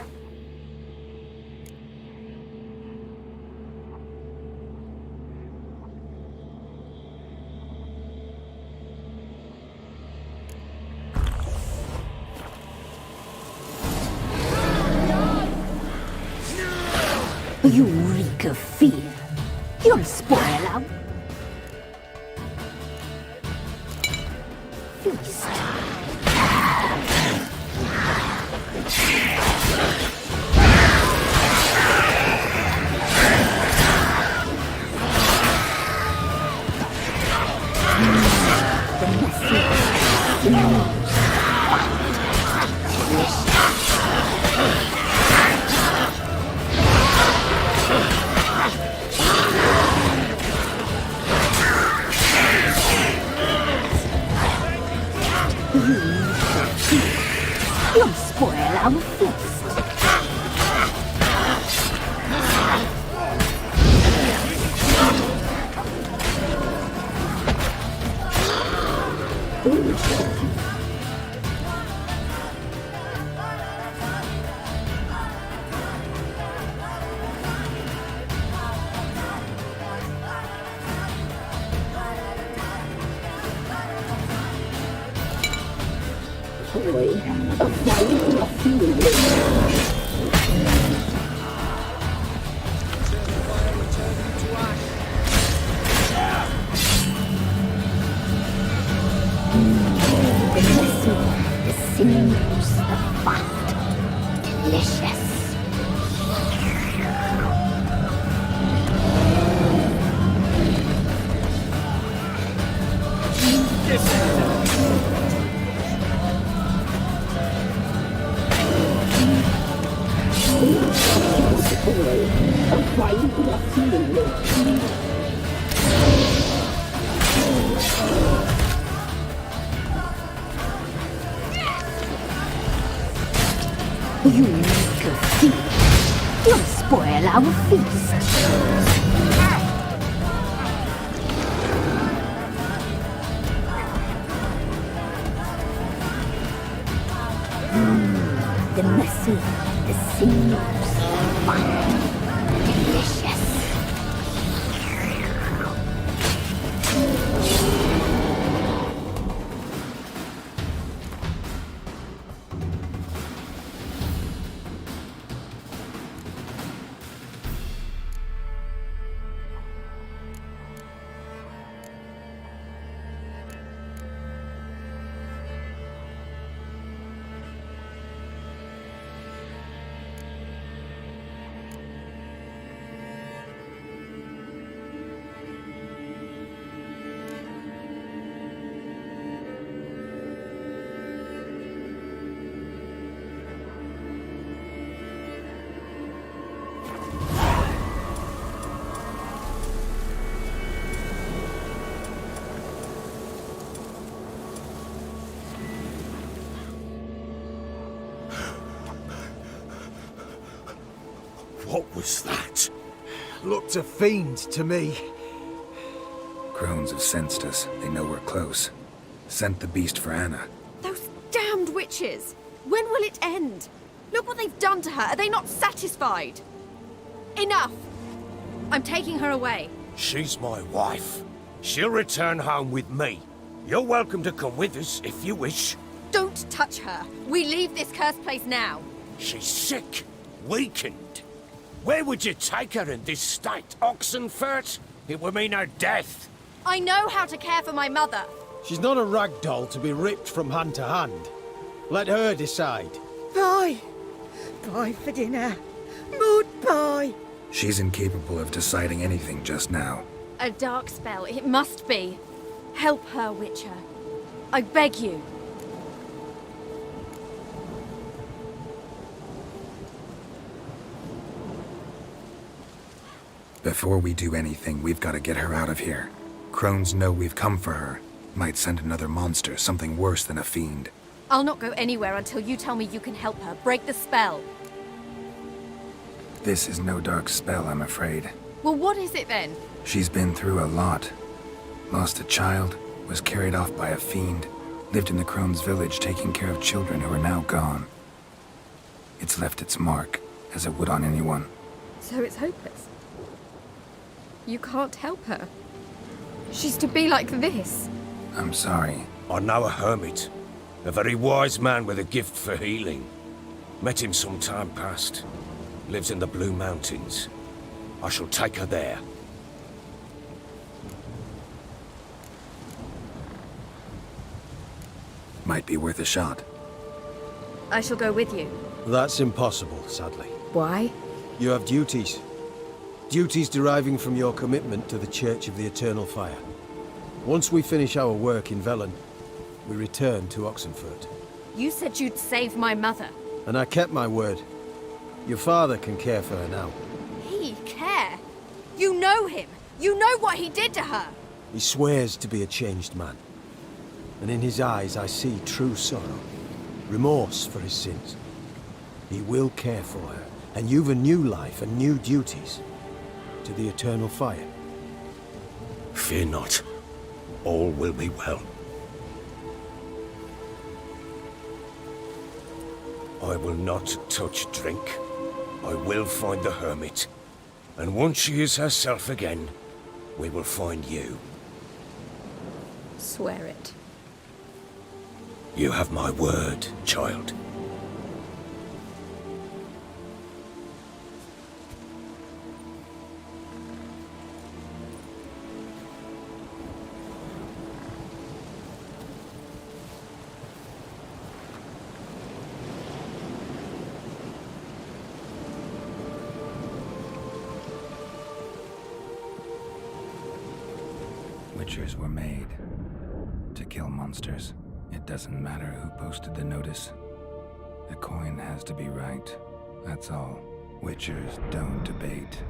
You reek of fear. You'll spoil out. Feast. You'll spoil our feast. Boy, a fine the sinews, the fat, delicious. You make a feast. You'll spoil our feast. The messy, the sinews, fine, delicious. What was that? Looked a fiend to me. Crones have sensed us. They know we're close. Sent the beast for Anna. Those damned witches! When will it end? Look what they've done to her. Are they not satisfied? Enough! I'm taking her away. She's my wife. She'll return home with me. You're welcome to come with us if you wish. Don't touch her. We leave this cursed place now. She's sick, weakened. Where would you take her in this state? Oxenfurt? It would mean her death. I know how to care for my mother. She's not a rag doll to be ripped from hand to hand. Let her decide. Pie. Pie for dinner. Mood pie. She's incapable of deciding anything just now. A dark spell, it must be. Help her, Witcher. I beg you. Before we do anything, we've got to get her out of here. Crones know we've come for her. Might send another monster, something worse than a fiend. I'll not go anywhere until you tell me you can help her. Break the spell. This is no dark spell, I'm afraid. Well, what is it then? She's been through a lot. Lost a child, was carried off by a fiend, lived in the crone's village taking care of children who are now gone. It's left its mark, as it would on anyone. So it's hopeless. You can't help her. She's to be like this. I'm sorry. I know a hermit. A very wise man with a gift for healing. Met him some time past. Lives in the Blue Mountains. I shall take her there. Might be worth a shot. I shall go with you. That's impossible, sadly. Why? You have duties. Duties deriving from your commitment to the Church of the Eternal Fire. Once we finish our work in Velen, we return to Oxenfurt. You said you'd save my mother. And I kept my word. Your father can care for her now. He care? You know him. You know what he did to her. He swears to be a changed man. And in his eyes I see true sorrow. Remorse for his sins. He will care for her. And you've a new life and new duties. To the Eternal Fire. Fear not. All will be well. I will not touch drink. I will find the hermit. And once she is herself again, we will find you. Swear it. You have my word, child. Witchers were made to kill monsters. It doesn't matter who posted the notice. The coin has to be right. That's all. Witchers don't debate.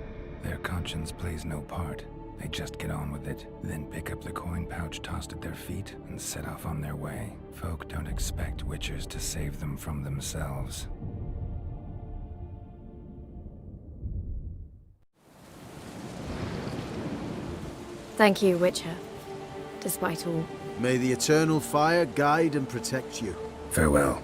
Their conscience plays no part. They just get on with it, then pick up the coin pouch tossed at their feet and set off on their way. Folk don't expect witchers to save them from themselves. Thank you, Witcher. Despite all. May the Eternal Fire guide and protect you. Farewell.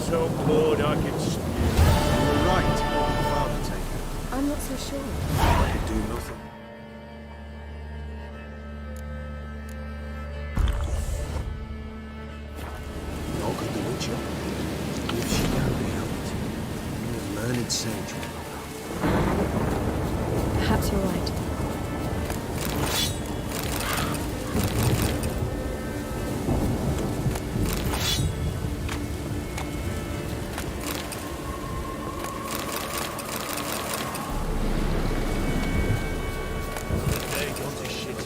So bored I can spew. You were right. Father, take her. I'm not so sure. I could do nothing. Nor could the Witcher. If she can be helped. Only a learned sage will know. Perhaps you're right. There goes the shit.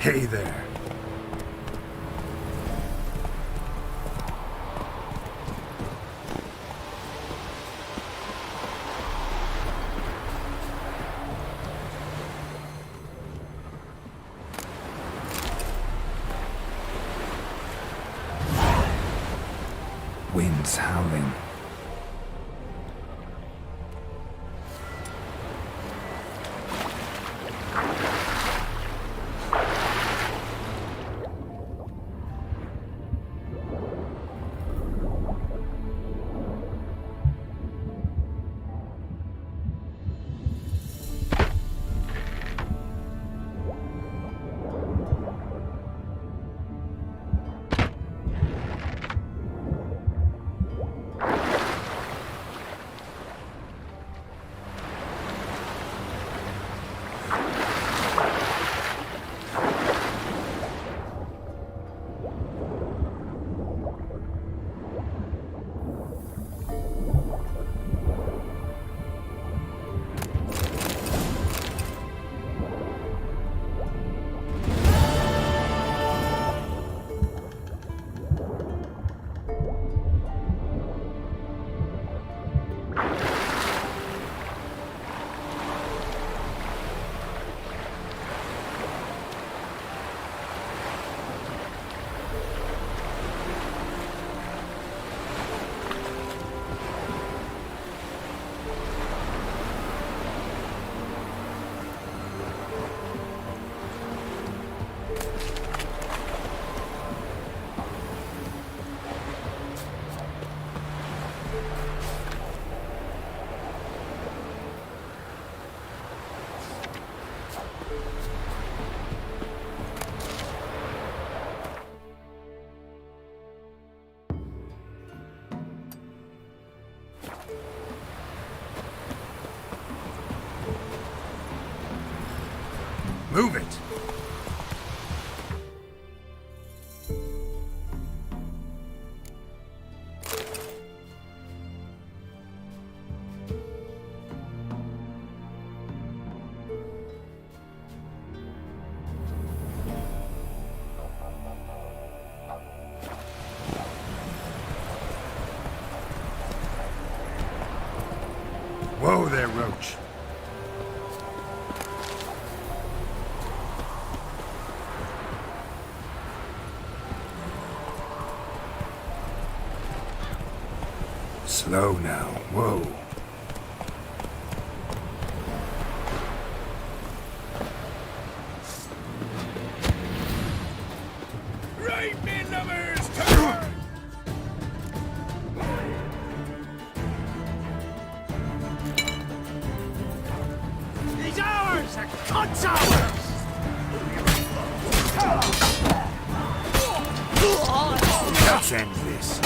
Hey there. Wind's howling. Move it! Whoa there, Roach. Slow now. Whoa. Right, me lovers, turn! He's ours! The cunt's ours! Let's end this.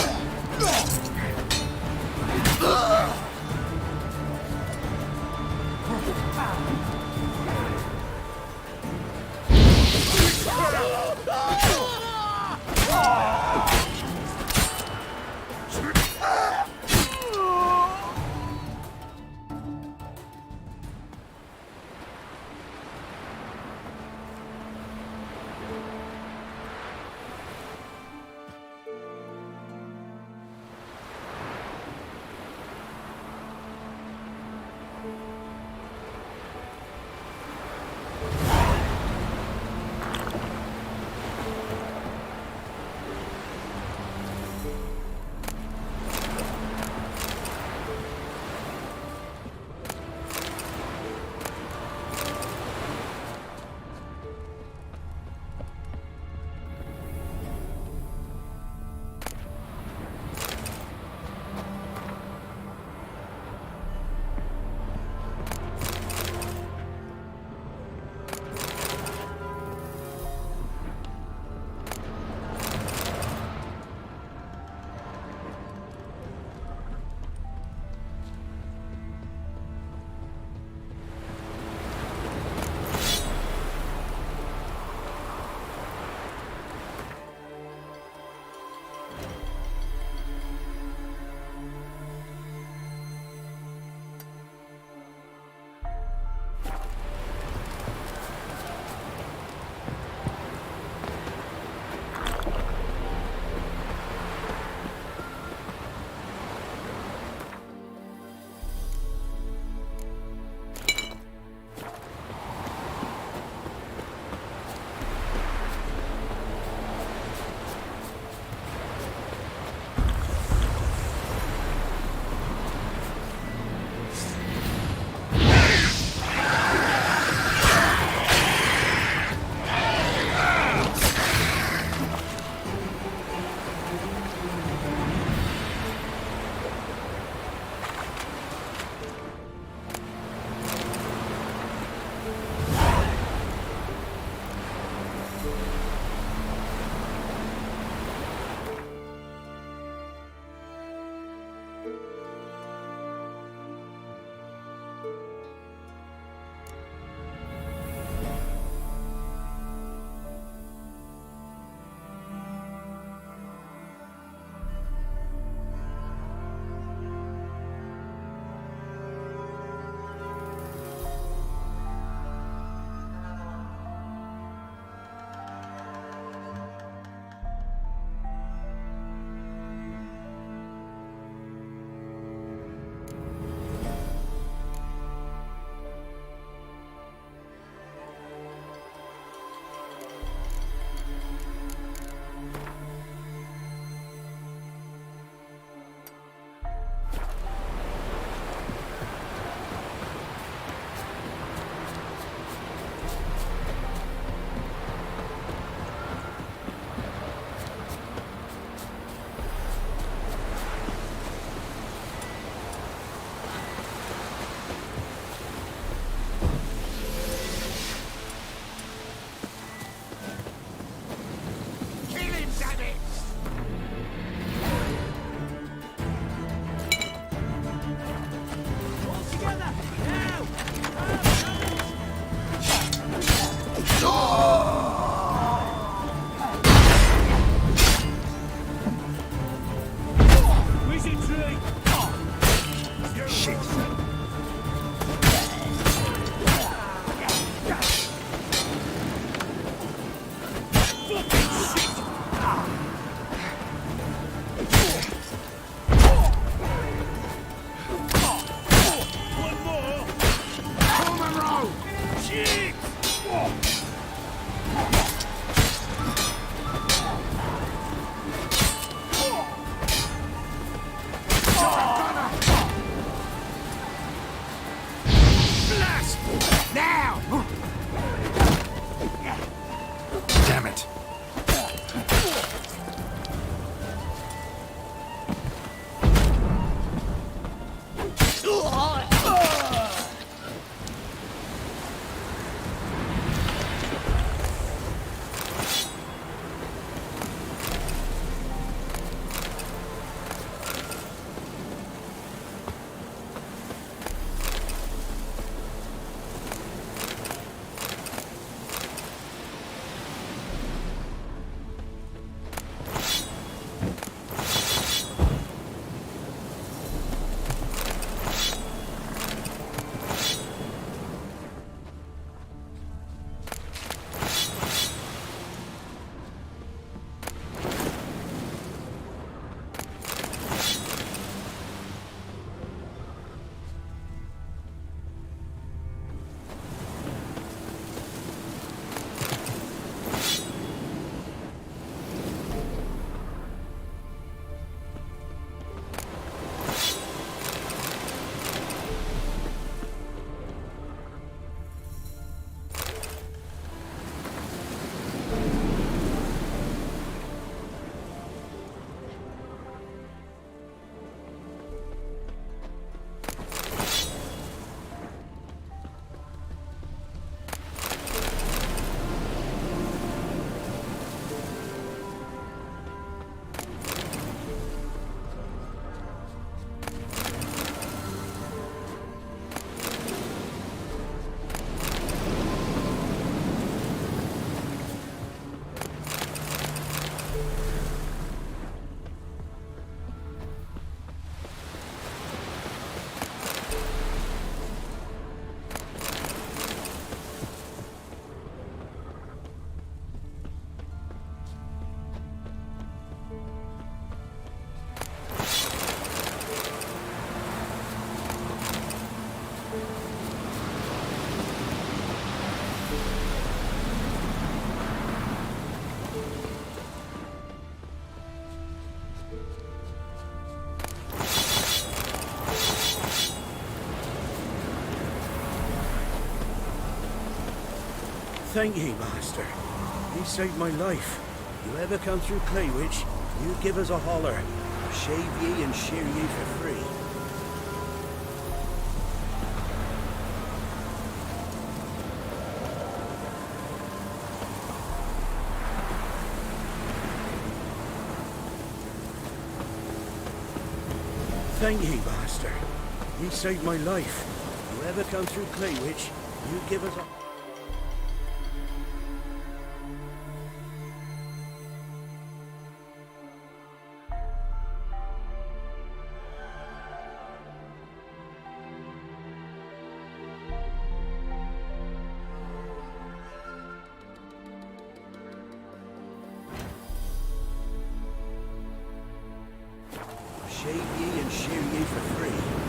Thank ye, Master. Ye saved my life. You ever come through Claywitch, you give us a holler. Shave ye and shear ye for free. Thank ye, master. Ye saved my life. Whoever come through Claywitch, you give us a... Shave ye and shear ye for free.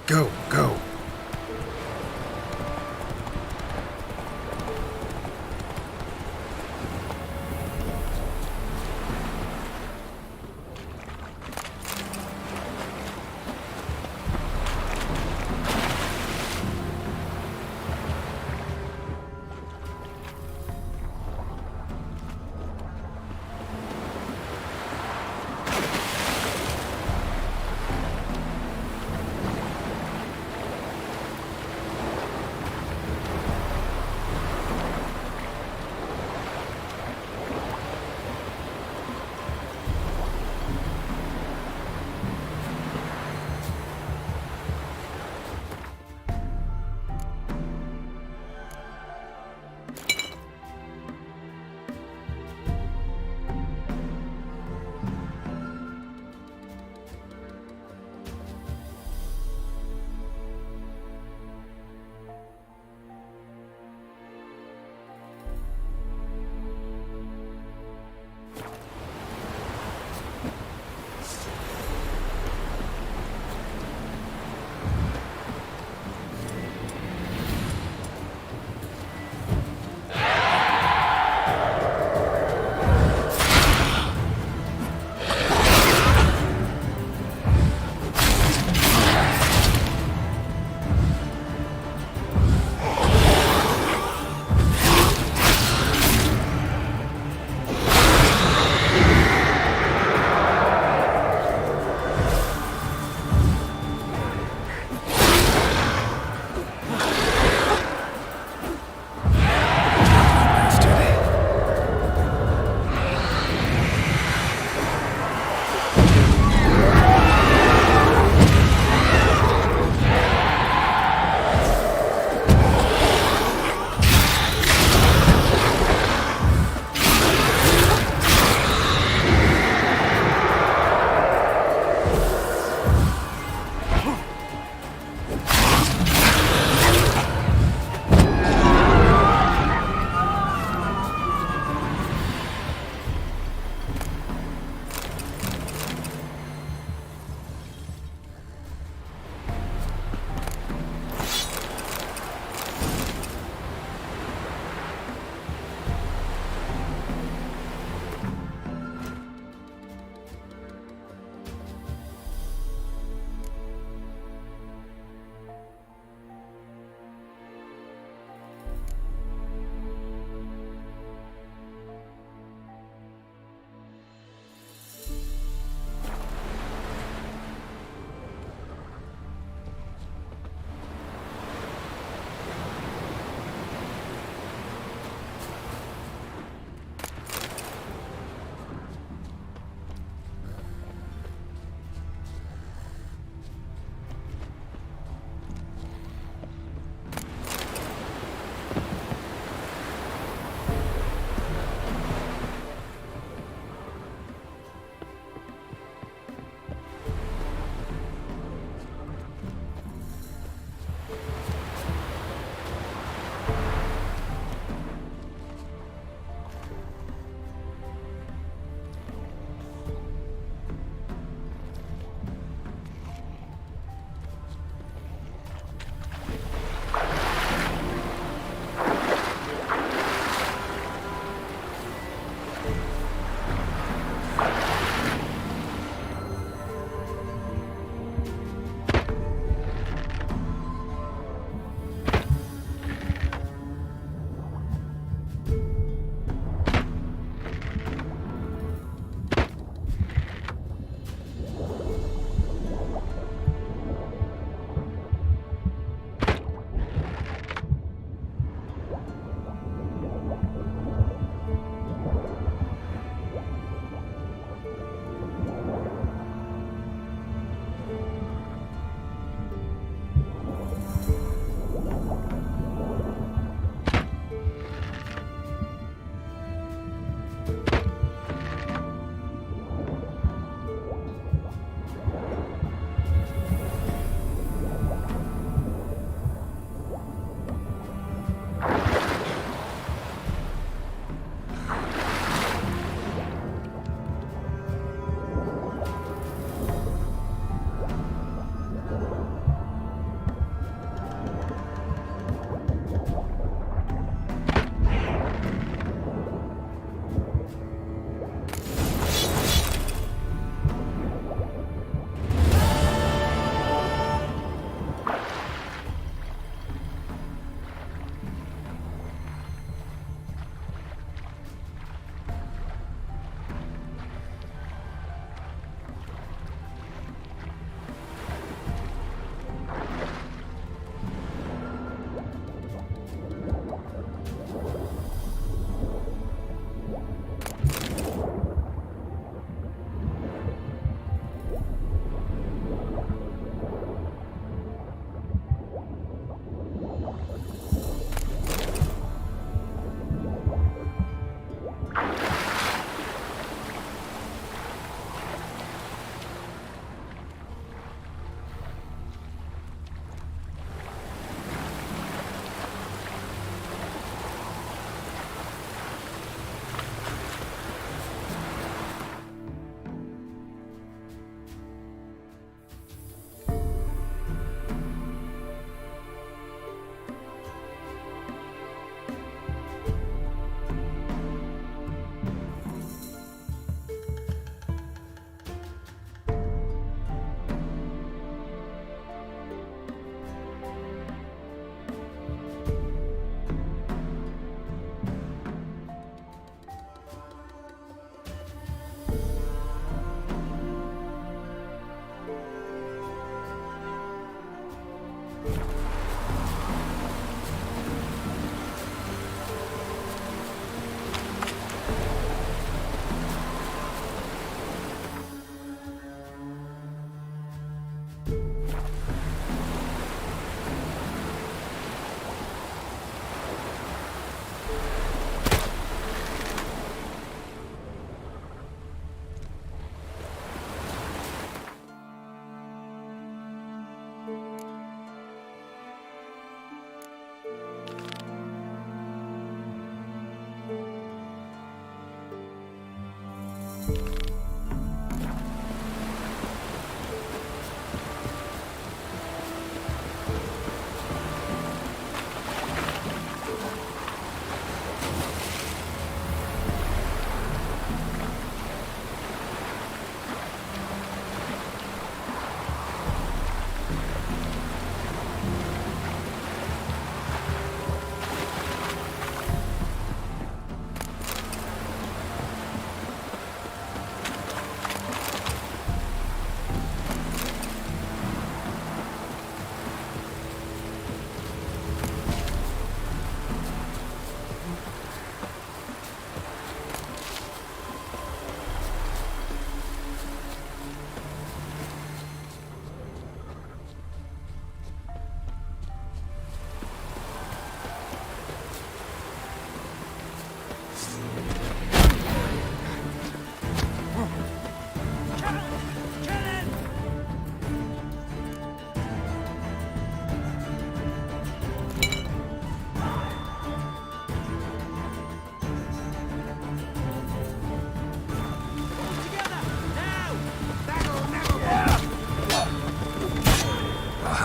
Go, go.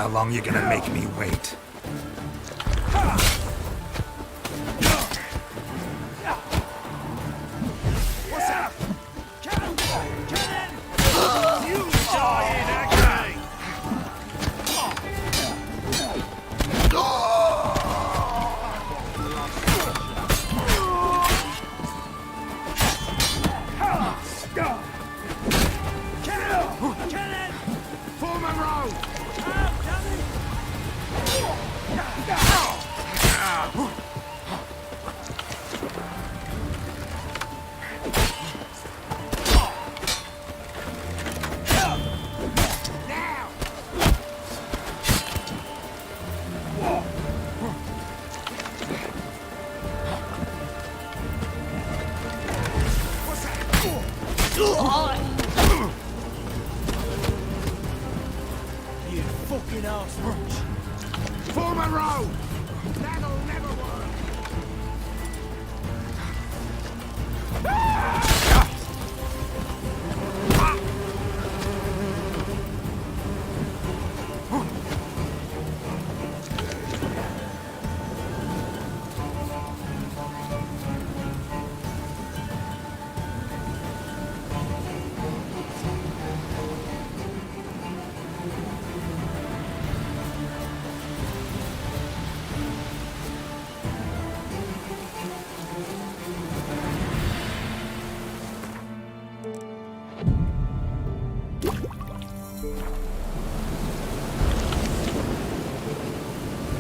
How long you gonna make me wait? What's up? You die in agony! Form a row! You fucking arse roach! Form a row! That'll never work!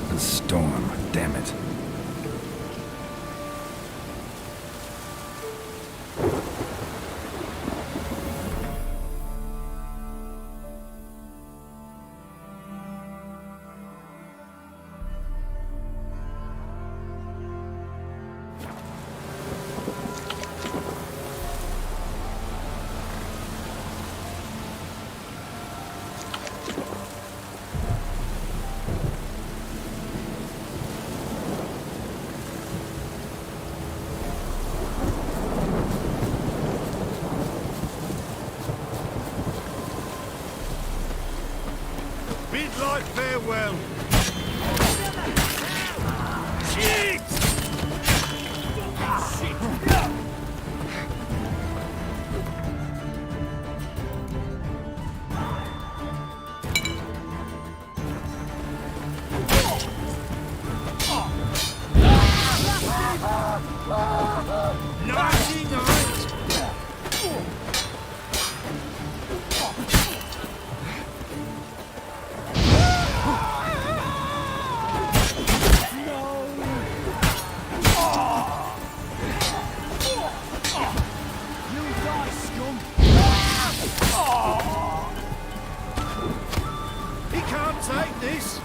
The storm, damn it. Bid like farewell! Shit! He can't take this!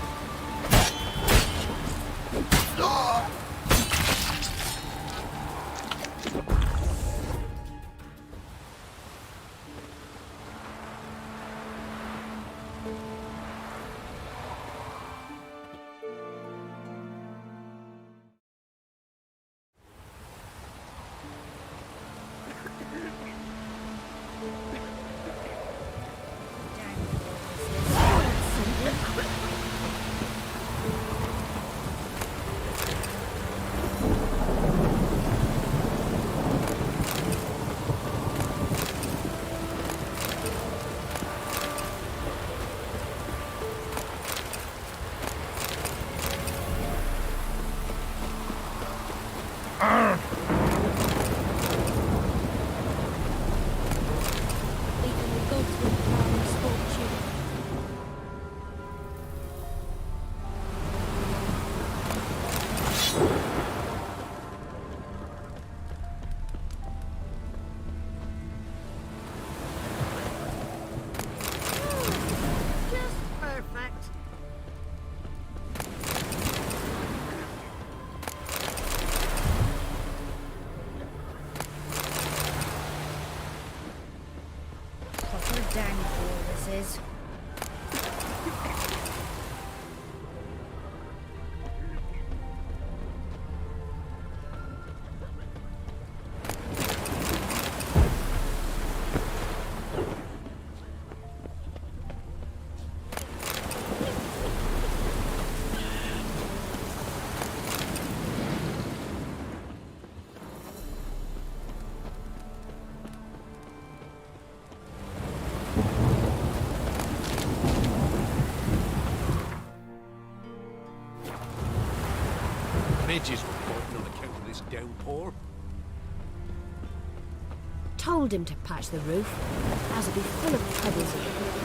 damages reporting on account of this downpour. Told him to patch the roof, as it'd be full of puddles again.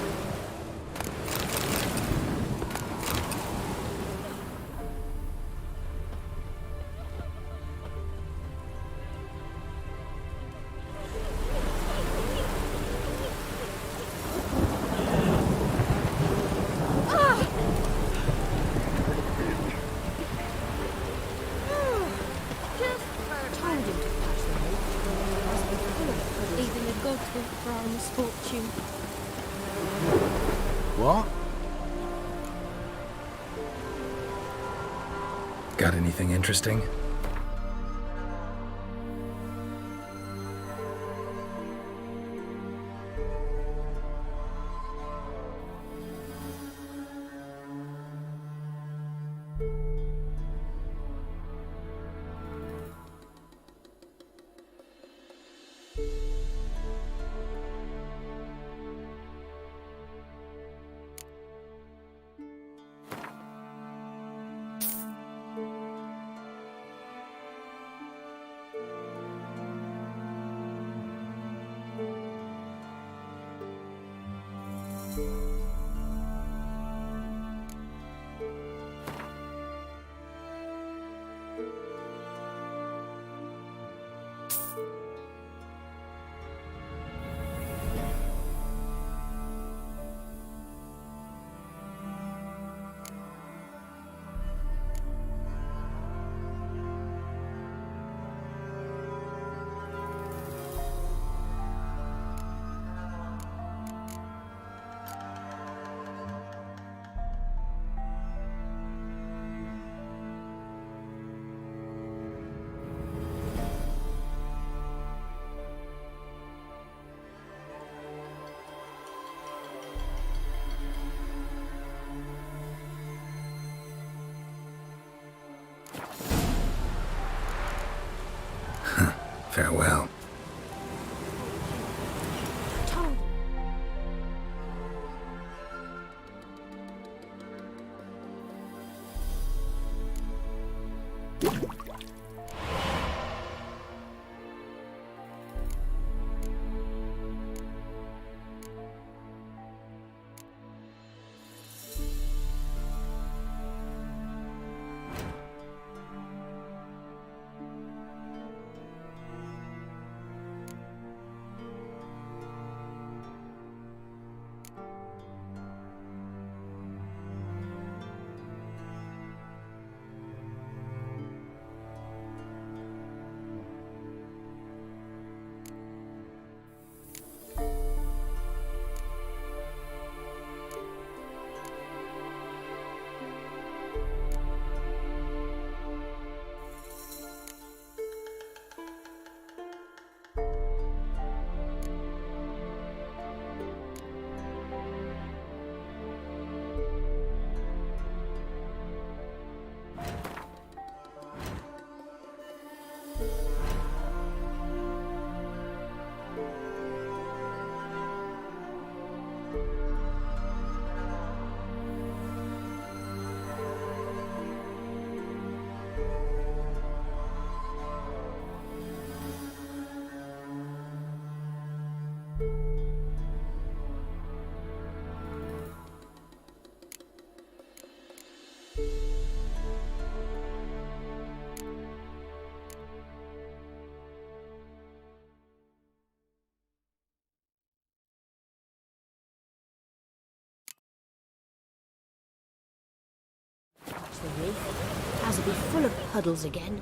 What? Got anything interesting? Farewell. The roof, as it'd be full of puddles again.